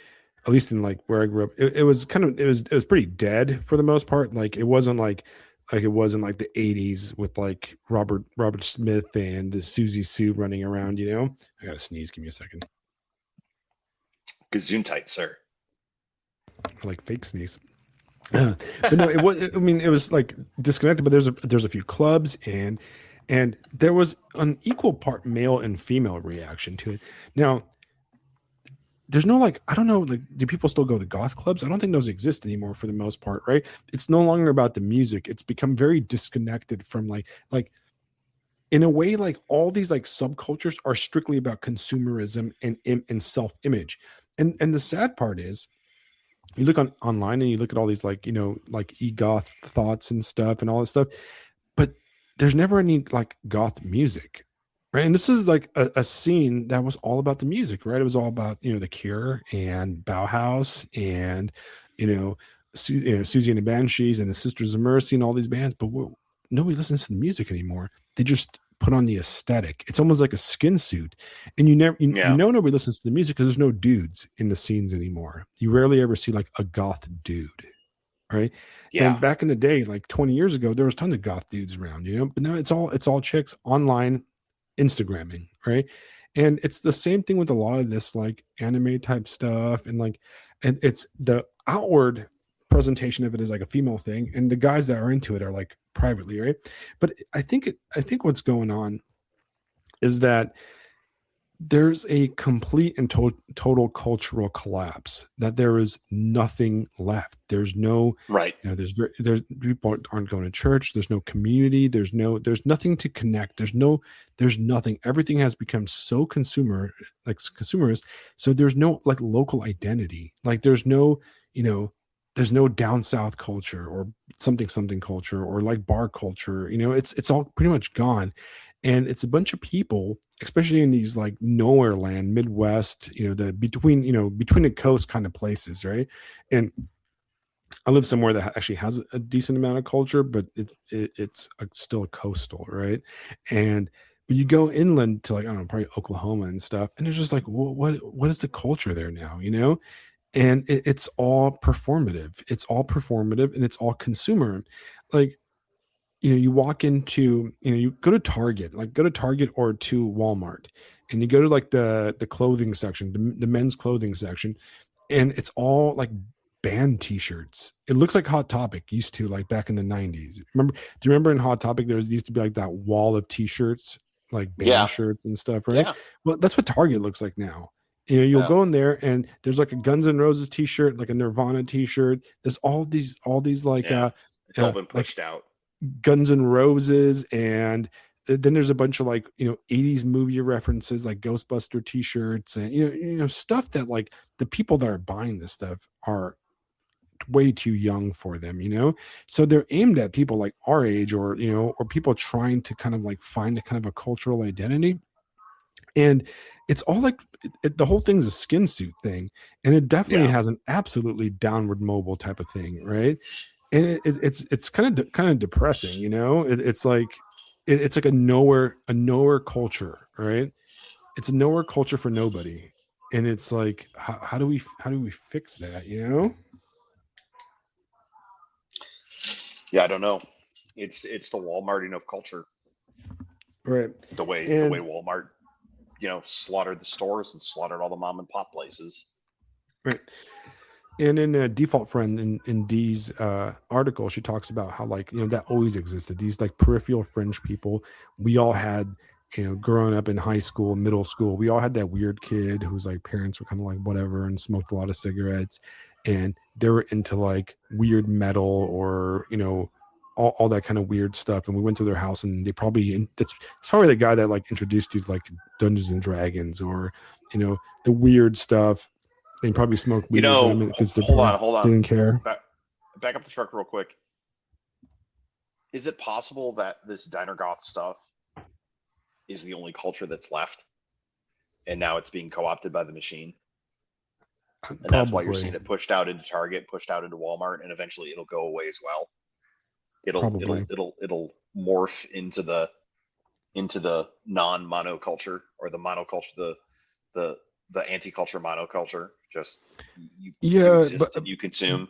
at least in like where I grew up, it was kind of it was pretty dead for the most part. Like it wasn't like it was in like the 80s with like Robert Smith and the Susie Sue running around. I gotta sneeze. Give me a second. Gesundheit, sir. I like fake sneeze. But no, it was. I mean, it was like disconnected. But there's a few clubs and there was an equal part male and female reaction to it. Now, there's no like I don't know, like do people still go to goth clubs? I don't think those exist anymore for the most part, right? It's no longer about the music. It's become very disconnected from like in a way, like all these like subcultures are strictly about consumerism and self-image. And the sad part is you look online and you look at all these like e-goth thoughts and stuff and all this stuff, but there's never any like goth music right? And this is like a scene that was all about the music, right? It was all about, the Cure and Bauhaus and, you know, Susie and the Banshees and the Sisters of Mercy and all these bands. But nobody listens to the music anymore. They just put on the aesthetic. It's almost like a skin suit. And you Yeah. know, nobody listens to the music because there's no dudes in the scenes anymore. You rarely ever see like a goth dude, right? Yeah. And back in the day, like 20 years ago, there was tons of goth dudes around, but now it's all chicks online Instagramming, right? And it's the same thing with a lot of this like anime type stuff, and it's the outward presentation of it is like a female thing, and the guys that are into it are like privately, right? But I think what's going on is that there's a complete and total cultural collapse, that there is nothing left. There's no, Right. there's people aren't going to church. There's no community. There's nothing to connect. There's nothing. Everything has become so consumerist. So there's no like local identity. Like there's no down south culture or something culture or like bar culture. It's all pretty much gone. And it's a bunch of people, especially in these like nowhere land, Midwest, the between the coast kind of places, right? And I live somewhere that actually has a decent amount of culture, but still a coastal, right? And but you go inland to, like, I don't know, probably Oklahoma and stuff, and it's just like, what is the culture there now, And it's all performative. It's all performative, and it's all consumer. Like, you walk into, you go to Target or to Walmart, and you go to like the clothing section, the men's clothing section, and it's all like band t-shirts. It looks like Hot Topic used to, like back in the 90s. Do you remember in Hot Topic there used to be like that wall of t-shirts, like band Yeah. shirts and stuff, right? Yeah. Well, that's what Target looks like now. You'll Yeah. go in there and there's like a Guns N' Roses t-shirt, like a Nirvana t-shirt. There's all these Yeah. It's all been like pushed out. Guns N' Roses, and then there's a bunch of like 80s movie references, like Ghostbuster t-shirts, and stuff that like the people that are buying this stuff are way too young for them, so they're aimed at people like our age, or people trying to kind of like find a kind of a cultural identity. And it's all like the whole thing's a skin suit thing, and it definitely Yeah. has an absolutely downward mobile type of thing, right? And it's kind of depressing, it's like it's like a nowhere culture, right? It's a nowhere culture for nobody, and it's like, how do we fix that, Yeah. I don't know. It's the Walmarting of culture. right? The way And Walmart, slaughtered the stores and slaughtered all the mom and pop places. right. And in Default Friend, in Dee's article, she talks about how, like, that always existed. These like peripheral fringe people. We all had, growing up in high school, middle school, we all had that weird kid whose like parents were kind of like whatever and smoked a lot of cigarettes, and they were into like weird metal, or all that kind of weird stuff. And we went to their house, and it's probably the guy that like introduced you to like Dungeons and Dragons, or the weird stuff. They probably smoked weed with them because their Hold parents on, hold on. didn't care. Back up the truck real quick. Is it possible that this diner goth stuff is the only culture that's left, and now it's being co-opted by the machine, and that's why you're Probably, seeing it pushed out into Target, pushed out into Walmart, and eventually it'll go away as well. It'll it'll probably, it'll it'll morph into the non-monoculture, or the monoculture, the the anti-culture monoculture. Just you yeah, exist and you consume.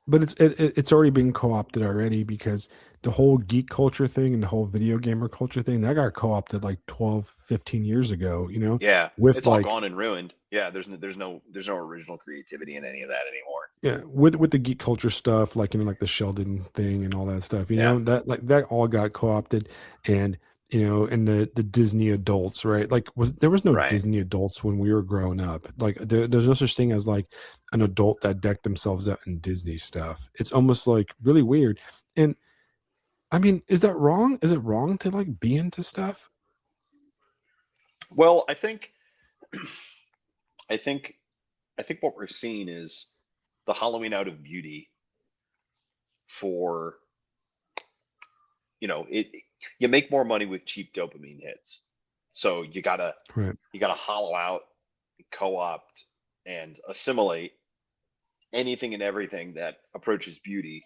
but it's already been co-opted already, because the whole geek culture thing and the whole video gamer culture thing that got co-opted like 12, 15 years ago. Yeah, With it's all like, gone and ruined. Yeah, there's no original creativity in any of that anymore. yeah, with the geek culture stuff, like like the Sheldon thing and all that stuff, Yeah, that like that all got co-opted. And and the Disney adults, right? Like, there was no right. Disney adults when we were growing up. Like, there's no such thing as like an adult that decked themselves out in Disney stuff. It's almost like really weird. And I mean, is that wrong? Is it wrong to like be into stuff? Well, I think, I think what we're seeing is the hollowing out of beauty for it. You make more money with cheap dopamine hits. So Right. you gotta hollow out, co-opt, and assimilate anything and everything that approaches beauty,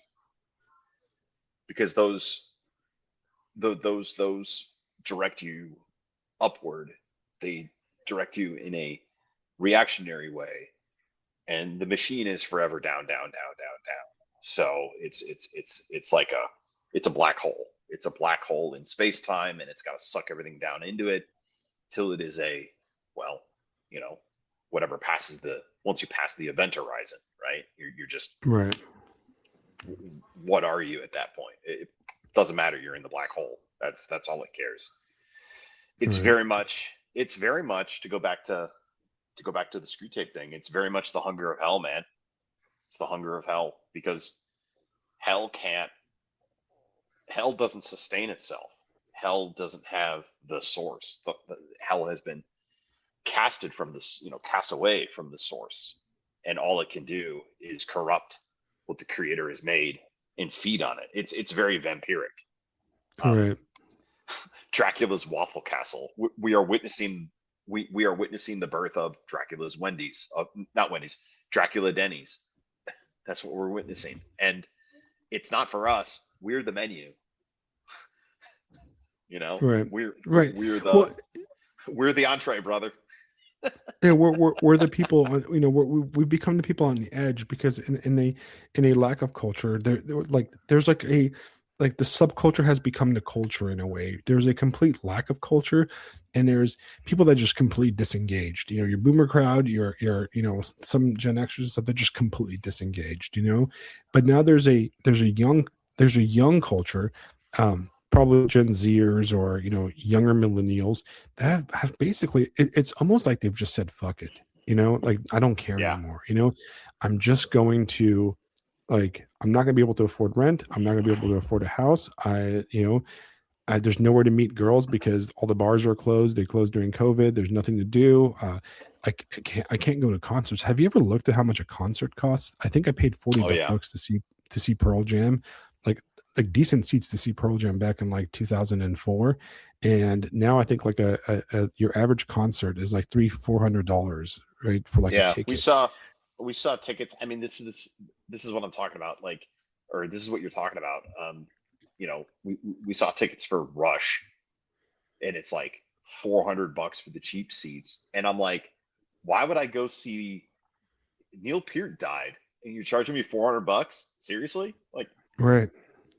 because those direct you upward. They direct you in a reactionary way, and the machine is forever down, down, down, down, down. So it's like it's a black hole. It's a black hole in space time, and it's got to suck everything down into it till it is a, well, you know, whatever passes the once you pass the event horizon, right? You're just, Right. what are you at that point? It doesn't matter. You're in the black hole. That's all it cares. It's Right. very much it's very much to go back to the screw tape thing. It's very much the hunger of hell, man. It's the hunger of hell, because hell can't hell doesn't sustain itself. Hell doesn't have the source. Hell has been casted from this, cast away from the source, and all it can do is corrupt what the creator has made and feed on it. It's very vampiric. Um, Right. Dracula's Waffle Castle. We are witnessing we are witnessing the birth of Dracula's Wendy's, not Wendy's, Dracula Denny's. That's what we're witnessing, and it's not for us. We're the menu. Right. We're Right. we're Well, we're the entree, brother. yeah, we're the people on, we've become the people on the edge, because in a lack of culture, there's like the subculture has become the culture in a way. There's a complete lack of culture, and there's people that just completely disengaged. Your boomer crowd, your some Gen Xers and stuff, they're just completely disengaged. But now there's a young culture, probably Gen Zers or younger millennials, that have basically, it's almost like they've just said fuck it. Like, I don't care Yeah, anymore. I'm just going to, like, I'm not going to be able to afford rent. I'm not going to be able to afford a house. There's nowhere to meet girls because all the bars are closed. They closed during COVID. There's nothing to do. I can't go to concerts. Have you ever looked at how much a concert costs? I think I paid 40 oh yeah, bucks to see Pearl Jam, like decent seats to see Pearl Jam back in like 2004, and now I think like your average concert is like $300-400, right, for like a yeah. We ticket. saw we saw tickets. I mean, this is what I'm talking about. Like, or this is what you're talking about. We saw tickets for Rush, and it's like $400 for the cheap seats, and I'm like, why would I go see Neil Peart died, and you're charging me $400? Seriously? Like, Right.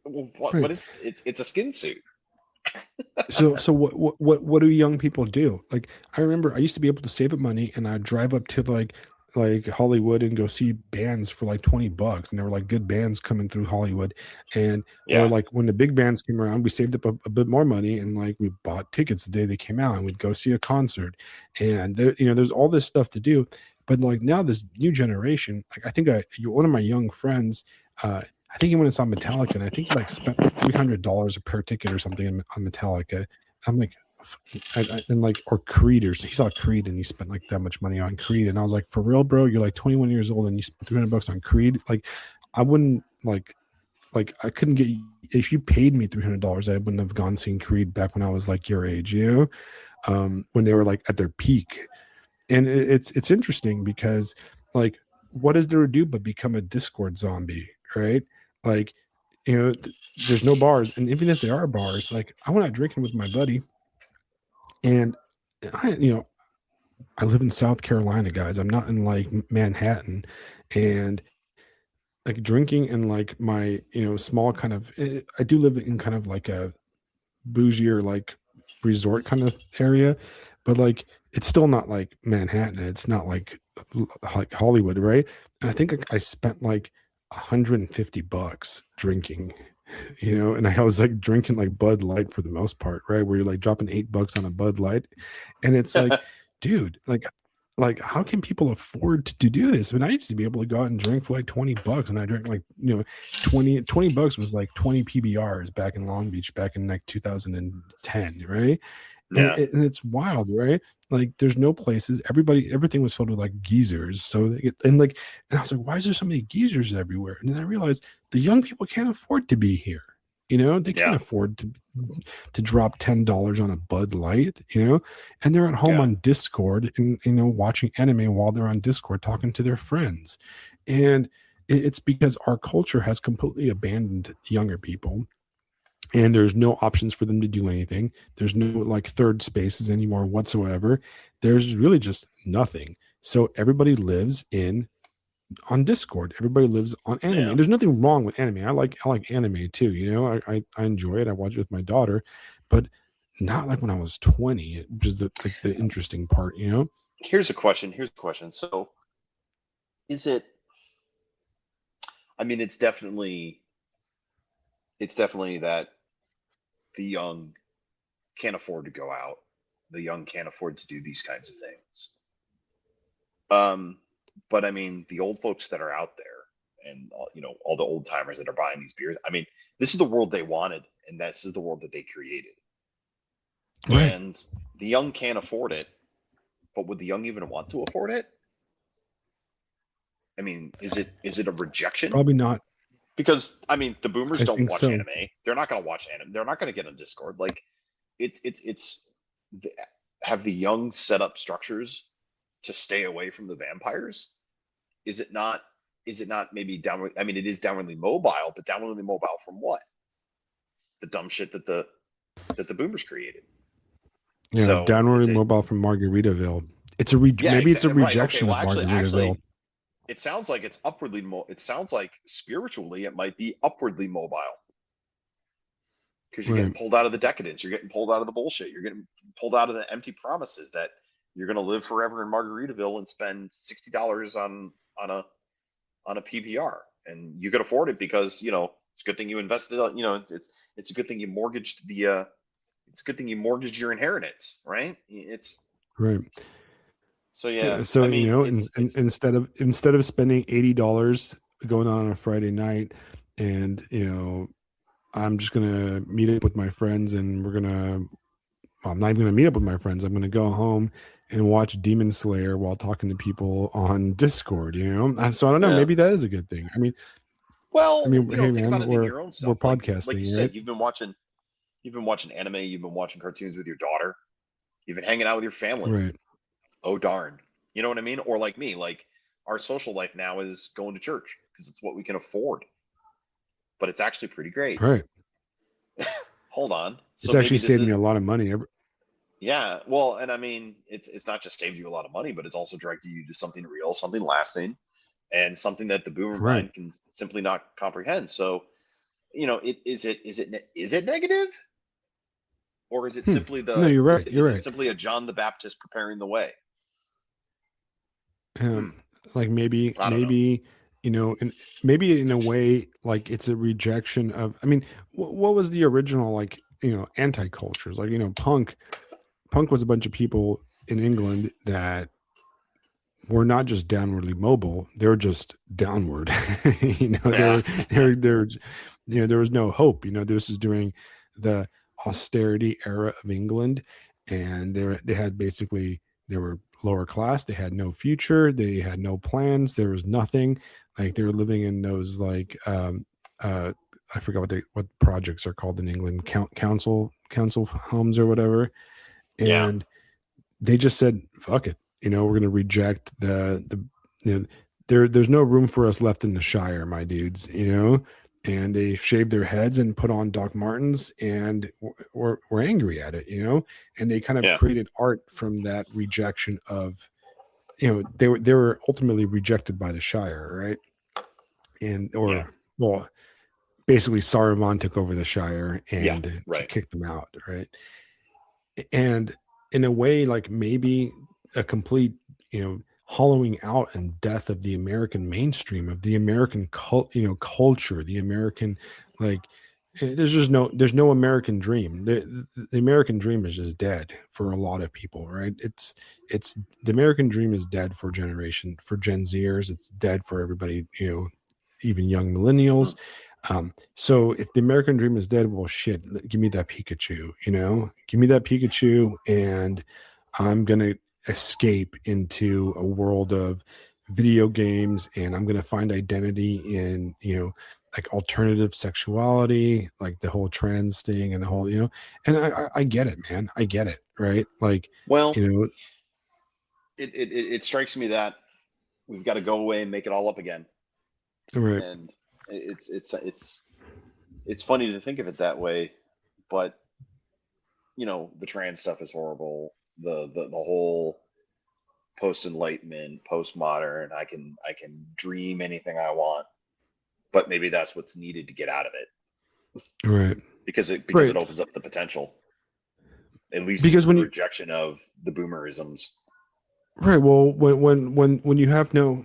what Right. is it's a skin suit. So what do young people do? Like, I remember I used to be able to save up money, and I'd drive up to like Hollywood and go see bands for like 20 bucks, and there were like good bands coming through Hollywood, and or Yeah. like when the big bands came around, we saved up a bit more money, and like we bought tickets the day they came out, and we'd go see a concert, and there's all this stuff to do. But like now, this new generation, like, I think one of my young friends, I think he went and saw Metallica, and I think he like spent like $300 per ticket or something on Metallica. I'm like, and like, or Creed, or he saw Creed and he spent like that much money on Creed, and I was like, for real, bro? You're like 21 years old and you spent 300 bucks on Creed? Like, I wouldn't like I couldn't get, if you paid me $300, I wouldn't have gone seen Creed back when I was like your age, when they were like at their peak. And it's interesting because, like, what is there to do but become a Discord zombie, right? Like, there's no bars, and even if there are bars, like, I went out drinking with my buddy, and I live in South Carolina, guys. I'm not in like Manhattan, and like drinking in like my small kind of, I do live in kind of like a bougier like resort kind of area, but like it's still not like Manhattan. It's not like Hollywood, right? And I think I spent like $150 drinking, and I was like drinking like Bud Light for the most part, right? Where you're like dropping $8 on a Bud Light, and it's like, dude, like how can people afford to do this? I mean, I used to be able to go out and drink for like 20 bucks, and I drank like 20 bucks was like 20 PBRs back in Long Beach back in like 2010, right? and, Yeah. and it's wild, right? Like, there's no places, everything was filled with like geezers, and I was like, why is there so many geezers everywhere? And then I realized the young people can't afford to be here, You know, they can't Yeah. afford to drop $10 on a Bud Light, you know, and they're at home Yeah. on Discord and, you know, watching anime while they're on Discord talking to their friends. And it's because our culture has completely abandoned younger people, and there's no options for them to do anything. There's no like third spaces anymore whatsoever. There's really just nothing. So everybody lives in on Discord. Everybody lives on anime. Yeah. And there's nothing wrong with anime. I like anime too. You know, I enjoy it. I watch it with my daughter, but not like when I was 20, which is the interesting part. You know, Here's a question. Here's a question. So is it, I mean, it's definitely that the young can't afford to go out. The young can't afford to do these kinds of things. Um, but I mean, the old folks that are out there, and all the old timers that are buying these beers. I mean, this is the world they wanted, and this is the world that they created. right? And the young can't afford it, but would the young even want to afford it? I mean, is it a rejection? Probably not. Because I mean, the boomers I don't think watch so. anime. They're not going to watch anime. They're not going to get on Discord. Like, it's the- have the young set up structures to stay away from the vampires? Is it not? Is it not maybe downward? I mean, it is downwardly mobile, but downwardly mobile from what? The dumb shit that the boomers created. You know, So is downward it? mobile from Margaritaville. Yeah, Maybe it's a exactly. Right. Okay. rejection Well, of Margaritaville. actually, it sounds like it's upwardly. It sounds like spiritually, it might be upwardly mobile because you're getting Right. pulled out of the decadence. You're getting pulled out of the bullshit. You're getting pulled out of the empty promises that you're going to live forever in Margaritaville and spend $60 on a PPR, and you could afford it because it's a good thing you invested. It's a good thing you mortgaged it's a good thing you mortgaged your inheritance, right? It's Right. so yeah. So I you mean, know, it's instead of spending $80 going on a Friday night, and you know, I'm just gonna meet up with my friends, and we're gonna. Well, I'm not even gonna meet up with my friends. I'm gonna go home and watch Demon Slayer while talking to people on Discord. You know, so I don't know. yeah. Maybe that is a good thing. I Well, mean, hey think about man, it in we're your own we're self. Like you podcasting, right? said, you've been watching anime, you've been watching cartoons with your daughter, you've been hanging out with your family. Right, Oh darn. You know what I mean? Or like me, like our social life now is going to church because it's what we can afford. But it's actually pretty great. right. Hold on. It's So actually maybe this saved me is a lot of money. yeah, well, and I mean it's not just saved you a lot of money, but it's also directed you to something real, something lasting, and something that the boomer Right. mind can simply not comprehend. So, is it negative? Or is it Hmm. simply No, the you're right. You're is it right. simply a John the Baptist preparing the way? Hmm, um, like maybe I don't know. maybe you know, and maybe in a way like it's a rejection of, I mean, what was the original, like, you know, anti-cultures, like, you know, punk was a bunch of people in England that were not just downwardly mobile, they're just downward. You know, they Yeah, were they're you know, there was no hope. You know, this is during the austerity era of England, and they had basically, they were lower class, they had no future, they had no plans, there was nothing. Like they were living in those like uh I forgot what projects are called in England, council homes or whatever. yeah, And they just said, "Fuck it," you know, we're going to reject you know, there's no room for us left in the Shire, my dudes, you know. And they shaved their heads and put on Doc Martens, and were angry at it, you know. And they kind of yeah, created art from that rejection of, you know, they were ultimately rejected by the Shire, right? And yeah, or well, basically Saruman took over the Shire yeah. and Right. kicked them out, right? And in a way, like maybe a complete, you know, hollowing out and death of the American mainstream, of the American you know, culture, the American, like, there's no American dream. The American dream is just dead for a lot of people, right? It's the American dream is dead for generation, for Gen Zers. It's dead for everybody, you know, even young Hmm. millennials. So if the American dream is dead, well, shit, give me that Pikachu, you know, give me that Pikachu, and I'm gonna escape into a world of video games, and I'm going to find identity in, like alternative sexuality, like the whole trans thing and the whole, and I get it, man. I get it. Right. Like, Well, you know, it strikes me that we've got to go away and make it all up again. right. And it's funny to think of it that way, but the trans stuff is horrible. The whole post enlightenment, postmodern. I can dream anything I want, but maybe that's what's needed to get out of it Right. because it Right. opens up the potential, at least Because for the when you, rejection of the boomerisms. right. Well, when you have no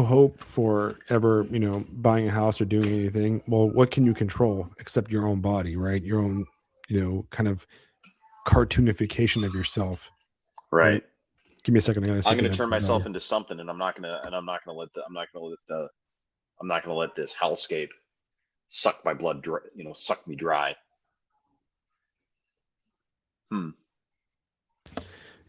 hope for ever, buying a house or doing anything, well, what can you control except your own body, right? Your own, kind of cartoonification of yourself, right? Right. Give me a second. I gotta I'm stick in going to that turn bed myself valve. into something, and I'm not going to let this hellscape suck my blood, suck me dry. Hmm.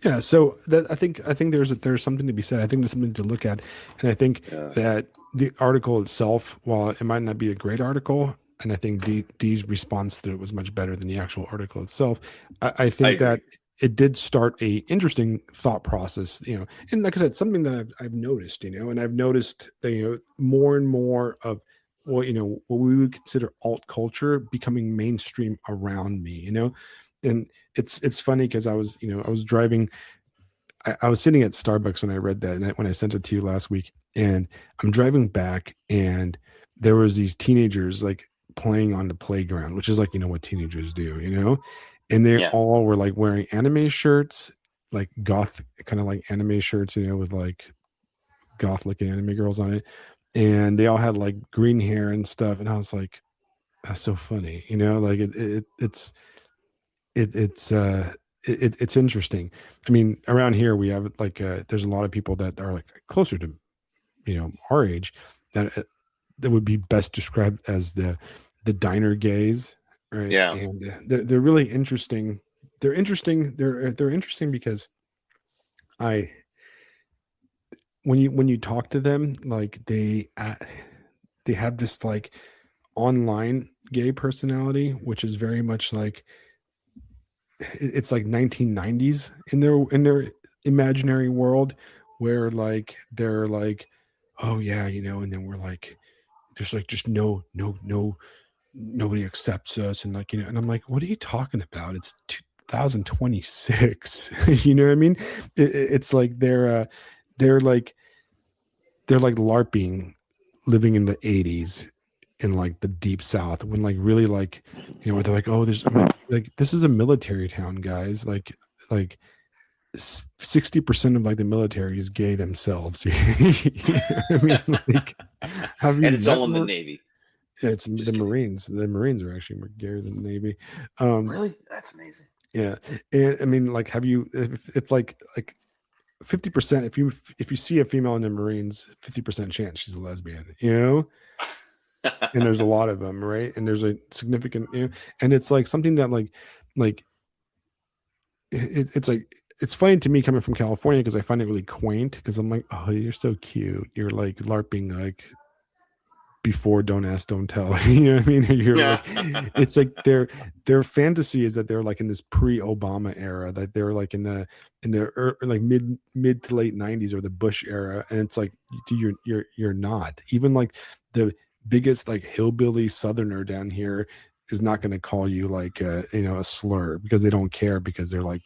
Yeah, so that I think there's something to be said. I think there's something to look at, and I think Yeah. that the article itself, while it might not be a great article, and I think Dee's response to it was much better than the actual article itself. I I think agree. that it did start a interesting thought process, and like I said, something that I've noticed, and I've noticed that, more and more of what we would consider alt culture becoming mainstream around me, and it's funny because I was driving. I was sitting at Starbucks when I read that, and when I sent it to you last week, and I'm driving back, and there was these teenagers like playing on the playground, which is like what teenagers do, and they Yeah. all were like wearing anime shirts, like goth kind of like anime shirts, with like goth looking anime girls on it, and they all had like green hair and stuff, and I was like, that's so funny, like it's interesting. I mean, around here we have like there's a lot of people that are like closer to our age that would be best described as the diner gays, right? Yeah. And they're really interesting. They're interesting. They're interesting because I when you talk to them, like they have this like online gay personality, which is very much like it's like 1990s in their imaginary world, where like they're like, oh yeah, and then we're like, there's like just no nobody accepts us, and like, and I'm like, what are you talking about? It's 2026. You know what I mean? It's like they're like they're like larping, living in the 80s in like the deep south, when like really like, they're like, oh, I'm like, this is a military town, guys. Like 60% of like the military is gay themselves. I mean, like, have you And it's met all in the Navy. it's the Just kidding. Marines are actually more gayer than the Navy. um Really? That's amazing. yeah, and I mean, like, have you if like 50%, if you see a female in the Marines, 50% chance she's a lesbian, and there's a lot of them, right? And there's a significant, and it's like something that like it's like, it's funny to me coming from California because I find it really quaint, because I'm like, oh, you're so cute, you're like larping like before don't ask don't tell. You know what I mean? You're Yeah. like, it's like their fantasy is that they're like in this pre-Obama era, that they're like in the like mid to late 90s, or the Bush era, and it's like, dude, you're not even like the biggest like hillbilly southerner down here is not going to call you like a slur, because they don't care, because they're like,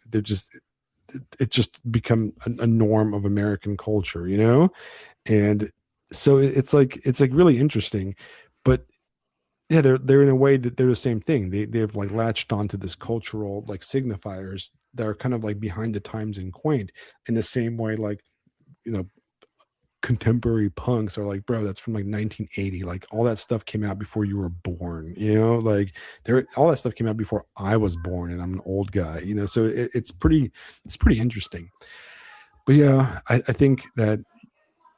they're just, it's just become a norm of American culture, and so it's like really interesting. But yeah, they're in a way that they're the same thing. They've like latched onto this cultural like signifiers that are kind of like behind the times and quaint, in the same way like, you know contemporary punks are like, bro, that's from like 1980, like all that stuff came out before you were born, like all that stuff came out before I was born, and I'm an old guy, so it's pretty interesting. But yeah, I think that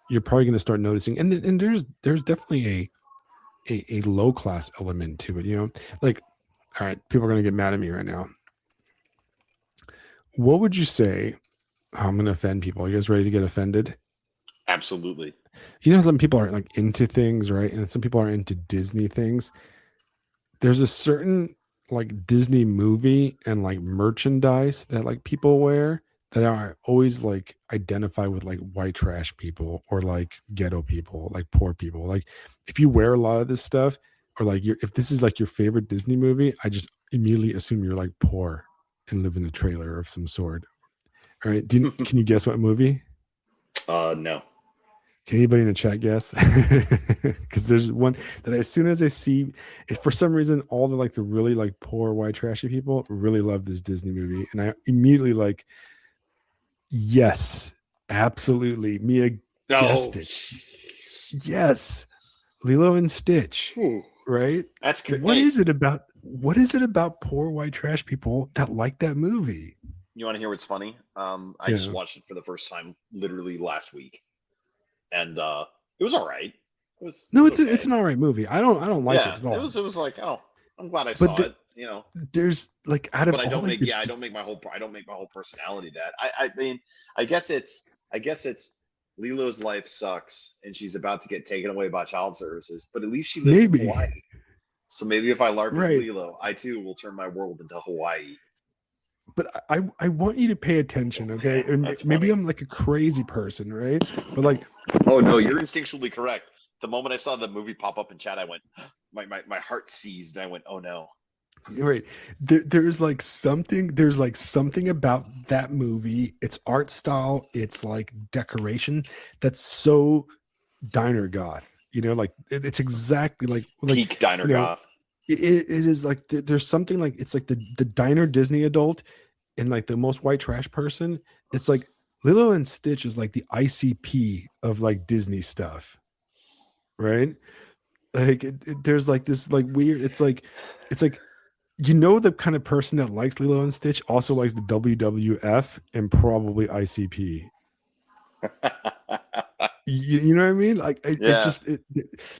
you're probably going to start noticing, and there's definitely a low class element to it, like, all right, people are going to get mad at me right now. What would you say? I'm going to offend people. Are you guys ready to get offended? Absolutely. You know, some people aren't like into things, right? And some people are into Disney things. There's a certain like Disney movie and like merchandise that like people wear that I always like identify with like white trash people or like ghetto people, like poor people. Like if you wear a lot of this stuff or like if this is like your favorite Disney movie, I just immediately assume you're like poor and live in a trailer of some sort. All right. Can you guess what movie? No. Can anybody in the chat guess? Because there's one that as soon as I see, if for some reason all the really like poor white trashy people really love this Disney movie, and I immediately like, yes, absolutely. Mia No. guessed it. Yes, Lilo and Stitch. Whew. Right? Hey, What is it about poor white trash people that like that movie? you want to hear what's funny? I just Yeah. watched it for the first time literally last week, and it was all right. It No, was it's okay. an all right movie. I don't like it Yeah, at all. it was like, oh, I'm glad I But saw it. You know, there's like out of but I all don't like make, the yeah, I don't make my whole personality that. I mean, I guess it's I guess it's Lilo's life sucks and she's about to get taken away by child services, but at least she lives in maybe Hawaii. So maybe if I LARP as right. Lilo, I too will turn my world into Hawaii. But I want you to pay attention, okay? And That's maybe funny. I'm like a crazy person, right? But like, Oh no, you're instinctually correct. The moment I saw the movie pop up in chat, I went, my heart seized. And I went, oh no. right, there's like something about that movie, its art style, its like decoration that's so diner goth. You know, like it's exactly like Peak diner you know, goth. it is like there's something like it's like the diner Disney adult and like the most white trash person. It's like Lilo and Stitch is like the ICP of like Disney stuff, right? Like there's like this like weird. It's like you know the kind of person that likes Lilo and Stitch also likes the WWF and probably ICP. You know what I mean? Like it Yeah, just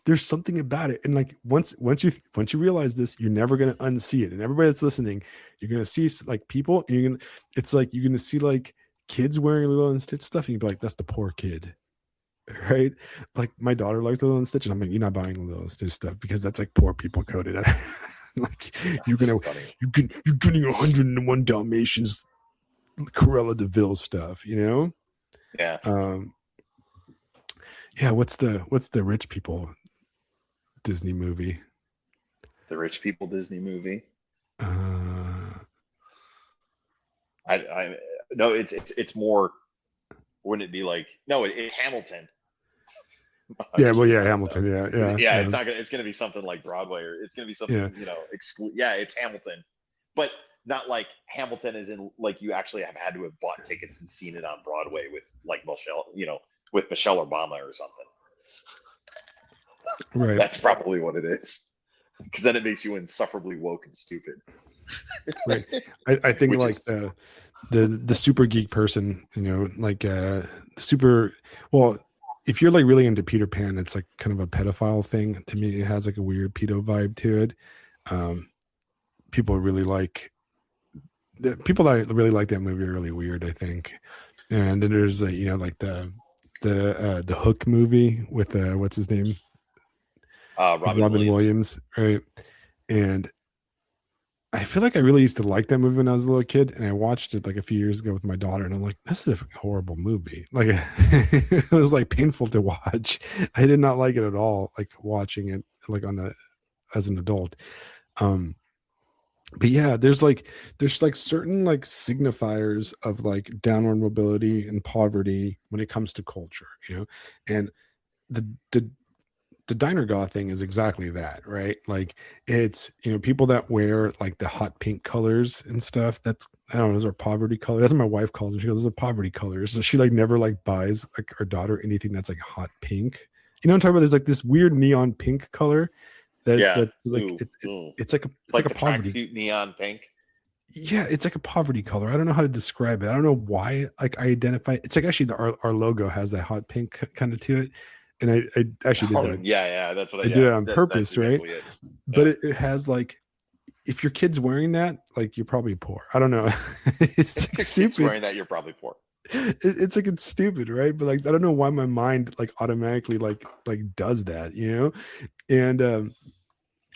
there's something about it, and like once you realize this, you're never gonna unsee it. And everybody that's listening, you're gonna see like people, and it's like you're gonna see like kids wearing Lilo and Stitch stuff, and you'd be like, that's the poor kid, right? Like my daughter likes Lilo and Stitch, and I'm like, you're not buying Lilo and Stitch stuff because that's like poor people coded. Like that's funny. you're getting 101 Dalmatians Corella Deville stuff, you know? Yeah, Um, yeah, what's the rich people Disney movie? the rich people Disney movie. Uh, I no, it's more. Wouldn't it be like no? It's Hamilton. I'm yeah, just well, being yeah, funny though. Hamilton, yeah, Yeah, yeah, it's gonna be something like Broadway or it's gonna be yeah. something Yeah, it's Hamilton, but not like Hamilton is in like you actually have had to have bought tickets and seen it on Broadway with like Michelle, with Michelle Obama or something. Right, That's probably what it is. Because then it makes you insufferably woke and stupid. right. I think Which like is the super geek person, you know, like super well, if you're like really into Peter Pan, it's like kind of a pedophile thing. To me, it has like a weird pedo vibe to it. Um, people really like the people that really like that movie are really weird, I think. And then there's you know like the Hook movie with what's his name, with Robin Robin Williams. Williams, right? And I feel like I really used to like that movie when I was a little kid, and I watched it like a few years ago with my daughter, and I'm like, this is a horrible movie. Like it was like painful to watch. I did not like it at all, like watching it like on a as an adult. Um, but yeah, there's like certain like signifiers of like downward mobility and poverty when it comes to culture, you know, and the the the diner goth thing is exactly that, right? Like it's you know people that wear like the hot pink colors and stuff. That's I don't know, those are poverty colors. That's what my wife calls them. She goes, those are poverty colors. So she like never like buys like our daughter anything that's like hot pink. You know what I'm talking about? There's like this weird neon pink color Yeah. that like Ooh, ooh. it's like Like a the poverty. tracksuit neon pink. Yeah, it's like a poverty color. I don't know how to describe it. I don't know why like I identify it's like actually our logo has that hot pink kind of to it. And I actually did Oh that. yeah, yeah. That's what. I did Yeah, it on that's purpose, right? exactly it. But Yeah. it has like if your kid's wearing that, like you're probably poor. I don't know. It's If like your kid's stupid. wearing that, you're probably poor. It's like it's stupid, right? But like I don't know why my mind like automatically like does that, you know? And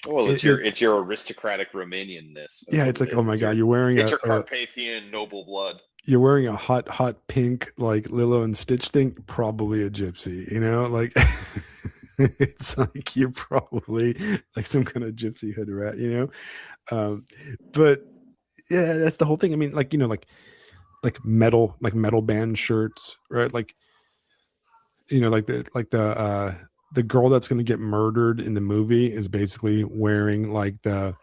Well, it's it's your aristocratic Romanianness. That's yeah, what it's it like, oh is. my God, you're wearing It's your Carpathian noble blood. you're wearing a hot pink like Lilo and Stitch thing, probably a gypsy, you know? Like it's like you're probably like some kind of gypsy hood rat, you know? But yeah, that's the whole thing. I mean, like, you know, like metal band shirts, right? Like, you know, the girl that's going to get murdered in the movie is basically wearing like the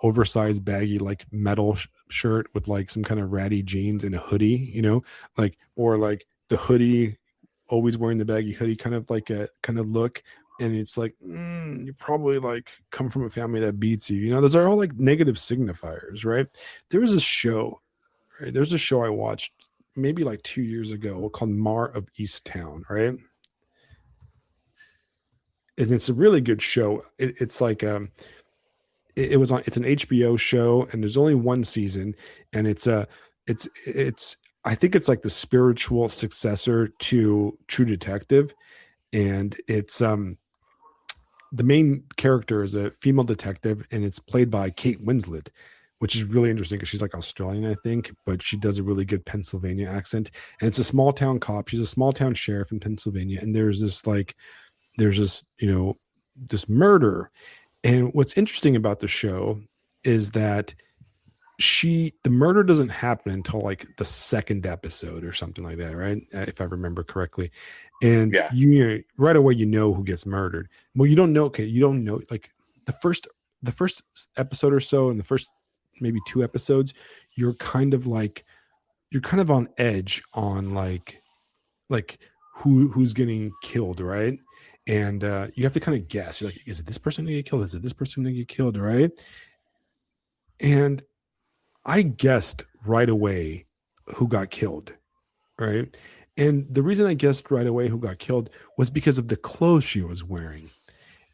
oversized baggy like metal shirt with like some kind of ratty jeans and a hoodie, you know, like or like the hoodie, always wearing the baggy hoodie, kind of like a kind of look. And it's like you probably like come from a family that beats you, you know. Those are all like negative signifiers, right? There was a show, right? There's a show I watched maybe like 2 years ago called Mar of Easttown, right? And it's a really good show. It's like it was on. It's an HBO show, and there's only one season, and it's I think it's like the spiritual successor to True Detective, and it's the main character is a female detective, and it's played by Kate Winslet, which is really interesting because she's like Australian, I think, but she does a really good Pennsylvania accent. And it's a small town cop. She's a small town sheriff in Pennsylvania, and there's this this murder. And what's interesting about the show is that the murder doesn't happen until like the second episode or something like that, right? If I remember correctly. And Yeah, right away you know who gets murdered. Well, you don't know. Okay, you don't know like the first the first episode or so, and the first maybe two episodes, you're kind of like you're kind of on edge on like who's getting killed, right? And you have to kind of guess. You're like, is it this person gonna get killed? Is it this person gonna get killed, right? And I guessed right away who got killed, right? And the reason I guessed right away who got killed was because of the clothes she was wearing.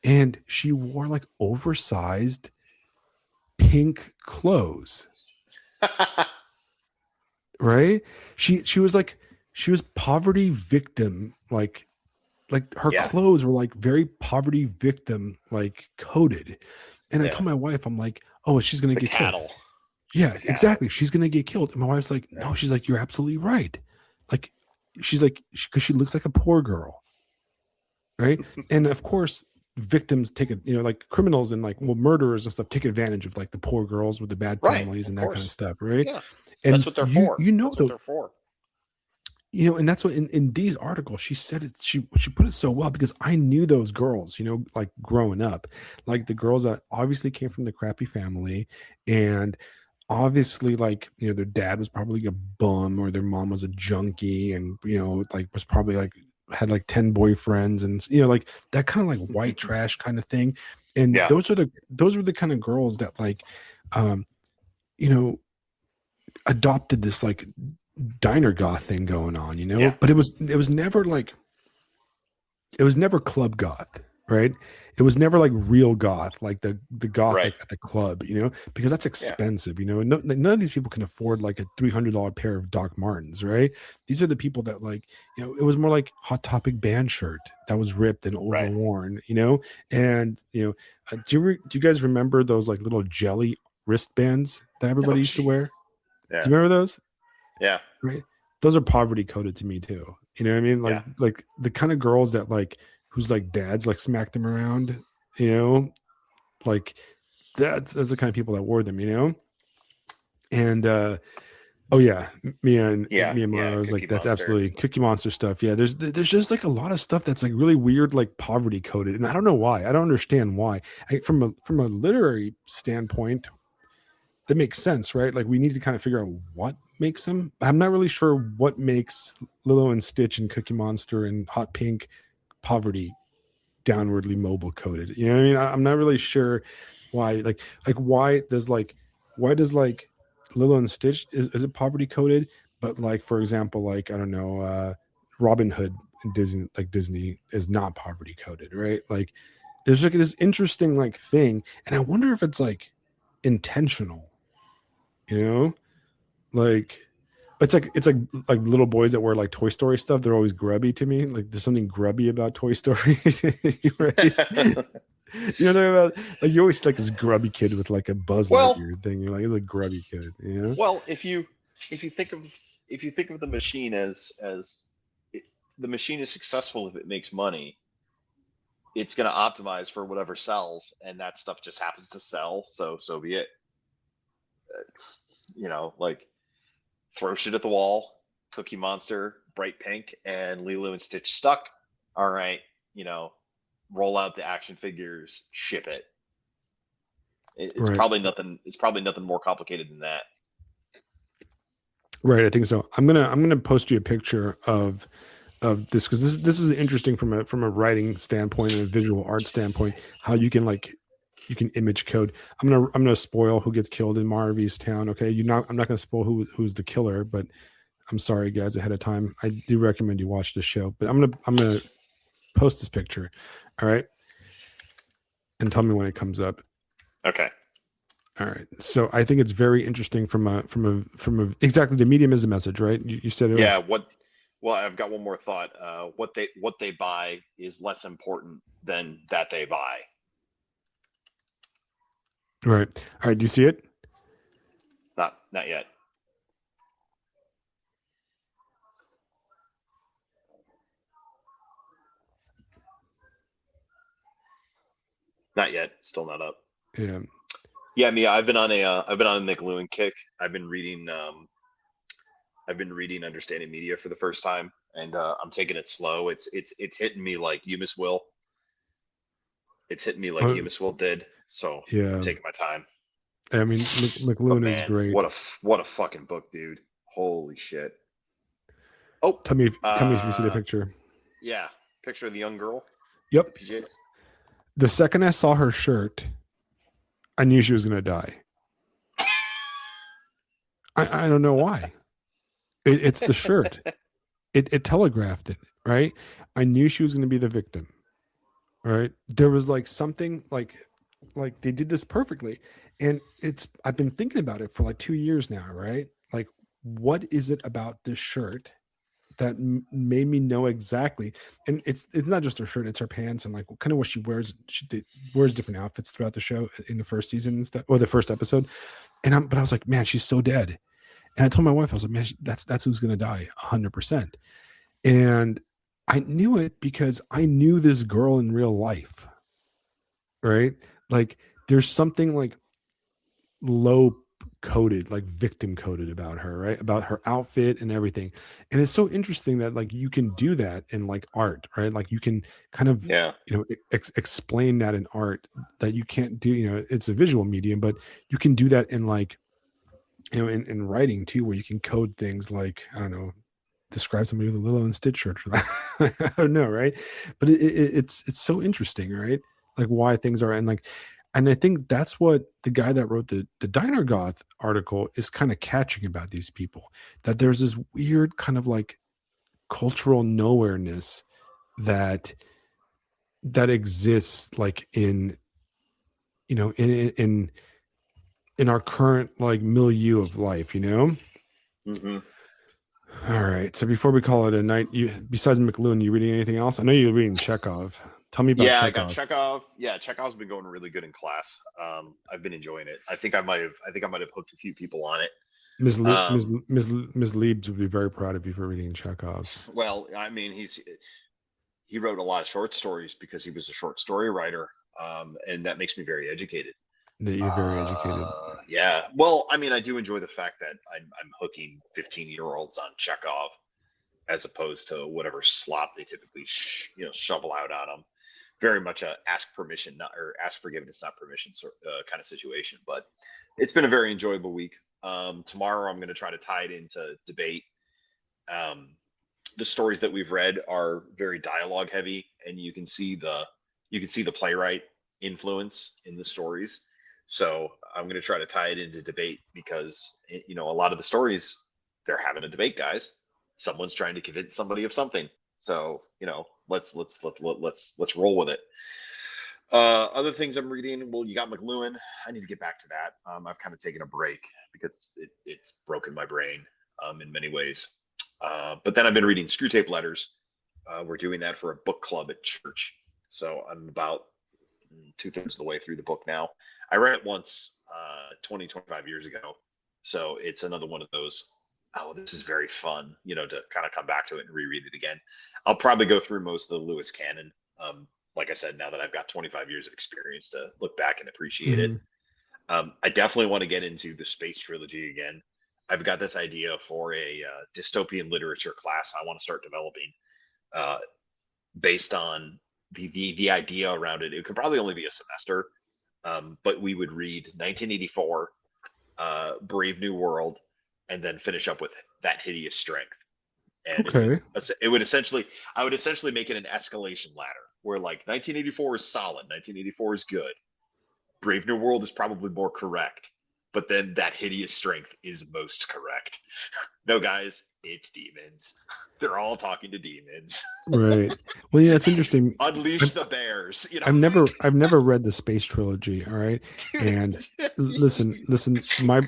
And she wore like oversized pink clothes, right? She was like she was poverty victim like her yeah, clothes were like very poverty victim like coded. And I yeah. told my wife, I'm like, oh, she's gonna The get killed. cattle, Yeah, the cattle. exactly. She's gonna get killed. And my wife's like, Yeah. no, she's like, you're absolutely right. Like, she's like, because she looks like a poor girl, right? And of course, victims take it, like criminals and like well, murderers and stuff take advantage of like the poor girls with the bad Right, families of and that kind of course. stuff, right? Yeah, that's And what they're for. you know That's what though, they're for. and that's what in Dee's article she said it. She put it so well because I knew those girls, like growing up, like the girls that obviously came from the crappy family, and obviously like their dad was probably a bum or their mom was a junkie, and like was probably like had like 10 boyfriends, and like that kind of like white trash kind of thing. And Yeah, those were the kind of girls that like um you know adopted this like diner goth thing going on, yeah, but it was never like it was never club goth, right? It was never like real goth, like the goth right. like at the club, because that's Yeah, expensive, and none of these people can afford like a $300 pair of Doc Martens, right? These are the people that like, it was more like Hot Topic band shirt that was ripped and right. overworn, and do you guys remember those like little jelly wristbands that Oh, everybody used to jeez. wear? Do Yeah, you remember those? yeah, Right. Those are poverty coded to me too. You know what I mean? yeah. Like the kind of girls that like whose like dads like smacked them around, you know, like that's the kind of people that wore them, And oh yeah, Yeah, me and yeah, Mara was Cookie like that's Monster. absolutely Cookie Monster stuff. Yeah, there's just like a lot of stuff that's like really weird, like poverty coded, and I don't know why. I don't understand why. From a literary standpoint, that makes sense, right? Like we need to kind of figure out what makes them. I'm not really sure what makes Lilo and Stitch and Cookie Monster and Hot Pink poverty downwardly mobile coded. You know what I mean? I'm not really sure why. Like why does Lilo and Stitch is it poverty coded? But like for example, like I don't know, Robin Hood and Disney is not poverty coded, right? Like there's like this interesting like thing, and I wonder if it's like intentional, you know like It's like little boys that wear like Toy Story stuff. They're always grubby to me. Like there's something grubby about Toy Story, right? You know about like you always see like this grubby kid with like a Buzz Well, Lightyear thing. You're like, it's a grubby kid, you know? well, if you think of the machine as it, the machine is successful if it makes money, it's going to optimize for whatever sells, and that stuff just happens to sell. So be it. Like throw shit at the wall, Cookie Monster, Bright Pink, and Lilo and Stitch stuck. All right, you know, roll out the action figures, ship it. It's Right. probably nothing. It's probably nothing more complicated than that. Right. I think so. I'm gonna post you a picture of this because this is interesting from a writing standpoint and a visual art standpoint, how you can like you can image code. I'm gonna spoil who gets killed in Marvy's town. Okay. I'm not gonna spoil who's the killer, but I'm sorry guys ahead of time. I do recommend you watch this show. But I'm gonna post this picture. All right. And tell me when it comes up. Okay. All right. So I think it's very interesting from a exactly the medium is the message, right? You said it. Yeah. Well, I've got one more thought. What they buy is less important than that they buy. Right. All right. Do you see it? Not yet. Not yet. Still not up. Yeah. Yeah, Mia. I've been on a McLuhan kick. I've been reading Understanding Media for the first time, and I'm taking it slow. It's hitting me like you Miss Will. It's hitting me like you Oh, Miss Will did. So I'm yeah. taking my time. I mean, But McLuhan is man, great. what a fucking book, dude. Holy shit. Oh, Tell me if you see the picture. yeah. Picture of the young girl with the Yep. PJs. The second I saw her shirt, I knew she was gonna die. I don't know why. It's the shirt. It telegraphed it, right? I knew she was gonna be the victim. Right. There was like something like they did this perfectly. And I've been thinking about it for like 2 years now, right? Like, what is it about this shirt that made me know exactly? And it's not just her shirt, it's her pants and like kind of what she wears. Wears different outfits throughout the show in the first season and stuff, or the first episode. But I was like, man, she's so dead. And I told my wife, I was like, man, that's who's gonna die, 100%. And I knew it because I knew this girl in real life, right? Like there's something like low coded, like victim coded about her, right? About her outfit and everything. And it's so interesting that like you can do that in like art, right? Like you can kind of, Yeah. explain that in art that you can't do, it's a visual medium, but you can do that in like, in writing too, where you can code things like, I don't know, describe somebody with a Lilo and Stitch shirt for that. I don't know, right? But it's so interesting, right? Like why things are, and I think that's what the guy that wrote the Diner Goth article is kind of catching about these people, that there's this weird kind of like cultural nowhereness that exists like in in our current like milieu of life. Hmm. All right. So before we call it a night, you besides McLuhan, you reading anything else? I know you're reading Chekhov. Tell me about Yeah, I got Chekhov. Chekhov. Yeah, Chekhov's been going really good in class. I've been enjoying it. I think I might have hooked a few people on it. Ms. Leibs would be very proud of you for reading Chekhov. Well, I mean, he wrote a lot of short stories because he was a short story writer, and that makes me very educated. That you're very educated. Yeah. Well, I mean, I do enjoy the fact that I'm hooking 15-year-olds on Chekhov as opposed to whatever slop they typically shovel out on them. Very much a ask permission, not or ask forgiveness, not permission kind of situation. But it's been a very enjoyable week. Tomorrow, I'm going to try to tie it into debate. Um, the stories that we've read are very dialogue heavy, and you can see the playwright influence in the stories. So I'm going to try to tie it into debate because a lot of the stories they're having a debate, guys. Someone's trying to convince somebody of something. So let's roll with it. Other things I'm reading. Well, you got McLuhan. I need to get back to that. I've kind of taken a break because it's broken my brain. in many ways. But then I've been reading Screw Tape Letters. We're doing that for a book club at church. So I'm about 2/3 of the way through the book now. I read it once 25 years ago. So it's another one of those, oh, this is very fun, to kind of come back to it and reread it again. I'll probably go through most of the Lewis canon. Like I said, now that I've got 25 years of experience to look back and appreciate it. I definitely want to get into the space trilogy again. I've got this idea for a dystopian literature class I want to start developing based on the idea around it. It could probably only be a semester, but we would read 1984, Brave New World, and then finish up with That Hideous Strength. And Okay. I would essentially make it an escalation ladder where like 1984 is solid, 1984 is good. Brave New World is probably more correct, but then That Hideous Strength is most correct. No, guys, it's demons. They're all talking to demons. Right. Well, yeah, it's interesting. Unleash the bears. I've never read the space trilogy. All right. And listen, my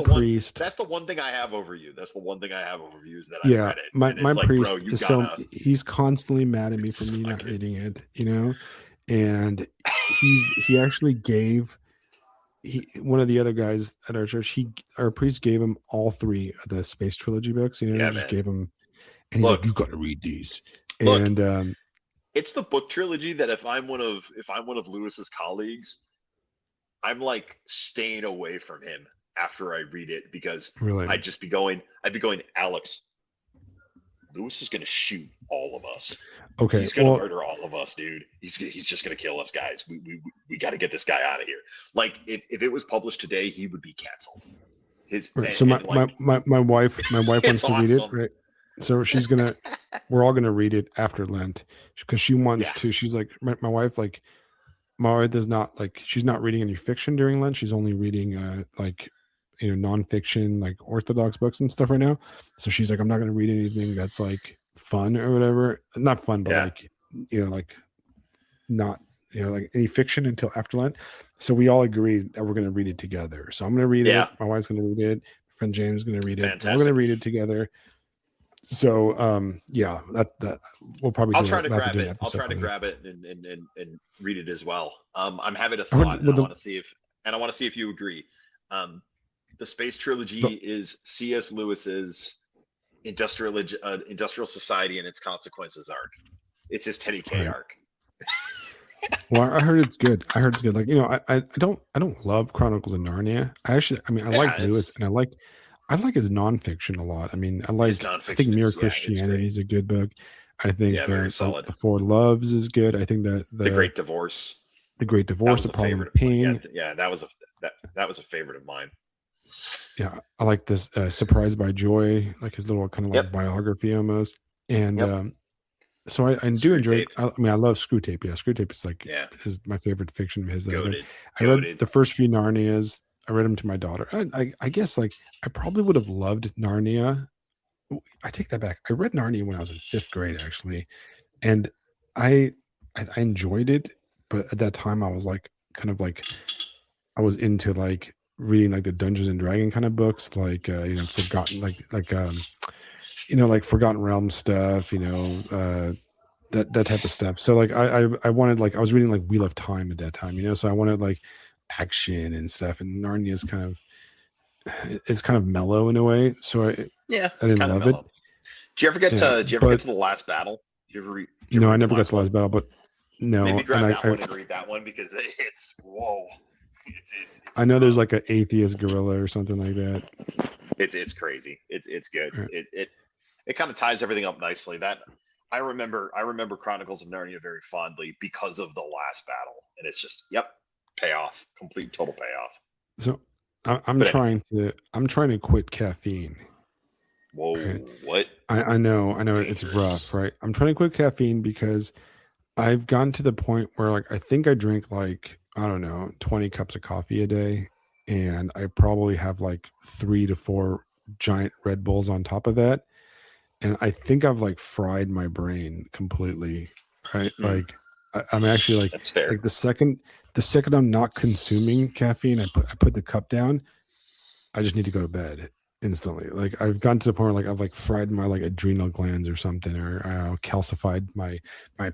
priest. That's the one thing I have over you. That's the one thing I have over you is that yeah, I read it. My like, priest bro, is he's constantly mad at me for me not reading it, and he actually gave one of the other guys at our church, our priest gave him all 3 of the space trilogy books, just gave him, and he's like, you got to read these. And it's the book trilogy that if I'm one of Lewis's colleagues, I'm like staying away from him after I read it because really? I'd be going, Alex, Lewis is going to shoot all of us. Okay. He's going to murder all of us, dude. He's just going to kill us, guys. We got to get this guy out of here. Like if it was published today, he would be canceled. So my wife wants to read it, right? So she's we're all gonna read it after Lent because she wants to. She's like, my wife does not she's not reading any fiction during Lent. She's only reading nonfiction, like Orthodox books and stuff right now. So she's like, I'm not gonna read anything that's like fun or whatever. Not fun, but not like any fiction until after Lent. So we all agreed that we're gonna read it together. So I'm gonna read it. My wife's gonna read it. My friend James is gonna read it. Fantastic. We're gonna read it together. So that we'll probably. I'll try to grab it. I'll try to grab it and read it as well. I'm having a thought, and I want to see if you agree. The space trilogy is C.S. Lewis's industrial society and its consequences arc. It's his Teddy K arc. Well, I heard it's good. Like, I don't love Chronicles of Narnia. I like Lewis, and I like his nonfiction a lot. I mean, I think Mere Christianity is a good book. I think the Four Loves is good. I think that the Great Divorce, The Problem and Pain. Yeah, that was a favorite of mine. Yeah, I like this Surprised by Joy, like his little kind of like biography almost. And so I do enjoy it. I love Screw Tape. Yeah, Screw Tape is my favorite fiction of his. I read the first few Narnias. I read them to my daughter. I guess I probably would have loved Narnia. I take that back. I read Narnia when I was in 5th grade, actually. And I enjoyed it. But at that time I was I was into reading the Dungeons and Dragon kind of books, Forgotten, Forgotten Realms stuff, that type of stuff. So I wanted, I was reading Wheel of Time at that time, so I wanted action and stuff, and Narnia is kind of mellow in a way. So I didn't love it. Did you ever get to the last battle? No, I never got to the last battle, but no. Maybe grab that one and read that one because it's whoa. It's I know there's an atheist gorilla or something like that. It's crazy. It's good. Right. It kind of ties everything up nicely. That I remember Chronicles of Narnia very fondly because of the last battle, and it's just payoff, complete total payoff. So I'm trying to quit caffeine. Whoa, right? What? I know it's rough, right? I'm trying to quit caffeine because I've gotten to the point where I think I drink 20 cups of coffee a day, and I probably have 3 to 4 giant Red Bulls on top of that. And I think I've fried my brain completely, right? I'm actually That's fair. the second I'm not consuming caffeine, I put the cup down. I just need to go to bed. instantly. Like I've gotten to the point where like I've like fried my like adrenal glands or something, or calcified my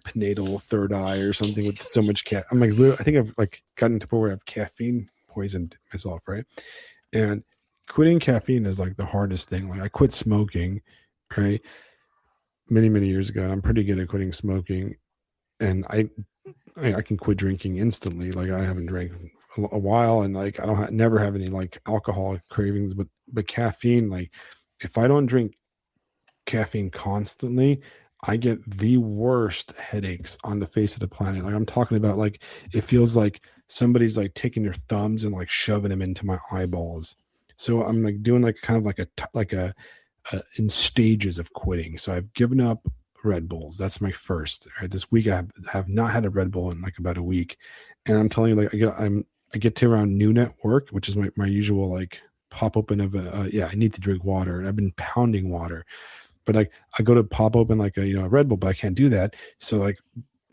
pineal third eye or something with so much cat. I'm like, I think I've like gotten to the point where I've caffeine poisoned myself, right? And quitting caffeine is like the hardest thing. Like I quit smoking, right, many years ago, and I'm pretty good at quitting smoking. And I can quit drinking instantly. Like I haven't drank a while, and like I don't never have any like alcohol cravings, but caffeine, like if I don't drink caffeine constantly, I get the worst headaches on the face of the planet. Like I'm talking about, like it feels like somebody's like taking their thumbs and like shoving them into my eyeballs. So I'm like doing like kind of like in stages of quitting. So I've given up Red Bulls. That's my first. Right, this week have not had a Red Bull in like about a week, and I'm telling you, like I get to around noon at work, which is my usual like pop open of yeah, I need to drink water, and I've been pounding water, but like I go to pop open like a Red Bull, but I can't do that. So like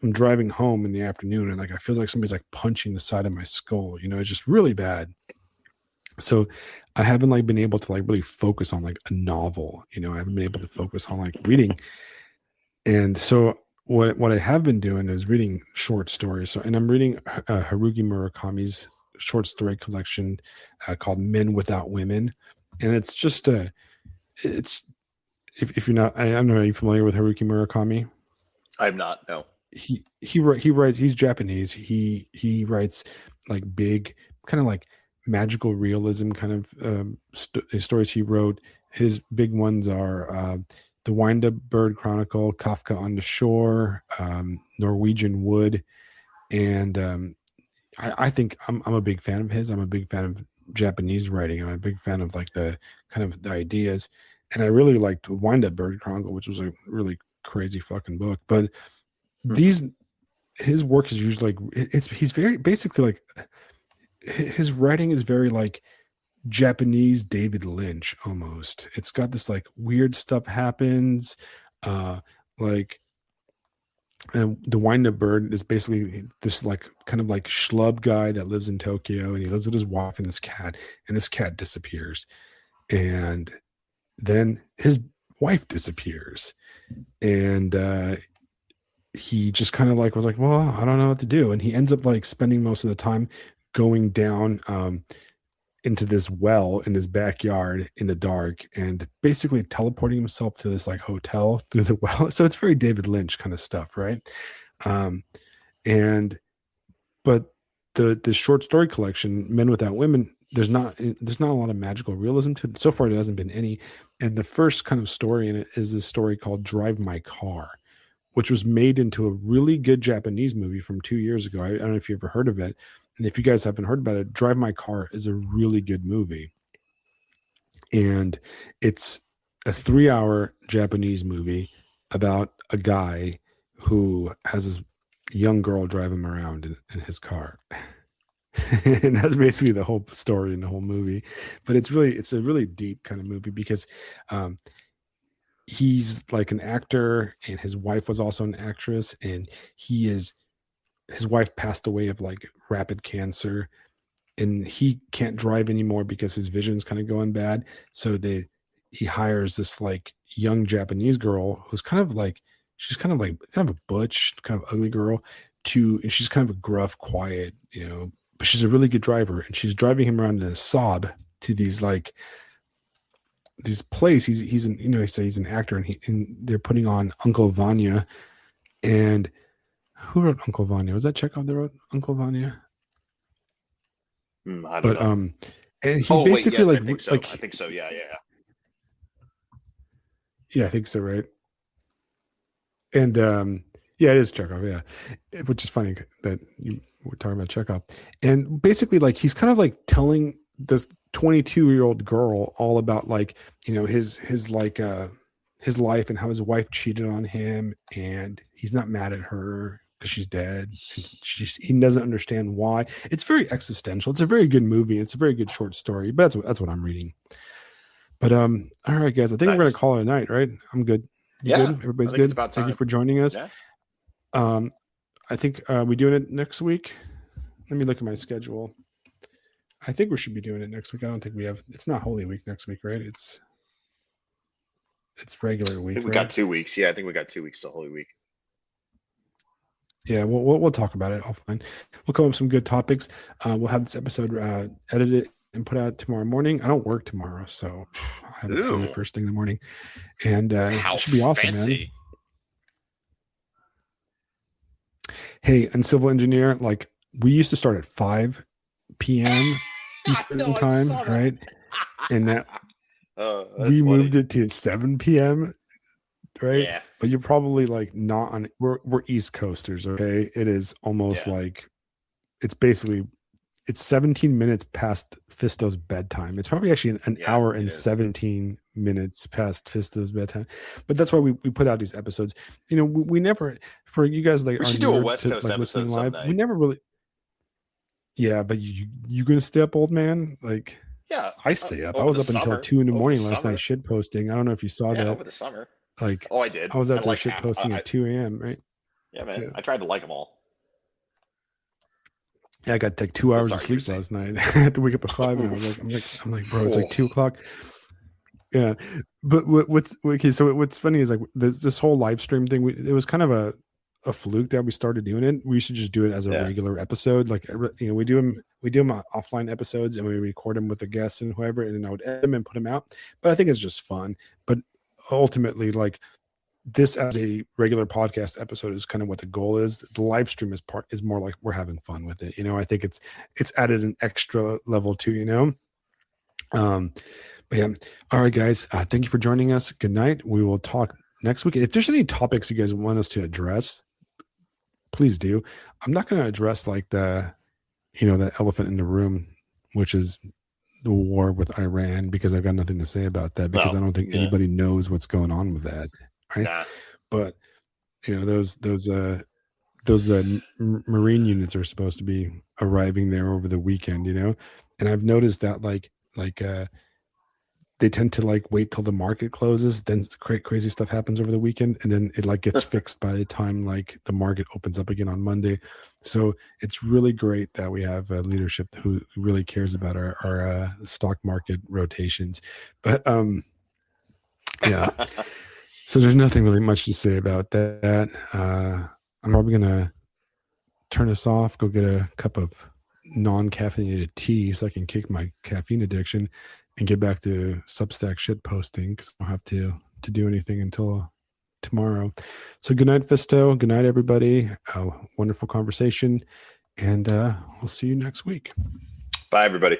I'm driving home in the afternoon, and like I feel like somebody's like punching the side of my skull. It's just really bad. So I haven't like been able to like really focus on like a novel. I haven't been able to focus on like reading. And so what I have been doing is reading short stories. So and I'm reading Haruki Murakami's short story collection called Men Without Women, and it's just it's if you're not, I don't know, are you familiar with Haruki Murakami? I'm not. No. He writes, he's Japanese. He writes like big kind of like magical realism kind of stories. He wrote, his big ones are the Wind Up Bird Chronicle, Kafka on the Shore, Norwegian Wood, and I think I'm a big fan of his. I'm a big fan of Japanese writing. I'm a big fan of like the kind of the ideas, and I really liked Wind Up Bird Chronicle, which was a really crazy fucking book. But Mhm. these his work is usually like he's very basically like his writing is very like Japanese David Lynch almost. It's got this like weird stuff happens, uh, like and the wind up bird is basically this like kind of like schlub guy that lives in Tokyo, and he lives with his wife and this cat disappears, and then his wife disappears, and he just kind of like was like, well, I don't know what to do, and he ends up like spending most of the time going down into this well in his backyard in the dark and basically teleporting himself to this like hotel through the well. So it's very David Lynch kind of stuff, right? Um, and but the short story collection, Men Without Women, there's not a lot of magical realism to it. So far, there hasn't been any. And the first kind of story in it is this story called Drive My Car, which was made into a really good Japanese movie from 2 years ago. I don't know if you ever heard of it. And if you guys haven't heard about it, Drive My Car is a really good movie. And it's a 3 hour Japanese movie about a guy who has this young girl drive him around in his car. And that's basically the whole story in the whole movie. But it's a really deep kind of movie because um, he's like an actor, and his wife was also an actress, and his wife passed away of like rapid cancer, and he can't drive anymore because his vision's kind of going bad. So he hires this like young Japanese girl who's kind of like, she's kind of a butch, kind of ugly girl, and she's kind of a gruff, quiet, but she's a really good driver, and she's driving him around in a Saab to these like these plays. He's an, he's an actor, and they're putting on Uncle Vanya. And who wrote Uncle Vanya? Was that Chekhov that wrote Uncle Vanya? I don't But know. and he Oh wait, basically yes, I like think so. I like think so. Yeah, yeah. yeah, I think so, right? And yeah, it is Chekhov, yeah. Which is funny that you were talking about Chekhov. And basically, like he's kind of like telling this 22-year-old girl all about like, his like his life and how his wife cheated on him, and he's not mad at her because she's dead, and he doesn't understand why. It's very existential. It's a very good movie. It's a very good short story, but that's what I'm reading. But all right, guys, I think we're gonna Nice. call it a night, right? I'm good. You good? Yeah, I Everybody's think it's good? about Thank you time. for joining us. Yeah. Um, I think we doing it next week. Let me look at my schedule. I think we should be doing it next week. I don't think we have. It's not Holy Week next week, right? It's regular I week, think we right? got 2 weeks. Yeah, I think we got 2 weeks till Holy Week. Yeah, we'll talk about it offline. We'll come up with some good topics. We'll have this episode edited and put out tomorrow morning. I don't work tomorrow, so I have it for the Ooh, first thing in the morning, and how it should be awesome, man. fancy. Hey, and civil engineer, like we used to start at 5 p.m. Eastern No, I time, saw that. right? And that That's we funny. moved it to 7 p.m. right? Yeah, But you're probably like not on. We're East Coasters, okay? It is almost yeah, like it's basically it's 17 minutes past Fisto's bedtime. It's probably actually an yeah, hour it and is. 17 minutes past Fisto's bedtime. But that's why we put out these episodes. You know, we never for you guys like We are should do a newer West to Coast like episode listening live. someday. We never really. Yeah, but you gonna stay up, old man? Like Yeah, I stay up. I over was the up until summer. 2 in the Over the morning last night summer. shit posting. I don't know if you saw Yeah, that. over the summer. Like Oh, I did. I was out And there like shit half. posting at 2 a.m. Right? Yeah, man. Yeah. I tried to like them all. Yeah, I got like 2 But hours of sorry, you were sleep saying. last night. I had to wake up at 5, and I'm like, bro, it's like 2 o'clock. Yeah, but what's okay? So what's funny is like this whole live stream thing. It was kind of a fluke that we started doing it. We should just do it as a Yeah. regular episode. Like you know, we do them offline episodes, and we record them with the guests and whoever, and then I would edit them and put them out. But I think it's just fun. But ultimately, like this as a regular podcast episode is kind of what the goal is. The live stream is more like we're having fun with it. You know, I think it's added an extra level too. You know. But yeah. All right, guys. Thank you for joining us. Good night. We will talk next week. If there's any topics you guys want us to address, please do. I'm not going to address like the elephant in the room, which is the war with Iran, because I've got nothing to say about that because I don't think anybody knows what's going on with that. Right. Nah. But you know, those Marine units are supposed to be arriving there over the weekend, you know, and I've noticed that they tend to like wait till the market closes, then crazy stuff happens over the weekend, and then it like gets fixed by the time like the market opens up again on Monday. So it's really great that we have leadership who really cares about our stock market rotations. But yeah, so there's nothing really much to say about that. I'm probably gonna turn us off, go get a cup of non-caffeinated tea so I can kick my caffeine addiction and get back to Substack shit posting because I don't have to do anything until tomorrow. So good night, Fisto. Good night, everybody. Wonderful conversation. And we'll see you next week. Bye, everybody.